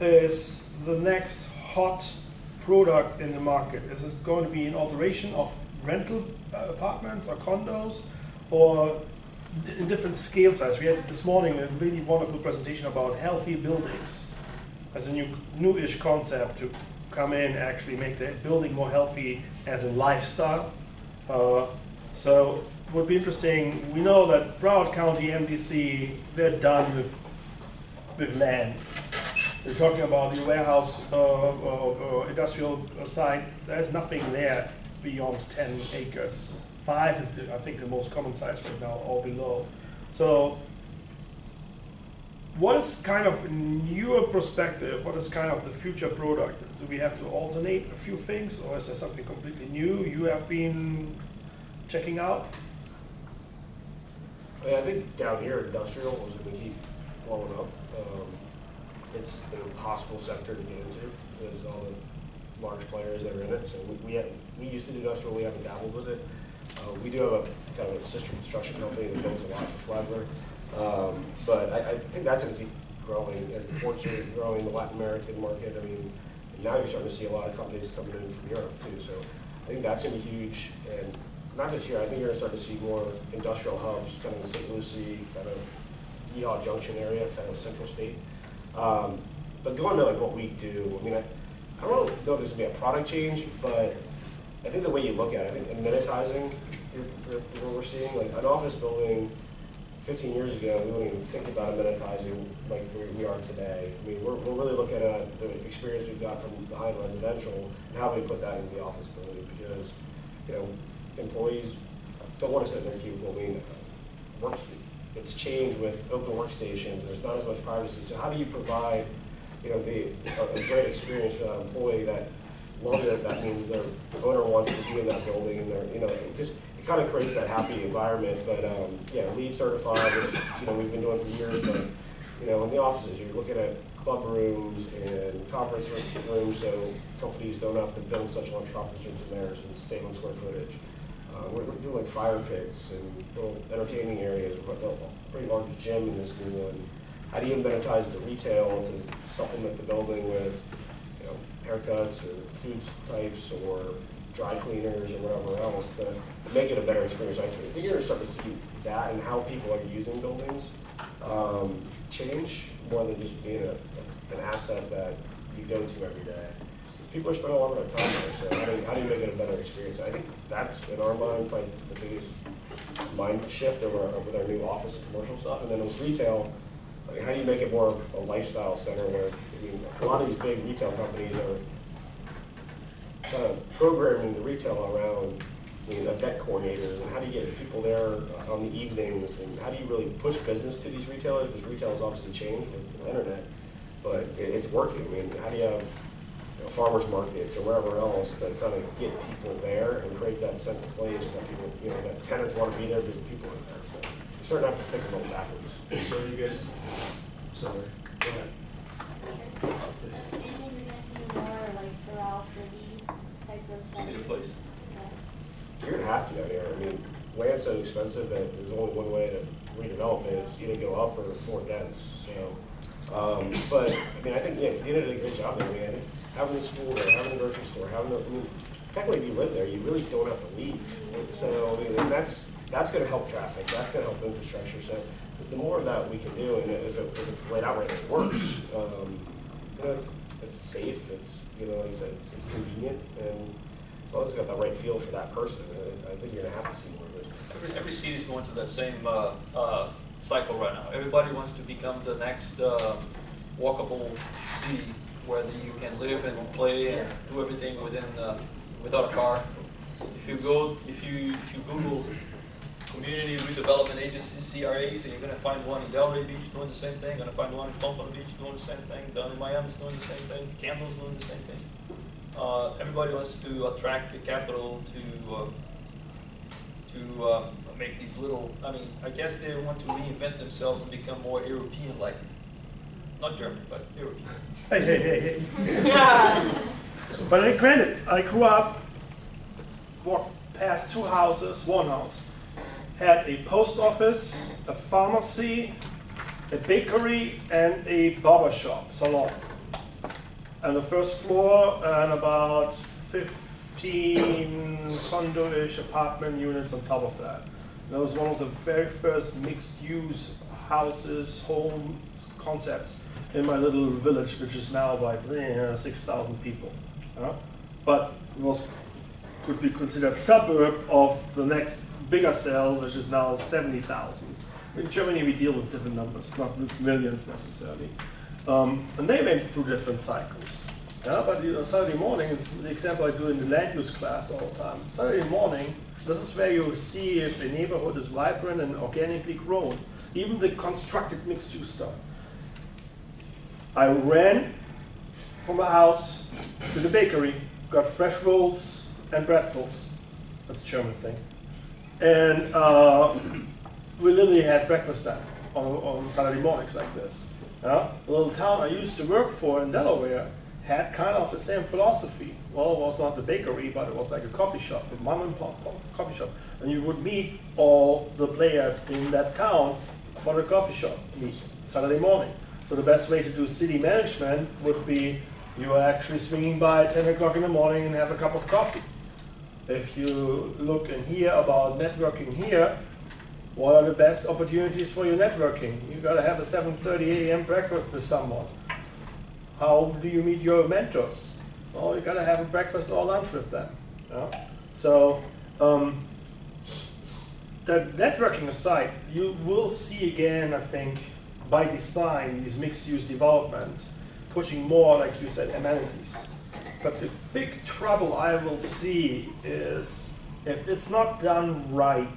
is the next hot product in the market? Is it going to be an alteration of rental apartments or condos, or in different scale size? We had this morning a really wonderful presentation about healthy buildings as a new-ish concept to come in and actually make the building more healthy as a lifestyle. So it would be interesting. We know that Broward County, MDC, they're done with land. We're talking about the warehouse or industrial site. There's nothing there beyond 10 acres. 5 is, I think, the most common size right now, or below. So what is kind of, in your perspective, what is kind of the future product? Do we have to alternate a few things, or is there something completely new you have been checking out? I think down here, industrial is going to keep blowing up. It's an impossible sector to get into because all the large players that are in it. So we used to do industrial, we haven't dabbled with it. We do have a kind of a sister construction company that builds a lot for Flagler. But I think that's going to keep growing as the ports are growing, the Latin American market. I mean, now you're starting to see a lot of companies coming in from Europe too. So I think that's going to be huge. And not just here, I think you're going to start to see more industrial hubs, kind of in St. Lucie, kind of Yeehaw Junction area, kind of central state. But going to like what we do, I mean, I don't know if there's going to be a product change, but I think the way you look at it, I think amenitizing what we're seeing, like an office building 15 years ago, we wouldn't even think about amenitizing like we are today. I mean, we're really looking at the experience we've got from the high-end residential and how we put that in the office building, because, you know, employees don't want to sit in their cubicle. I mean, it's changed with open workstations. There's not as much privacy. So how do you provide, you know, a great experience for that employee that longer that means their owner wants to be in that building, and they're, you know, it kind of creates that happy environment. But yeah, LEED certified, which, you know, we've been doing for years. But, you know, in the offices, you're looking at club rooms and conference rooms, so companies don't have to build such large conference rooms in theirs and save on square footage. We're doing like fire pits and little entertaining areas. We've got a pretty large gym in this new one. How do you amenitize the retail to supplement the building with, you know, haircuts or food types or dry cleaners or whatever else to make it a better experience? I think you're going to start to see that and how people are using buildings change more than just being an asset that you go to every day. People are spending a lot of their time there, so how do you make it a better experience? I think that's, in our mind, probably the biggest mind shift with our new office and commercial stuff. And then with retail, like, how do you make it more of a lifestyle center where, I mean, a lot of these big retail companies are kind of programming the retail around, I mean, event coordinators, and how do you get people there on the evenings, and how do you really push business to these retailers? Because retail has obviously changed with the internet, but it's working. I mean, how do you have, you know, farmers markets or wherever else to kind of get people there and create that sense of place that people, you know, that tenants want to be there because the people are there. So you sort of have to think about it backwards. So you guys, sorry, go ahead. Do you think we're gonna see more like Doral City type of City settings? place. Yeah. You're going to have to out here. I mean, land's so expensive that there's only one way to redevelop it. It's either go up or more dense. So, but I mean, I think, yeah, you did a great job there. I mean, I think having a school there, having a grocery store, I mean, technically if you live there, you really don't have to leave. So, I mean, and that's going to help traffic. That's going to help infrastructure. So the more of that we can do, and if it's laid out right and it works, you know, it's safe. It's, you know, like you said, it's convenient, and as long as it's got the right feel for that person, I think you're going to have to see more of it. Every city is going through that same cycle right now. Everybody wants to become the next walkable city where you can live and play and do everything without a car. If you Google community redevelopment agencies, CRAs, and you're going to find one in Delray Beach doing the same thing. You're going to find one in Pompano Beach doing the same thing. Down in Miami's doing the same thing. Campbell's doing the same thing. Everybody wants to attract the capital to make these little, I mean, I guess they want to reinvent themselves and become more European-like. Not German, but European. Hey. But granted, I grew up, walked past two houses, one house had a post office, a pharmacy, a bakery, and a barber shop, salon. And the first floor, and about 15 condo-ish apartment units on top of that. That was one of the very first mixed-use houses, home concepts in my little village, which is now like 6,000 people. But it could be considered suburb of the next bigger cell, which is now 70,000. In Germany, we deal with different numbers, not with millions necessarily. And they went through different cycles. Yeah, but Saturday morning is the example I do in the land use class all the time. Saturday morning, this is where you see if a neighborhood is vibrant and organically grown. Even the constructed mixed-use stuff. I ran from the house to the bakery, got fresh rolls and pretzels. That's a German thing. And we literally had breakfast there on Saturday mornings like this. The little town I used to work for in Delaware had kind of the same philosophy. Well, it was not the bakery, but it was like a coffee shop, a mom and pop coffee shop. And you would meet all the players in that town for the coffee shop meet Saturday morning. So the best way to do city management would be you are actually swinging by at 10 o'clock in the morning and have a cup of coffee. If you look and hear about networking here, what are the best opportunities for your networking? You got to have a 7:30 a.m. breakfast with someone. How do you meet your mentors? Well, you got to have a breakfast or lunch with them. So that networking aside, you will see again, I think, by design, these mixed-use developments pushing more, like you said, amenities. But the big trouble I will see is if it's not done right,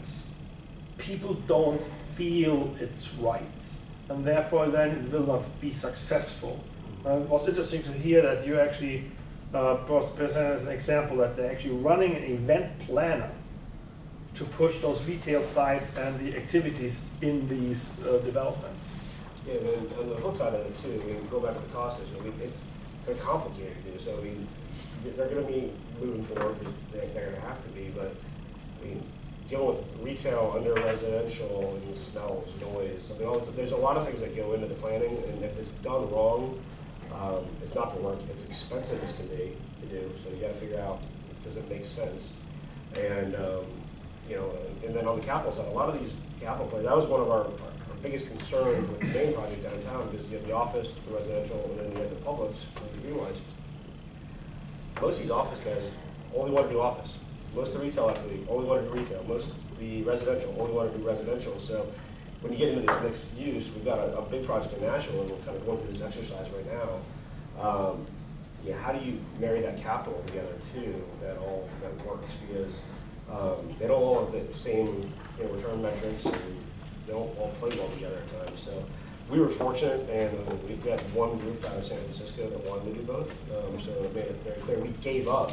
people don't feel it's right, and therefore then it will not be successful. It was interesting to hear that you actually presented as an example that they're actually running an event planner to push those retail sites and the activities in these developments. Yeah, but on the flip side of it too, we go back to the cost issue. I mean, it's very complicated to do. So I mean, they're going to be moving forward. They're going to have to be, but I mean, dealing with retail under residential and smells, noise. I mean, there's a lot of things that go into the planning, and if it's done wrong, it's not the work. It's expensive as can be to do. So you got to figure out, does it make sense? And you know, and then on the capital side, a lot of these capital plays. That was one of our biggest concerns with the main project downtown, because you have the office, the residential, and then you have the Publix, the greenwise. Most of these office guys only want to do office. Most of the retail equity only want to do retail. Most of the residential only want to do residential. So when you get into this mixed use, we've got a big project in Nashville, and we're kind of going through this exercise right now. Yeah, how do you marry that capital together too, that all that works? Because they don't all have the same return metrics, and they don't all play well together at times. So we were fortunate, and we've got one group out of San Francisco that wanted to do both. So it made it very clear. We gave up,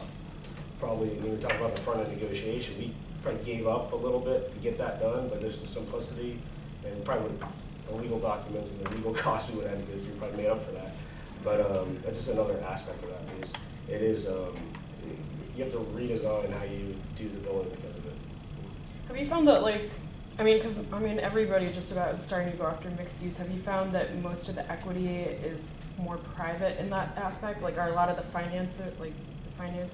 probably, when we were talking about the front end negotiation, we probably gave up a little bit to get that done, but there's the simplicity, and probably the legal documents and the legal costs we would have to go through probably made up for that. But that's just another aspect of that, because it is, you have to redesign how you do the building because of it. Have you found that, like, I mean, because everybody just about is starting to go after mixed use. Have you found that most of the equity is more private in that aspect? Like, are a lot of the finance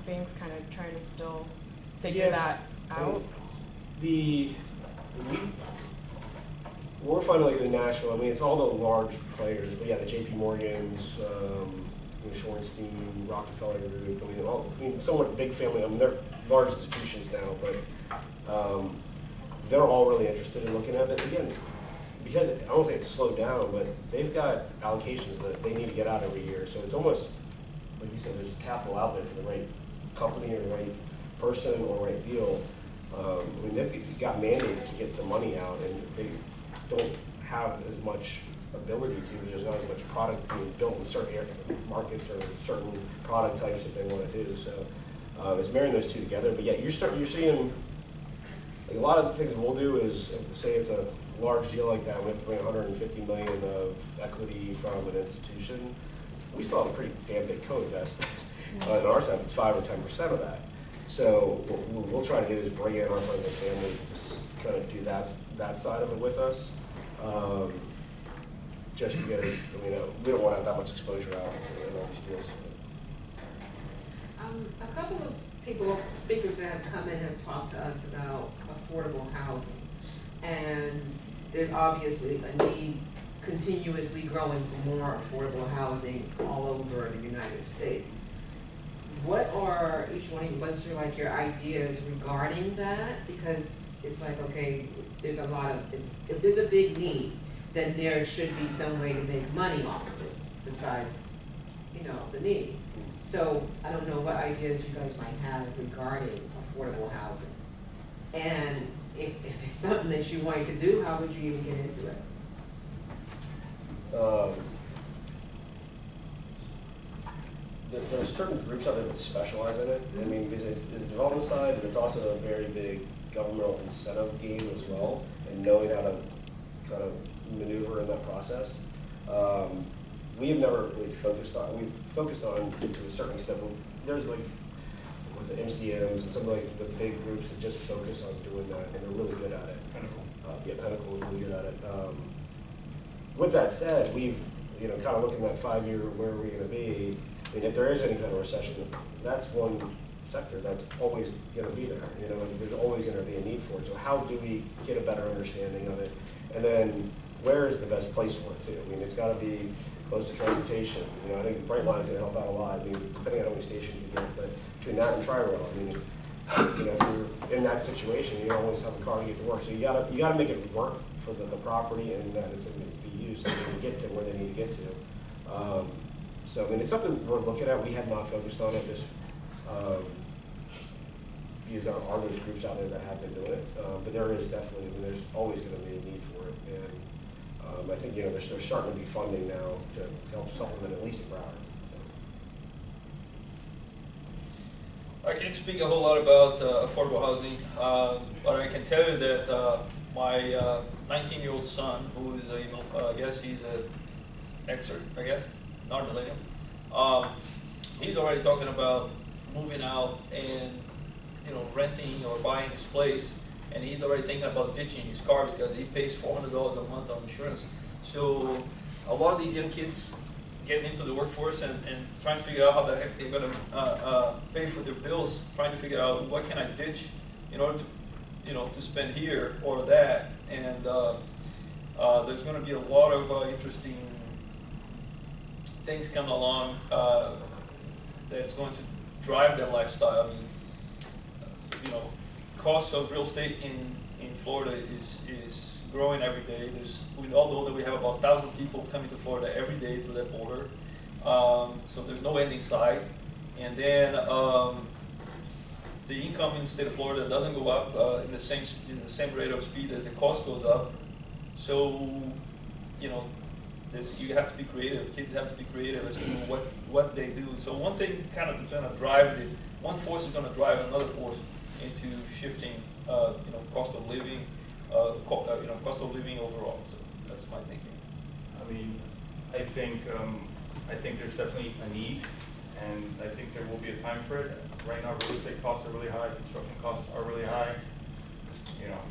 banks kind of trying to still figure that out? We're finding, like in Nashville, I mean, it's all the large players, but yeah, the JP Morgans, Shorenstein, Rockefeller Group, I mean, somewhat big family. I mean, they're large institutions now, but they're all really interested in looking at it. Again, because I don't say it's slowed down, but they've got allocations that they need to get out every year. So it's almost, like you said, there's capital out there for the right company or the right person or right deal. I mean, they've got mandates to get the money out, and they don't have as much ability to. There's not as much product being built in certain markets or certain product types that they want to do. So it's marrying those two together. But yeah, you're seeing, like, a lot of the things that we'll do is, say it's a large deal like that, we have to bring 150 million of equity from an institution. We still have a pretty damn big co-invest. On our side, it's 5 or 10% of that. So what we'll try to do is bring in our friends and family to kind of do that side of it with us. Just because, I mean, we don't want to have that much exposure out in all these deals. A couple of speakers that have come in have talked to us about affordable housing. And there's obviously a need continuously growing for more affordable housing all over the United States. What are each one of you, what's your ideas regarding that? Because it's like, okay, there's a lot of, if there's a big need, then there should be some way to make money off of it besides, the need. So I don't know what ideas you guys might have regarding affordable housing. And if it's something that you want to do, how would you even get into it? There are certain groups out there that specialize in it. I mean, because it's the development side, but it's also a very big governmental incentive game as well, and knowing how to kind of maneuver in that process. We have never really focused on, we've focused on to a certain extent. There's like, what's it, MCMs and some of like the big groups that just focus on doing that, and they're really good at it. Pinnacle. Yeah, Pinnacle is really good at it. With that said, we've, kind of looking at 5 year, where are we going to be? I mean, if there is any kind of recession, that's one sector that's always going to be there. There's always going to be a need for it. So how do we get a better understanding of it? And then where is the best place for it too? I mean, it's got to be close to transportation. I think Brightline is going to help out a lot. I mean, depending on how many stations you get, but between that and Tri-Rail, I mean, you know, if you're in that situation, you don't always have a car to get to work. So you gotta make it work for the property, and that is going to be used so they can get to where they need to get to. So I mean, it's something we're looking at. We have not focused on it. Just because there are those groups out there that have been doing it, but there is definitely, I mean, there's always going to be a need for it, and I think, you know, there's starting to be funding now to help supplement at least a Broward. I can't speak a whole lot about affordable housing, but I can tell you that my 19-year-old son, who is I guess he's a Xer, I guess, not a millennial, he's already talking about moving out and, you know, renting or buying his place, and he's already thinking about ditching his car because he pays $400 a month on insurance. So a lot of these young kids getting into the workforce and trying to figure out how the heck they're going to pay for their bills, trying to figure out what can I ditch in order to, you know, to spend here or that, and there's going to be a lot of interesting things coming along that's going to drive their lifestyle. I mean, you know, cost of real estate in Florida is growing every day. We all know that we have about 1,000 people coming to Florida every day through that border. So there's no end in sight. And then the income in the state of Florida doesn't go up in the same rate of speed as the cost goes up. So, you know, you have to be creative. Kids have to be creative as to what they do. So one thing kind of going to drive one force is going to drive another force into shifting, you know, cost of living, you know, cost of living overall. So that's my thinking. I mean, I think there's definitely a need, and I think there will be a time for it. Right now, real estate costs are really high, construction costs are really high. You know,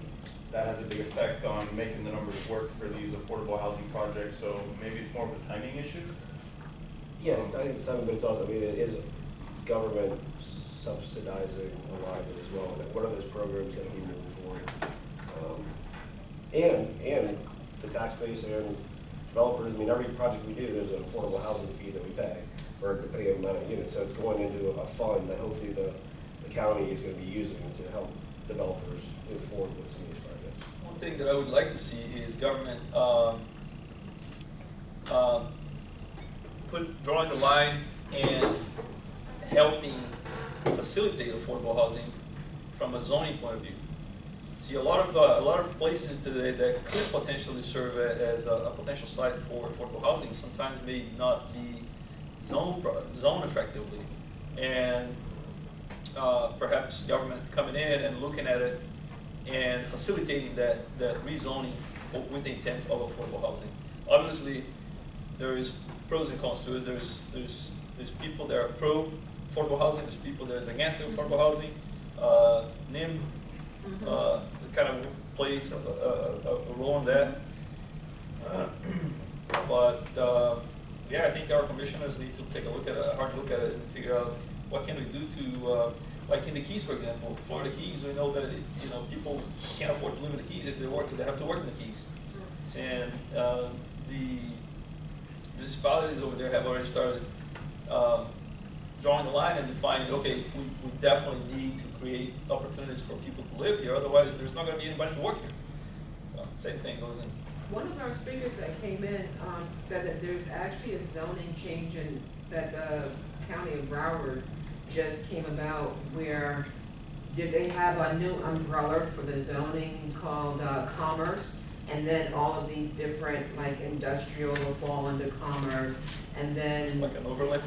that has a big effect on making the numbers work for these affordable housing projects. So maybe it's more of a timing issue. Yes, I think it's something, but it's also, I mean, it is government subsidizing a lot of it as well. And what are those programs going to be moving forward? And the tax base and developers, I mean, every project we do, there's an affordable housing fee that we pay for depending on the amount of units. So it's going into a fund that hopefully the county is going to be using to help developers move forward with some of these projects. One thing that I would like to see is government drawing the line and helping facilitate affordable housing from a zoning point of view. See, a lot of places today that could potentially serve as a potential site for affordable housing sometimes may not be zoned effectively, and perhaps government coming in and looking at it and facilitating that rezoning with the intent of affordable housing. Obviously, there is pros and cons to it. There's people that are pro affordable housing. There's people that are against affordable housing. NIM kind of plays a role in that. But yeah, I think our commissioners need to take a hard look at it and figure out what can we do to, like in the Keys, for example, Florida Keys. We know that you know, people can't afford to live in the Keys if they have to work in the Keys, and the municipalities over there have already started drawing the line and defining, okay, we definitely need to create opportunities for people to live here, otherwise there's not going to be anybody to work here. So, same thing goes in. One of our speakers that came in said that there's actually a zoning change that the county of Broward just came about where they have a new umbrella for the zoning called commerce, and then all of these different like industrial will fall under commerce, and then like an overlay.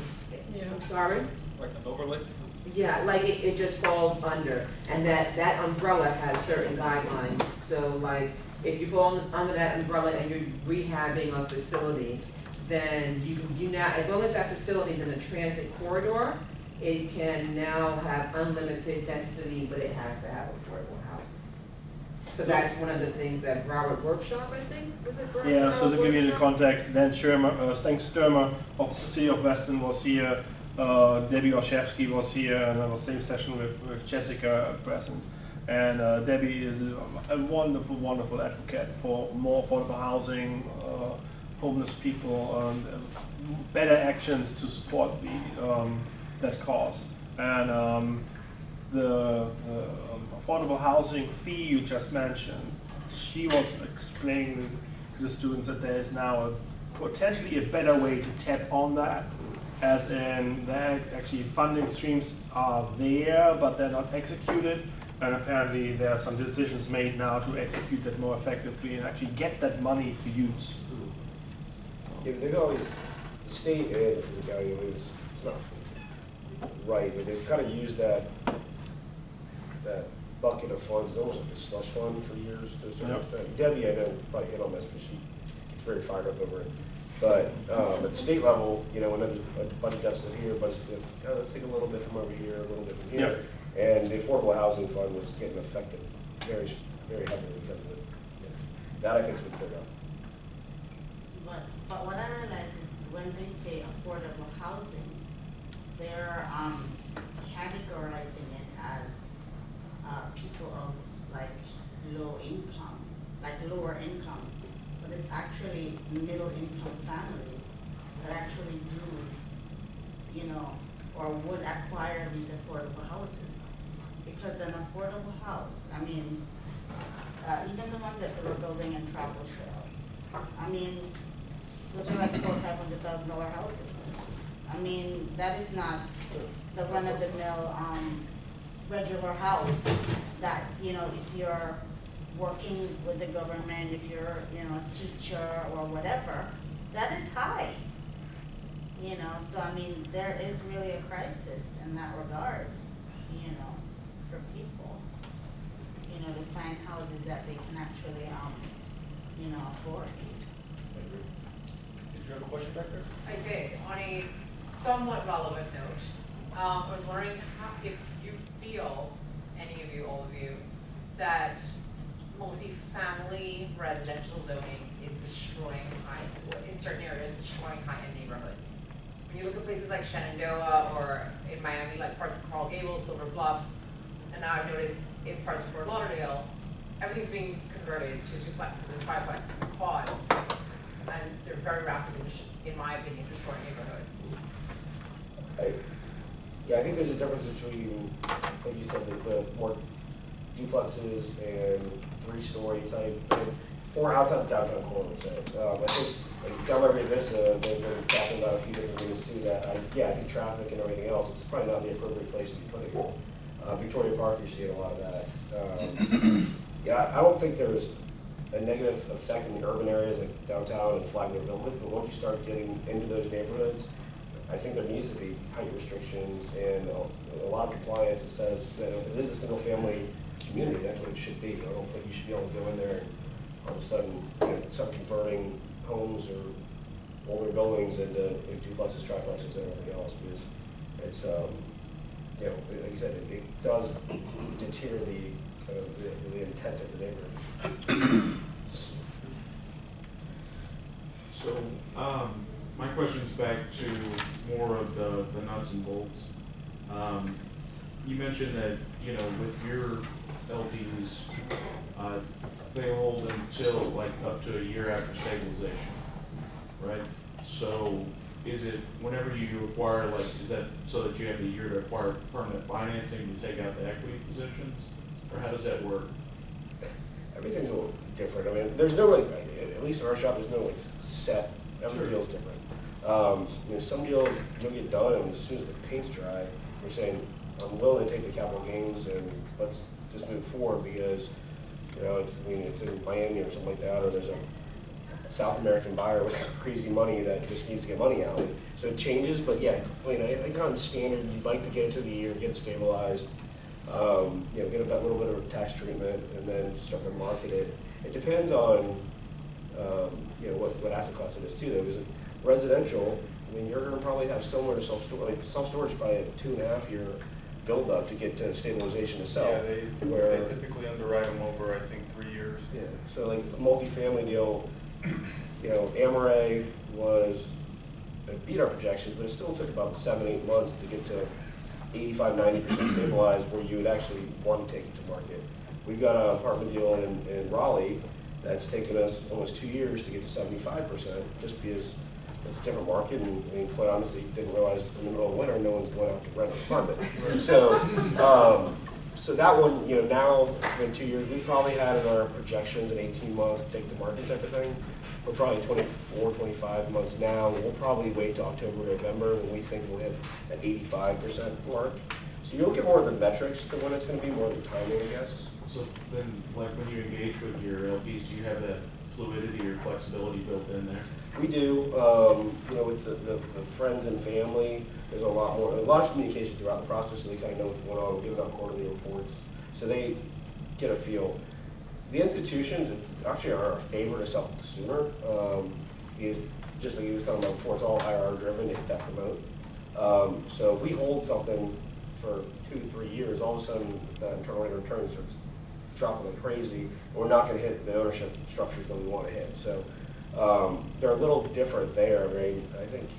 Yeah, I'm sorry. Like an overlay. Yeah, like it just falls under, and that umbrella has certain guidelines. So like if you fall under that umbrella and you're rehabbing a facility, then you now, as long as that facility is in a transit corridor, it can now have unlimited density, but it has to have affordable housing. So that's one of the things that Broward Workshop, I think, was it Broward? Yeah, so to give you the context, Dan Stank Sturmer of the City of Weston was here, Debbie Olszewski was here, and I was same session with Jessica present. And Debbie is a wonderful, wonderful advocate for more affordable housing, homeless people, better actions to support that cause. And the affordable housing fee you just mentioned, she was explaining to the students that there is now potentially a better way to tap on that, as in that actually funding streams are there, but they're not executed. And apparently there are some decisions made now to execute that more effectively and actually get that money to use. Yeah, they've always, the state and the county, it's not right, but they've kind of used that bucket of funds, it's almost like a slush fund for years to a certain extent. Debbie, I know, probably hit on this, but she gets very fired up over it. But at the state level, you know, when there's a budget deficit here, budget deficit, let's take a little bit from over here, a little bit from here. And the affordable housing fund was getting affected very, very heavily because of it. That I think has been cleared up. But what I realize is when they say affordable housing, they're categorizing it as people of like low income, like lower income, but it's actually middle income families that actually do, you know, or would acquire these affordable houses. Because an affordable house, I mean, even the ones that they were building in Travel Trail, I mean, those are like $400,000-$500,000 houses. I mean, that is not the run-of-the-mill regular house that, you know, if you're working with the government, if you're, you know, a teacher or whatever, that is high. You know, so I mean, there is really a crisis in that regard, you know, for people, you know, to find houses that they can actually, you know, afford. Did you have a question back there? I did. On a somewhat relevant note, I was wondering if you feel, any of you, all of you, that multifamily residential zoning is destroying in certain areas, destroying high-end neighborhoods. When you look at places like Shenandoah or in Miami, like parts of Coral Gables, Silver Bluff, and now I've noticed in parts of Fort Lauderdale, everything's being converted to duplexes and triplexes and quads, and they're very rapidly, in my opinion, destroying neighborhoods. Yeah, I think there's a difference between, like you said, the more duplexes and three-story type, or outside the downtown core, let's say. I think, like, Del Mar Vista, they've been talking about a few different units too that, I think traffic and everything else, it's probably not the appropriate place to be putting it. Victoria Park, you're seeing a lot of that. Yeah, I don't think there's a negative effect in the urban areas like downtown and Flagler Village, but once you start getting into those neighborhoods, I think there needs to be height restrictions and a lot of compliance that says that it is a single family community, that's what it should be. I don't think you should be able to go in there and all of a sudden, you know, start converting homes or older buildings into duplexes, triplexes, and everything else, because it's, you know, like you said, it does deter the intent of the neighborhood. So, my question's back to more of the nuts and bolts. You mentioned that, you know, with your LDs, they hold until like up to a year after stabilization, right? So is it whenever you acquire, like, is that so that you have the year to acquire permanent financing to take out the equity positions? Or how does that work? Everything's a little different. I mean, there's no, like, at least in our shop, there's no, like, set, every deal's different. You know, some deals you'll get done, and as soon as the paint's dry, we're saying, I'm willing to take the capital gains and let's just move forward because, you know, it's, I mean, it's in Miami or something like that, or there's a South American buyer with crazy money that just needs to get money out. So it changes, but yeah, you know, I think on standard, you'd like to get it to the year, get it stabilized, you know, get a little bit of tax treatment, and then start to market it. It depends on, you know, what asset class it is too, though, because residential, I mean, you're going to probably have similar self-storage, like self-storage by a 2.5 year build-up to get to stabilization to sell. Yeah, they typically underwrite them over, I think, 3 years. Yeah, so like a multifamily deal, you know, MSRED it beat our projections, but it still took about 7-8 months to get to 85-90% stabilized where you would actually want to take it to market. We've got an apartment deal in Raleigh that's taken us almost 2 years to get to 75%, just because it's a different market, and I mean, quite honestly, didn't realize in the middle of winter no one's going out to rent an apartment. So, So that one, you know, now in 2 years, we probably had in our projections an 18-month take to market type of thing. We're probably 24, 25 months now. We'll probably wait till October, November when we think we'll hit an 85% mark. So you'll get more of the metrics to when it's going to be, more of the timing, I guess. So then, like when you engage with your LPs, do you have that fluidity or flexibility built in there? We do. You know, with the friends and family, there's a lot of communication throughout the process, so they kind of know what's going on. We're giving out quarterly reports, so they get a feel. The institutions, it's actually our favor to sell sooner. Just like you were talking about before, it's all IRR driven to hit that promote. So if we hold something for 2 to 3 years, all of a sudden the internal rate of return starts dropping like crazy, and we're not going to hit the ownership structures that we want to hit. So they're a little different there. I mean, I think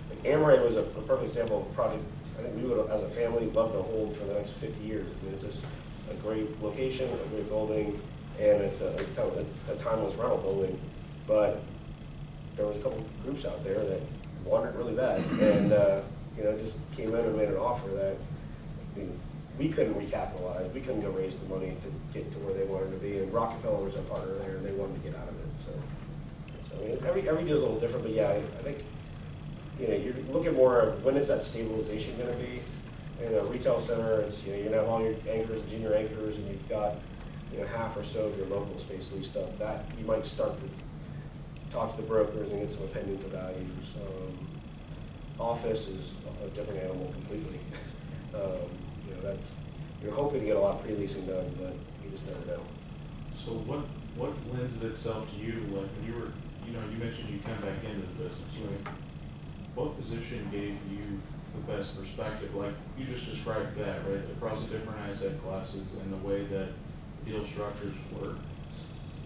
like MSRED was a perfect example of a project I think we would, as a family, love to hold for the next 50 years. I mean, it's just a great location, a great building, and it's a timeless rental building. But there was a couple groups out there that wanted it really bad, and you know, just came in and made an offer that, I mean, we couldn't recapitalize. We couldn't go raise the money to get to where they wanted to be, and Rockefeller was our partner there, and they wanted to get out of it. So I mean, it's, every deal's a little different, but yeah, I think, you know, you're looking more at when is that stabilization going to be. In a retail center, it's, you know, you're going to have all your anchors and junior anchors, and you've got, you know, half or so of your local space leased up. That you might start to talk to the brokers and get some opinions of values. Office is a different animal completely. You know, that's, you're hoping to get a lot of pre-leasing done, but you just never know. So what lended itself to you, like when you were, you know, you mentioned you come back into the business, right? What position gave you the best perspective? Like you just described that, right? Across the different asset classes and the way that deal structures work.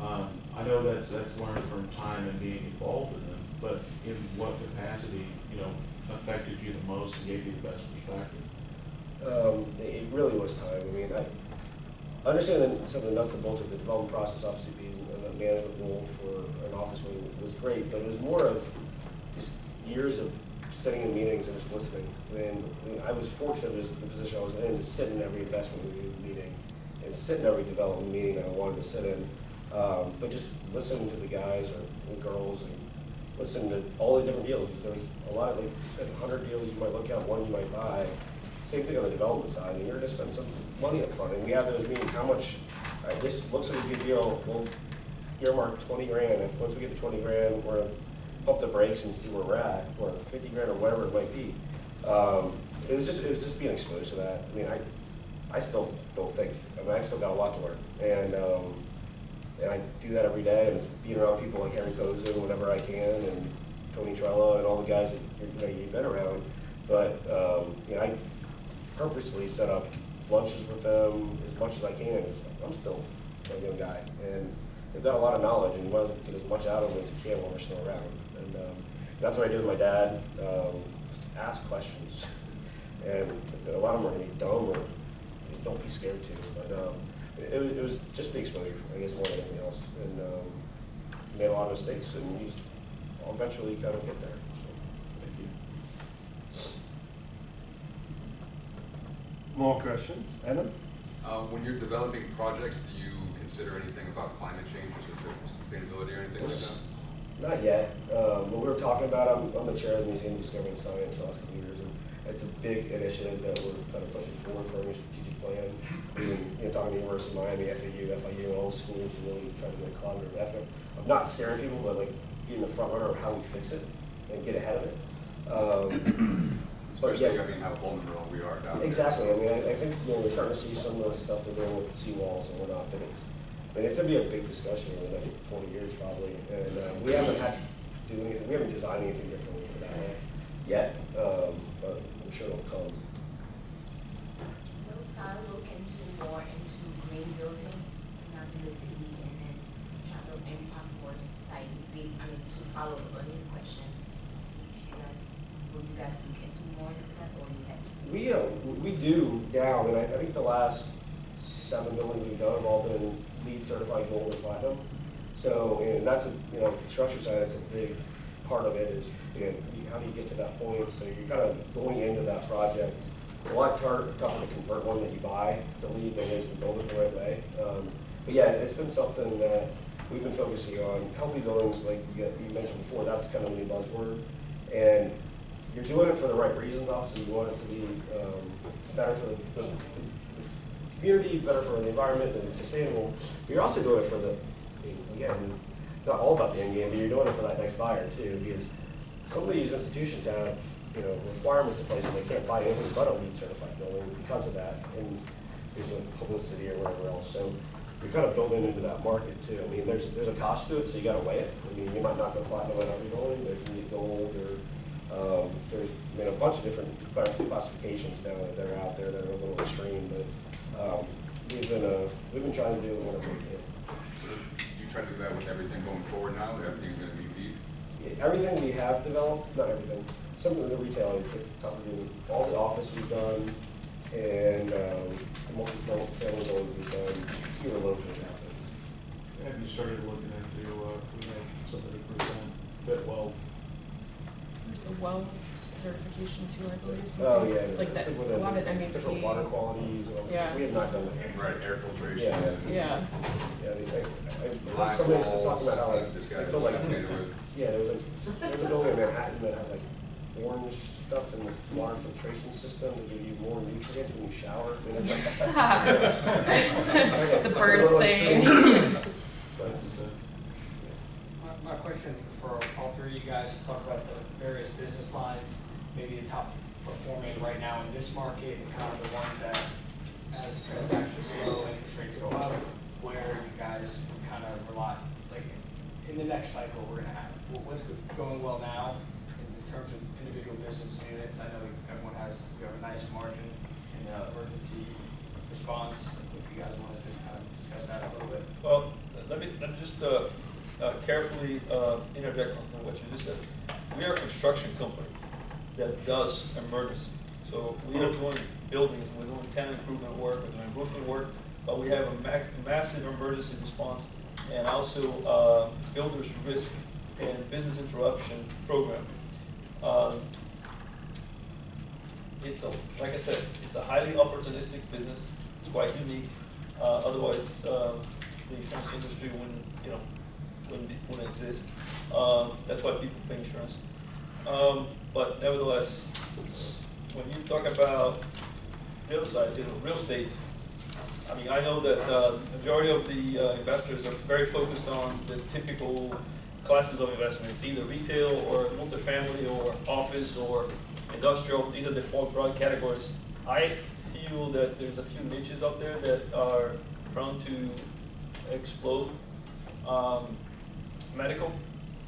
I know that's learned from time and being involved in them, but in what capacity, you know, affected you the most and gave you the best perspective? It really was time. I mean, I understand that some of the nuts and bolts of the development process, obviously being a management role for an office was great, but it was more of just years of sitting in meetings and just listening. I was fortunate as the position I was in to sit in every investment review meeting and sit in every development meeting that I wanted to sit in. But just listening to the guys or the girls and listening to all the different deals. There's a lot, like you said, 100 deals you might look at, one you might buy. Same thing on the development side. I mean, you're going to spend some money up front. And we have those meetings, how much, all right, this looks like a good deal. We'll earmark 20 grand. If once we get to 20 grand, we're going to pump the brakes and see where we're at, or 50 grand or whatever it might be. It was just being exposed to that. I mean, I still don't think, I mean, I've still got a lot to learn. And I do that every day, and it's being around people like Harry Posen whenever I can, and Tony Trello, and all the guys that you've been around. But you know, I purposely set up lunches with them as much as I can. I'm still a young guy, and they've got a lot of knowledge, and you want to get as much out of them as you can while they're still around. And that's what I do with my dad. Just ask questions, and a lot of them are going to be dumb, or don't be scared to. But it was just the exposure, I guess, more than anything else. And made a lot of mistakes, and you eventually kind of get there. So, thank you. More questions? Adam? When you're developing projects, do you consider anything about climate change or sustainability or anything like that? Not yet. What we were talking about, I'm the chair of the Museum of Discovery and Science for the last couple of years, and it's a big initiative that we're kind of pushing forward for a strategic plan. We've been, you know, talking to the University of Miami, FIU, all schools, and really trying to make a collaborative effort of not scaring people, but like being the front runner of how we fix it and get ahead of it. Especially, yeah, I mean, how vulnerable we are down exactly. there. I mean, I think, you know, we're starting to see some of the stuff they're doing with the seawalls and whatnot. But it's going to be a big discussion in the next 20 years probably. And we haven't had to do anything. We haven't designed anything differently for that yet. But I'm sure it'll come. Will start look more into green building in the city, and then try to impact more the society based, I mean, to follow on this question, to see if you guys, will you guys look into more into that, or you have? We do now, and I think the last 7 buildings we've done have all been LEED certified gold or platinum. So, and that's a, you know, construction side, that's a big part of it is, you know, how do you get to that point? So you're kind of going into that project a lot tougher to convert one that you buy to LEED than it is to build it the right way. But yeah, it's been something that we've been focusing on. Healthy buildings, like you mentioned before, that's kind of the new buzzword. And you're doing it for the right reasons, obviously. You want it to be better for the community, better for the environment, and sustainable. But you're also doing it for the, again, not all about the end game, but you're doing it for that next buyer too, because some of these institutions have, requirements in place that they can't buy anything but a LEED certified building because of that, and there's a publicity or whatever else. So you're kind of building into that market too. I mean, there's a cost to it, so you got to weigh it. I mean, you might not go platinum on every building, but you can get gold, or there's a bunch of different classifications now that are out there that are a little extreme. But we've been trying to do whatever we can. So you try to do that with everything going forward now, that everything's going to be LEED? Yeah, everything we have developed, not everything. Some of the retail is tougher to do. All the office we've done, and the multi-family buildings we've done here locally out there. Have you started looking into something to fit well? There's the WELLS certification too, I believe. Oh yeah, like that. Like A lot of different water qualities. Yeah. We have not done that. Right, air filtration. Yeah. I somebody was talking about how like, this guy is like fascinated with. yeah, there was a building in Manhattan that had like orange stuff in the water filtration system to give you more nutrients when you shower. I mean, it's like, the bird saying. My question for all three of you guys to talk about the various business lines, maybe the top performing right now in this market, and kind of the ones that, as transactions slow, interest rates go up, where you guys kind of rely, like in the next cycle we're going to have. What's going well now in terms of individual business units? I know everyone we have a nice margin in the emergency response. If you guys want to just kind of discuss that a little bit. Well, let me just carefully interject on what you just said. We are a construction company that does emergency. So we are doing buildings, we're doing tenant improvement work, we're doing roofing work, but we have a massive emergency response and also builder's risk and business interruption program. Like I said, it's a highly opportunistic business. It's quite unique. Otherwise, the insurance industry wouldn't exist. That's why people pay insurance. But nevertheless, when you talk about the other side, real estate, I mean, I know that the majority of the investors are very focused on the typical classes of investments, either retail or multifamily or office or industrial. These are the four broad categories. I feel that there's a few niches out there that are prone to explode. Medical.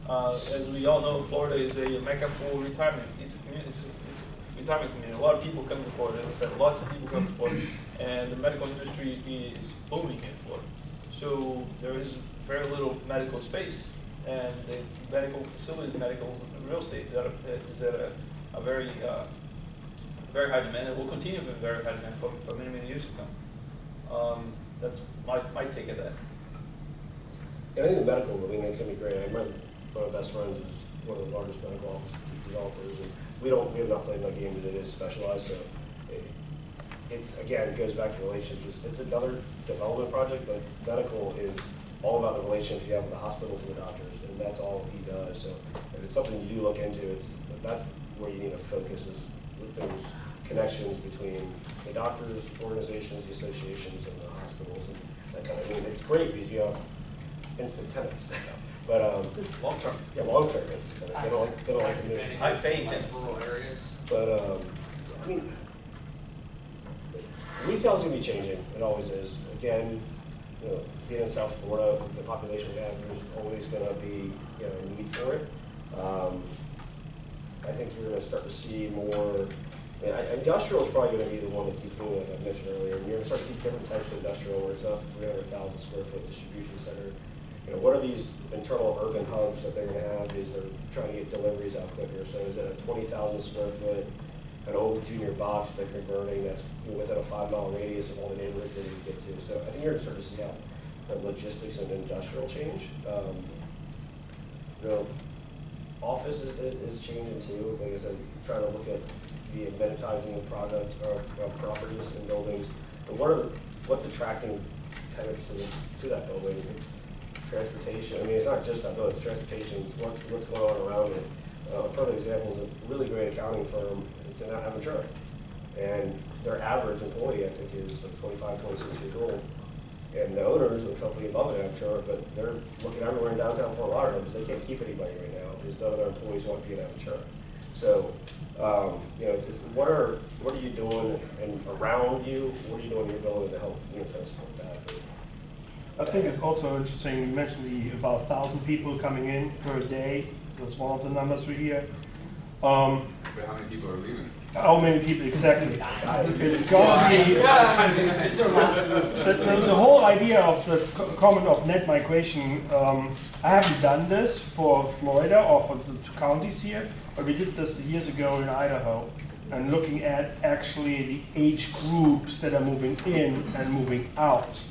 As we all know, Florida is a mecca for retirement. It's a retirement community. A lot of people come to Florida. As I said, lots of people come to Florida, and the medical industry is booming in Florida. So there is very little medical space, and the medical facilities, medical real estate is at a very very high demand, and will continue to be very high demand for many, many years to come. That's my take of that. Yeah, I think the medical building is going to be great. I remember one of my best friends is one of the largest medical office developers, and we have not played that game because it is specialized. So it goes back to relationships. It's another development project, but medical is all about the relationships you have with the hospitals and the doctors, and that's all he does. So if it's something you do look into, that's where you need to focus, is with those connections between the doctors, organizations, the associations, and the hospitals, and that kind of thing. It's great because you have instant tenants. But long term. Yeah, long term instant tenants. They don't like to do it. High paying tenants. Rural areas. But I mean, retail is going to be changing. It always is. Again, being in South Florida, with the population we have, there's always going to be a need for it. I think you're going to start to see more. Industrial is probably going to be the one that keeps moving, like I mentioned earlier. And you're going to start to see different types of industrial where it's up 300,000 square foot distribution center. What are these internal urban hubs that they're going to have? Is they're trying to get deliveries out quicker. So is it a 20,000 square foot, an old junior box they're converting that's within a 5-mile radius of all the neighborhoods that you get to? So I think you're going to start to see how the logistics and industrial change. Office is changing too. Like I said, trying to look at the amenitizing of products or properties and buildings? And what's attracting tenants to that building? Transportation. I mean, it's not just that building, it's transportation. It's what's going on around it. A perfect example is a really great accounting firm. It's in Aventura. And their average employee, I think, is like 25, 26 years old. And the owners of the company above it, I'm sure, but they're looking everywhere in downtown Fort Lauderdale because they can't keep anybody right now because none of their employees want to be in Aventura. So, you know, what are you doing and around you? What are you doing in your building to help support that? I think it's also interesting. You mentioned about 1,000 people coming in per day. That's one of the numbers we hear. But how many people are leaving? How many people exactly? It's going to be the whole idea of the comment of net migration. I haven't done this for Florida or for the two counties here, but we did this years ago in Idaho, and looking at actually the age groups that are moving in and moving out.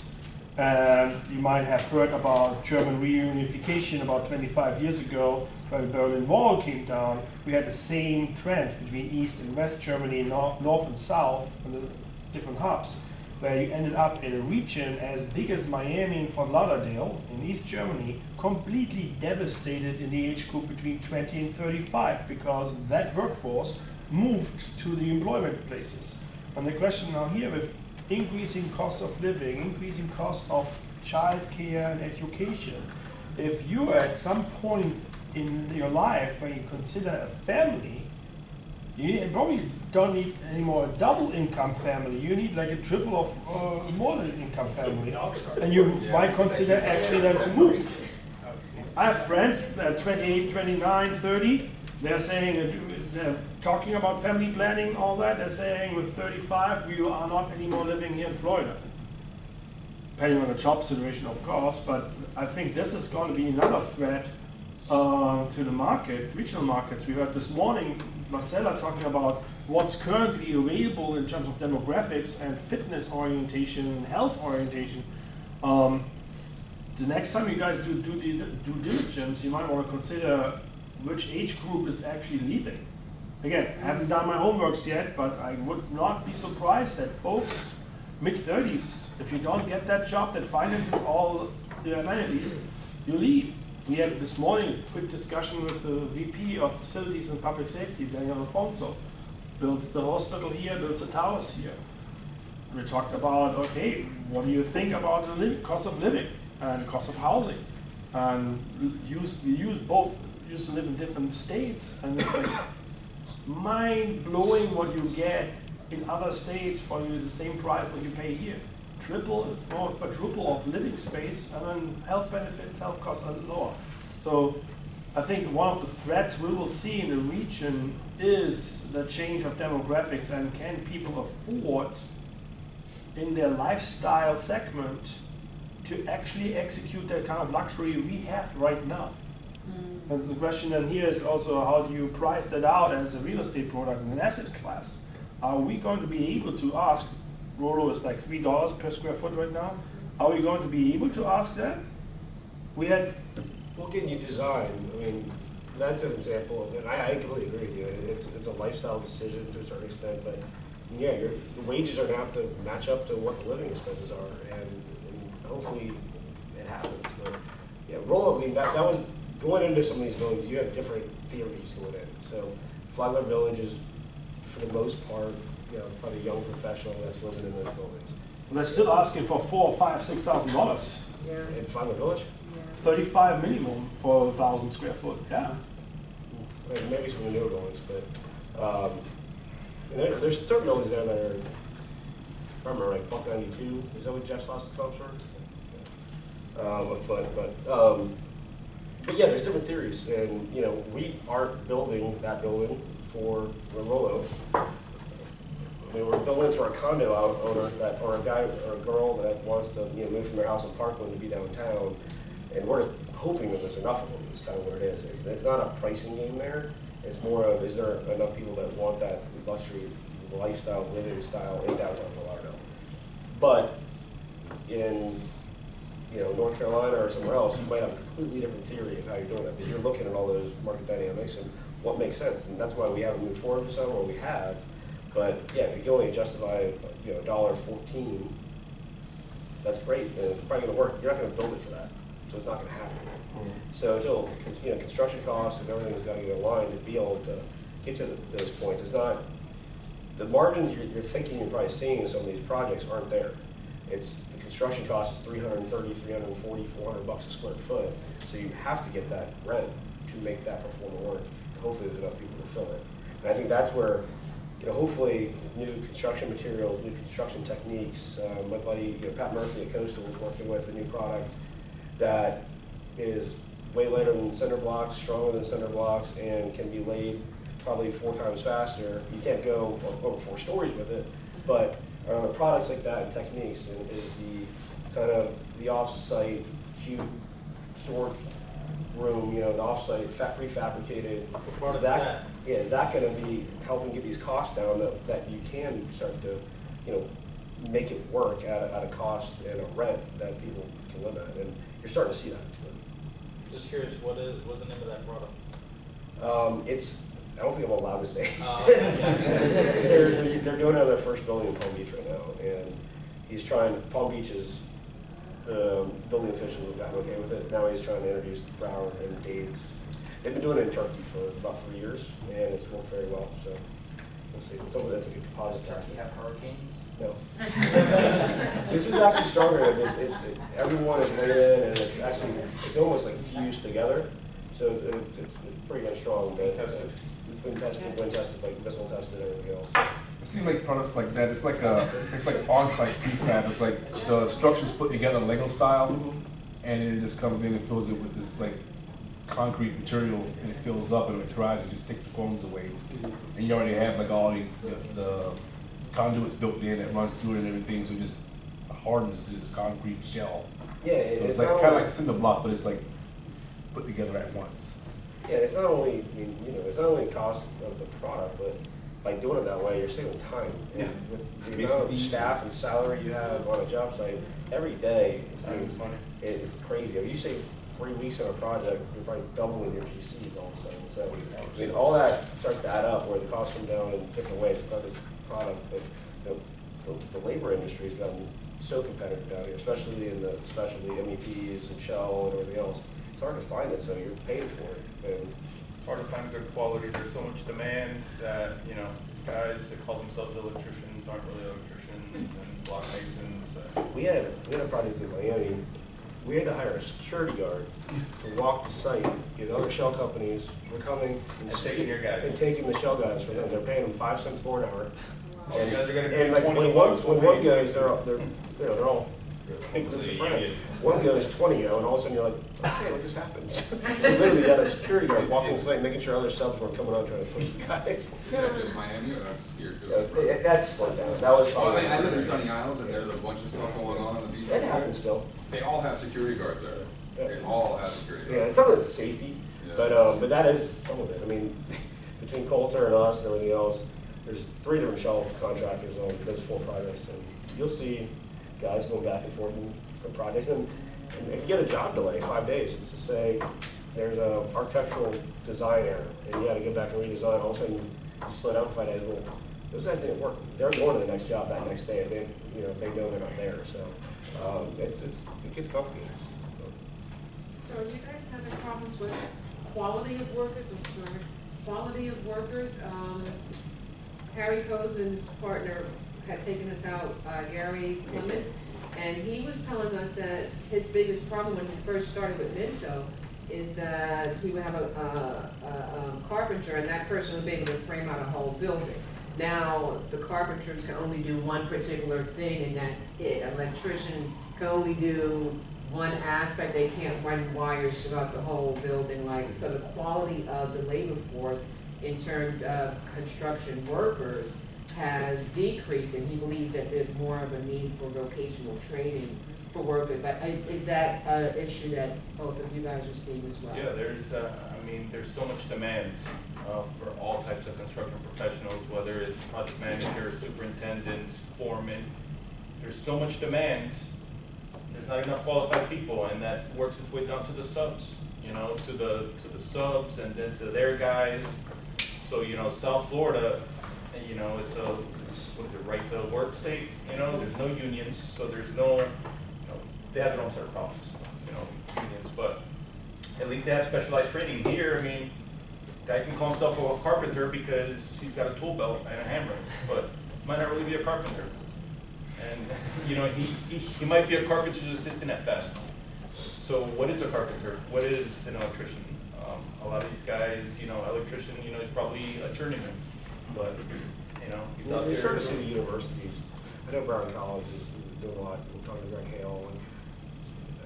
And you might have heard about German reunification about 25 years ago, when the Berlin Wall came down. We had the same trends between East and West Germany, North and South, and the different hubs, where you ended up in a region as big as Miami and Fort Lauderdale in East Germany, completely devastated in the age group between 20 and 35, because that workforce moved to the employment places. And the question now here, with increasing cost of living, increasing cost of childcare and education, if you are at some point in your life when you consider a family, you probably don't need anymore a double income family. You need like a triple of more than income family. And you might consider actually then to move. I have friends that are 28, 29, 30. They're saying, they're talking about family planning, all that. They're saying with 35, we are not anymore living here in Florida. Depending on the job situation, of course, but I think this is going to be another threat to the market, regional markets. We heard this morning Marcella talking about what's currently available in terms of demographics and fitness orientation and health orientation. The next time you guys do due diligence, you might want to consider which age group is actually leaving. Again, I haven't done my homeworks yet, but I would not be surprised that folks mid-30s, if you don't get that job that finances all the amenities, you leave. We had this morning a quick discussion with the VP of Facilities and Public Safety, Daniel Alfonso. Builds the hospital here, builds the towers here. We talked about, okay, what do you think about the cost of living and cost of housing? And we used to live in different states, and it's like mind-blowing what you get in other states for the same price what you pay here. Triple, if not quadruple of living space, and then health benefits, health costs are lower. So I think one of the threats we will see in the region is the change of demographics, and can people afford in their lifestyle segment to actually execute that kind of luxury we have right now. And the question then here is also, how do you price that out as a real estate product and an asset class? Are we going to be able to ask, Rolo is like $3 per square foot right now, are we going to be able to ask that? We had... Well, again, you design, I mean, that's an example, and I completely agree with you. It's a lifestyle decision to a certain extent, but yeah, the wages are going to have to match up to what the living expenses are, and hopefully it happens. But yeah, Rolo, I mean, that was... Going into some of these buildings, you have different theories going in. So Flagler Village is, for the most part, probably a young professional that's living in those buildings. And they're still asking for $4,000, $5,000, $6,000. Yeah. In Flagler Village? Yeah. 35 minimum for 1,000 square foot, yeah. Maybe some of the newer buildings, but there's certain buildings there that are, if I remember right, $192, is that what Jeff's last comps were? A foot, but yeah, there's different theories, and we aren't building that building for Rolo. I mean, we're building for a condo owner or a guy or a girl that wants to move from their house in Parkland to be downtown, and we're hoping that there's enough of them. Is kind of what it is. It's not a pricing game there. It's more of, is there enough people that want that luxury lifestyle, living style in downtown Fort Lauderdale? But in North Carolina or somewhere else, you might have a completely different theory of how you're doing it, because you're looking at all those market dynamics and what makes sense, and that's why we haven't moved forward with some, or we have. But yeah, if you can only justify $1.14, that's great, and it's probably going to work. You're not going to build it for that, so it's not going to happen. So until construction costs and everything's got to get aligned to be able to get to those points, it's not the margins you're thinking you're probably seeing in some of these projects aren't there. It's the construction cost is $330, $340, $400 a square foot, so you have to get that rent to make that Performa work. And hopefully, there's enough people to fill it. And I think that's where, hopefully, new construction materials, new construction techniques. My buddy Pat Murphy at Coastal is working with a new product that is way lighter than cinder blocks, stronger than cinder blocks, and can be laid probably 4 times faster. You can't go over 4 stories with it, but products like that and techniques is the kind of the off-site cube storage room, the off-site prefabricated. Is that going to be helping get these costs down that you can start to, make it work at a cost and a rent that people can live at, and you're starting to see that. Just curious, what's the name of that product? I don't think I'm allowed to say. Okay. They're doing it on their first building in Palm Beach right now, and he's trying. Palm Beach's building officials have gotten okay with it. Now he's trying to introduce Broward and Dave's. They've been doing it in Turkey for about 3 years, and it's worked very well. So we'll see. It's over. That's a good positive. Does Turkey have hurricanes? No. This is actually stronger. Everyone is laid in, and it's almost like fused together. So it's pretty much strong. But it's been tested, like missile tested, and everything else. It seems like products like that. It's like on-site prefab. It's like the structure's put together Lego style, and it just comes in and fills it with this like concrete material, and it fills up, and when it dries, you just take the foams away, and you already have like all the conduits built in that runs through it and everything, so it just hardens to this concrete shell. Yeah, so it's like kind of like a cinder block, but it's like put together at once. Yeah, it's not only it's not only cost of the product, but by doing it that way, you're saving time. Yeah. With the amount of staff and salary you have on a job site, every day it's crazy. If you save 3 weeks on a project, you're probably doubling your GCs all of a sudden. So all that starts to add up where the costs come down in different ways. It's not just product, but the labor industry has gotten so competitive down here, especially in the specialty MEPs and Shell and everything else. It's hard to find it, so you're paying for it. And it's hard to find good quality. There's so much demand that, guys that call themselves electricians aren't really electricians and block masons. We had a project in Miami. We had to hire a security guard to walk the site. Other shell companies were coming and taking your guys. And taking the shell guys for them. They're paying them 5 cents more an hour. Wow. And they're going to and pay like 20 when bucks. one goes, they're all big groups of friends. One goes 20, and all of a sudden you're like, okay, what just happened? So literally, you had a security guard walking the site, making sure other subs weren't coming out trying to push the guys. Is that just Miami, or that's here too? That's slowed down. That was probably. I live in Sunny Isles, and there's a bunch of stuff going on the beach. That happens still. They all have security guards there. Yeah. They all have security guards. Yeah, it's some of it's safety, Yeah. but that is some of it. I mean, between Coulter and us and everything else, there's 3 different shell contractors on those 4 projects, and you'll see guys going back and forth in projects. And if you get a job delay, 5 days, it's to say there's an architectural design error, and you got to go back and redesign. All of a sudden, you slow down for 5 days. Well, those guys didn't work. They're going to the next job that next day. They know they're not there. So it gets complicated. So are you guys having problems with quality of workers? I'm sorry, quality of workers. Harry Posen's partner had taken us out, Gary Clement, and he was telling us that his biggest problem when he first started with Minto is that he would have a carpenter, and that person would be able to frame out a whole building. Now, the carpenters can only do one particular thing, and that's it. An electrician can only do one aspect. They can't run wires throughout the whole building. So the quality of the labor force in terms of construction workers has decreased, and he believes that there's more of a need for vocational training for workers. Is that an issue that both of you guys receive as well? Yeah, there's so much demand for all types of construction professionals, whether it's project managers, superintendents, foremen. There's so much demand. there's not enough qualified people, and that works its way down to the subs, you know, to the subs and then to their guys. So, you know, South Florida, you know, it's a, what is it, right to work state, you know, there's no unions, so there's no, you know, they have their own set of problems, you know, unions, but at least they have specialized training. Here, I mean, guy can call himself a carpenter because he's got a tool belt and a hammer, but might not really be a carpenter. And, you know, he might be a carpenter's assistant at best. So what is a carpenter? What is an electrician? A lot of these guys, you know, electrician, you know, he's probably a journeyman, but, you know, he's out there. You start to see the universities. I know Brown College is doing a lot. We're talking to Greg Hale, and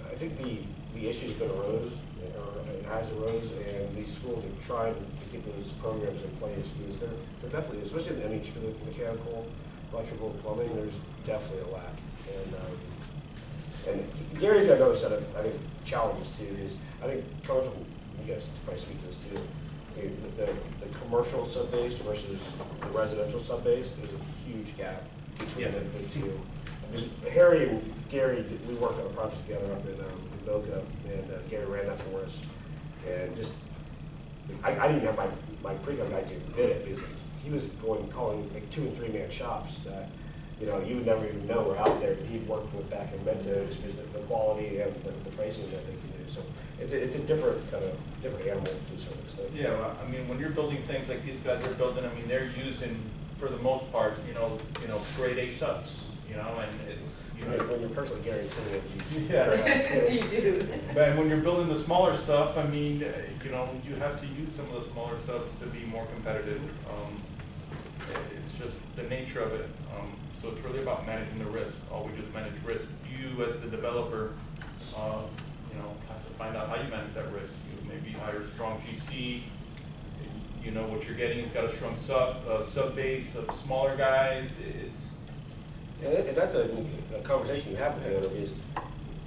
I think the issue's been arose, or it has arose, and these schools are trying to get those programs in place because they're definitely, especially in the mechanical, electrical, plumbing, there's definitely a lack. And Gary's got another set of, I think, challenges too. Is I think coming from, you guys probably speak to this too, the commercial sub-base versus the residential sub-base, there's a huge gap between the two. Because Harry and Gary, we worked on a project together up in Boca, and Gary ran that for us. And just, I didn't even have my pre-com guys even did it because he was calling like 2- and 3-man shops that, you know, you would never even know were out there, but he'd worked with back in Mento just because of the quality and the pricing that they can do. So it's a different kind of different animal to a certain extent. Yeah, well, I mean, when you're building things like these guys are building, I mean, they're using, for the most part, you know, grade A subs, you know, and it's, you know. When you're personally guaranteed it, yeah. You do. But when you're building the smaller stuff, I mean, you know, you have to use some of the smaller subs to be more competitive. It's just the nature of it. So it's really about managing the risk. All we do is manage risk. You, as the developer, you know, have to find out how you manage that risk. You maybe hire a strong GC. You know what you're getting. It's got a strong sub base of smaller guys. And that's a conversation you have with the owner is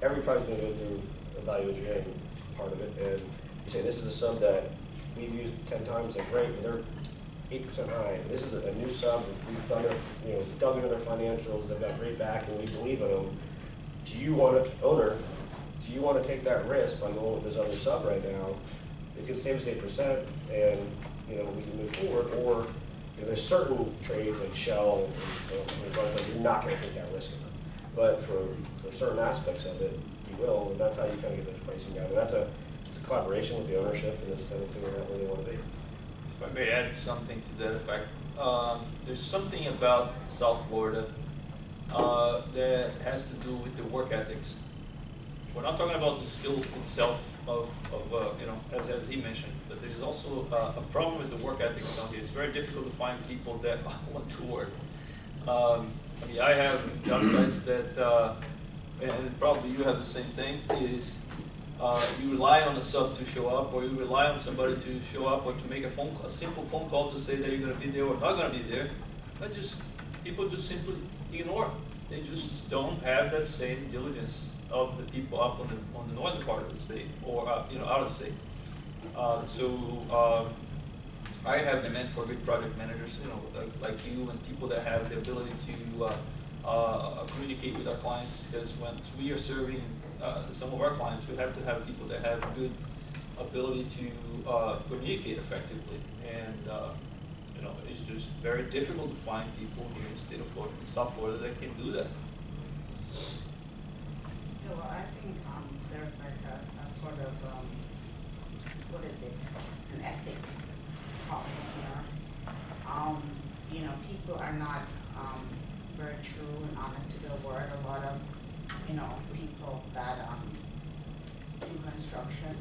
every project's going to go through a value engineering part of it, and you say this is a sub that we've used 10 times. They're great, but they're 8% high. This is a new sub. We've done their, dug into their financials. They've got great back, and we believe in them. Do you want to take that risk by going with this other sub right now? It's going to save us 8%, and we can move forward. Or there's certain trades like shell, and you're not going to take that risk in them. But for certain aspects of it, you will, and that's how you kind of get those pricing down. And it's a collaboration with the ownership, and it's kind of figuring out where they want to be. If I may add something to that effect, there's something about South Florida that has to do with the work ethics. We're not talking about the skill itself of as he mentioned, but there's also a problem with the work ethics down here. It's very difficult to find people that want to work. I have job sites that, and probably you have the same thing, is you rely on a sub to show up, or you rely on somebody to show up, or to make a simple phone call to say that you're going to be there or not going to be there. But people just simply ignore. They just don't have that same diligence of the people up on the northern part of the state, or out of the state. I have demand for good project managers, like you, and people that have the ability to communicate with our clients. Because once we are serving some of our clients, we have to have people that have good ability to communicate effectively. And it's just very difficult to find people here in the state of Florida, in South Florida, that can do that. Yeah, well, I think there's like a sort of, what is it, an ethic problem here. People are not very true and honest to their word. A lot of, people that do construction,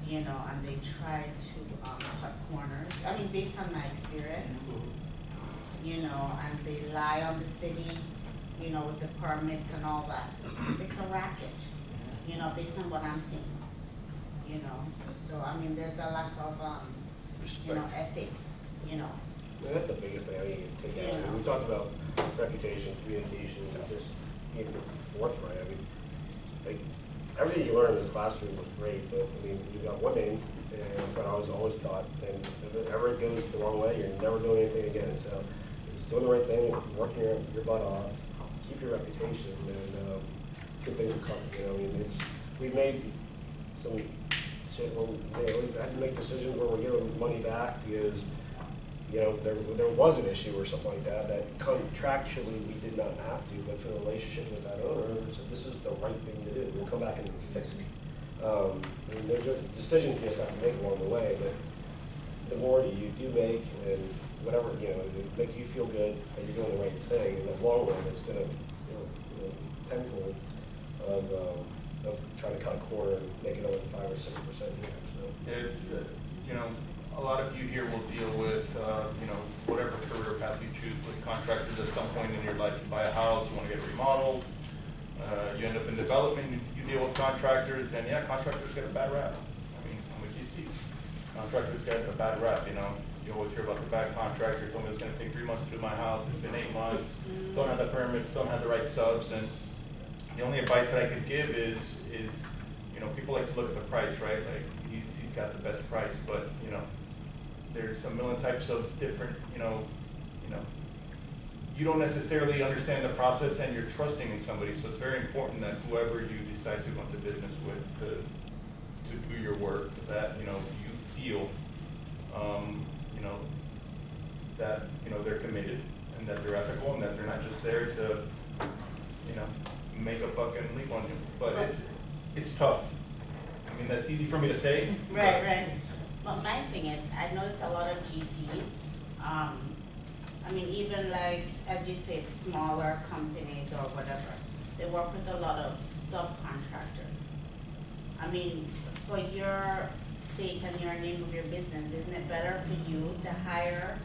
and they try to cut corners. I mean, based on my experience, and they lie on the city, with the permits and all that. It's a racket, based on what I'm seeing, So, I mean, there's a lack of, ethic, Yeah, that's the biggest thing I need to take out. I mean, we talked about reputation, communication, just being forthright. I mean, like, everything you learn in this classroom was great, but I mean, you got one name, and that's what I was always taught. And if it ever goes the wrong way, you're never doing anything again. So, just doing the right thing, working your butt off, keep your reputation, and good things are coming, you know, I mean, we made some, we've had to make decisions where we're giving money back because, you know, there was an issue or something like that contractually we did not have to, but for the relationship with that owner, so this is the right thing to do. We'll come back and fix it. I mean, there's a decision you just have to make along the way, but the more you do make and whatever, you know, it makes you feel good that you're doing the right thing, in the long run, it's going to, tenfold of trying to cut a corner and make it only 5 or 6% here. So. It's, you know, a lot of you here will deal with, you know, whatever career path you choose with contractors at some point in your life. You buy a house, you want to get it remodeled, you end up in development, you deal with contractors, and yeah, contractors get a bad rap. I mean, I'm with GC. Contractors get a bad rap, you know. You always hear about the bad contractor, told me it was going to take 3 months to do my house, it's been 8 months, don't have the permits, don't have the right subs, and the only advice that I could give is, you know, people like to look at the price, right? Like, he's got the best price, but, you know, there's a million types of different, you know, you don't necessarily understand the process and you're trusting in somebody, so it's very important that whoever you decide to go into business with to do your work, that, you know, you feel, you know, that, you know, they're committed and that they're ethical and that they're not just there to, you know, make a buck and leave on you. But it's tough. I mean, that's easy for me to say. Right. But my thing is, I noticed a lot of GCs, I mean, even like, as you said, smaller companies or whatever, they work with a lot of subcontractors. I mean, for your sake and your name of your business, isn't it better for you to hire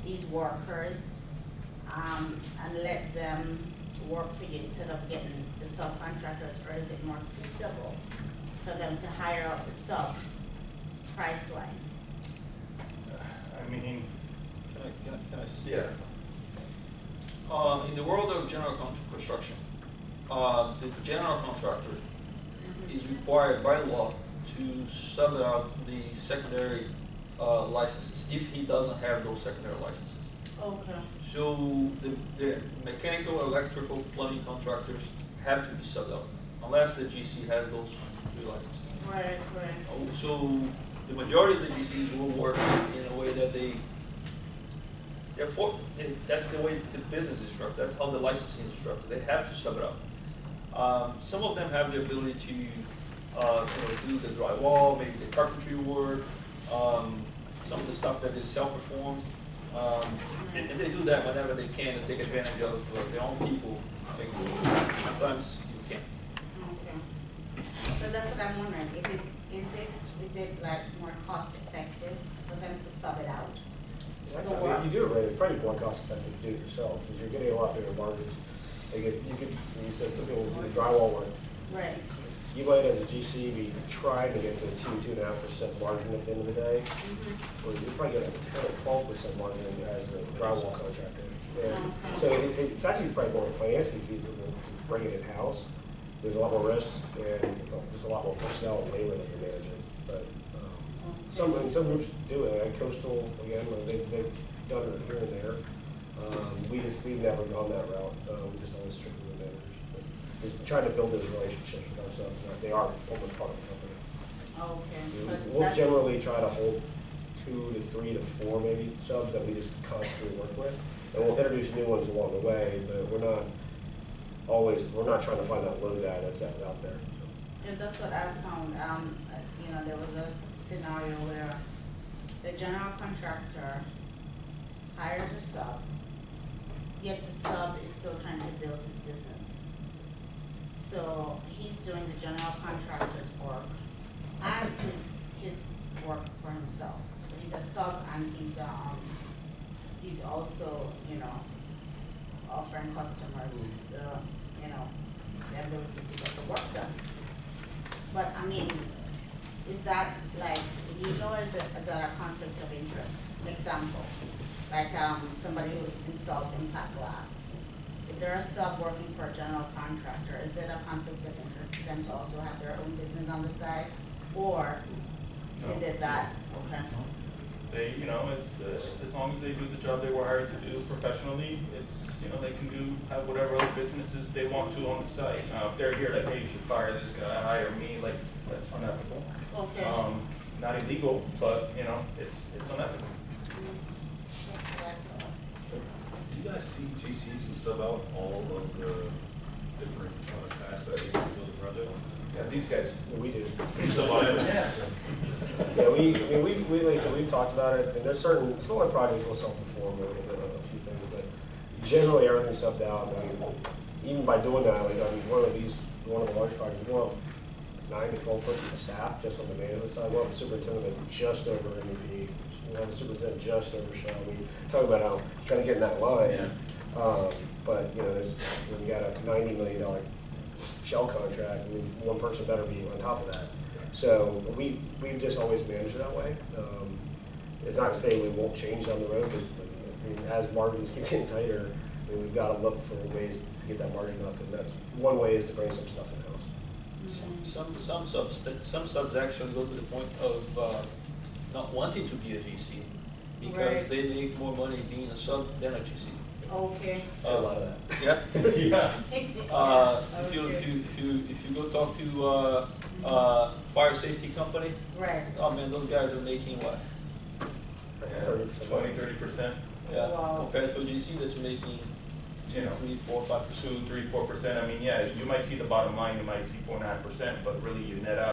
these workers and let them work for you instead of getting the subcontractors, or is it more feasible for them to hire out the subs price-wise? I mean, Can I yeah. In the world of general construction, the general contractor is required by law to sub out the secondary licenses if he doesn't have those secondary licenses. Okay. So the mechanical, electrical, plumbing contractors have to be subbed out unless the GC has those 3 licenses. Right. So the majority of the GCs will work in a way that that's the way the business is structured. That's how the licensing is structured. They have to sub it out. Some of them have the ability to do the drywall, maybe the carpentry work, some of the stuff that is self-performed. And they do that whenever they can to take advantage of their own people. Sometimes you can't. Okay. So that's what I'm wondering. Is it like more cost effective for them to sub it out? If you do it right, it's probably more cost effective to do it yourself because you're getting a lot bigger margins. Like if you said some people do the drywall work. Right. You might, as a GC, be trying to get to a 2.5% margin at the end of the day. Or you probably get like a 10 or 12% margin as a drywall contractor. Yeah. So it's actually probably more financially feasible to bring it in-house. There's a lot more risk and it's just a lot more personnel and labor that you're managing. But some groups do it. Like Coastal, again, they've done it here and there. We've never gone that route. We just always strictly with managers. But just trying to build those relationships with ourselves. They are almost part of the company. Okay. We'll generally try to hold 2 to 3 to 4 maybe subs that we just constantly work with. And we'll introduce new ones along the way, but we're not trying to find that low guy that's out there. Yeah, that's what I found. You know, there was a scenario where the general contractor hires a sub, yet the sub is still trying to build his business. So he's doing the general contractor's work and his work for himself. So he's a sub and he's also, you know, offering customers the ability to get the work done. But I mean, is that like, is that a conflict of interest? An example, like somebody who installs impact glass. If they're a sub working for a general contractor, is it a conflict of interest for them to also have their own business on the side? Or is it that, okay? They, you know, it's, as long as they do the job they were hired to do professionally, it's, you know, they can have whatever other businesses they want to on the site. Now, if they're here like, hey, you should fire this guy, hire me, like, that's unethical. Okay. Not illegal, but, you know, it's unethical. Do you guys see GCs who sub out all of the different tasks that they do the project? Yeah, these guys. Yeah, we do. You sub out everything? Yeah. Yeah, we've talked about it, and there's certain, some of the projects will self-perform a few things, but generally everything's subbed out. I mean, even by doing that, like, I mean, one of the large projects, we want 9 to 12 person staff just on the management side. We'll have a superintendent just over MVP. We'll have a superintendent just over Shell. We talk about how trying to get in that line. Yeah. But, you know, when you got a $90 million Shell contract, I mean, one person better be on top of that. So we've just always managed it that way. It's not to say we won't change down the road, because I mean, as margins get getting tighter, I mean, we've got to look for ways to get that margin up, and that's one way is to bring some stuff in-house. Some subs actually go to the point of not wanting to be a GC because Right. they make more money being a sub than a GC. Okay. A lot of that. Yeah. Yeah. If you go talk to fire safety company, Right. oh man, those guys are making what? 20-30%. Yeah, Wow. compared to a GC that's making You know, 3, 4, 5%. 2, 3, 4%. I mean, yeah, you might see the bottom line, you might see 4.5%, but really you net out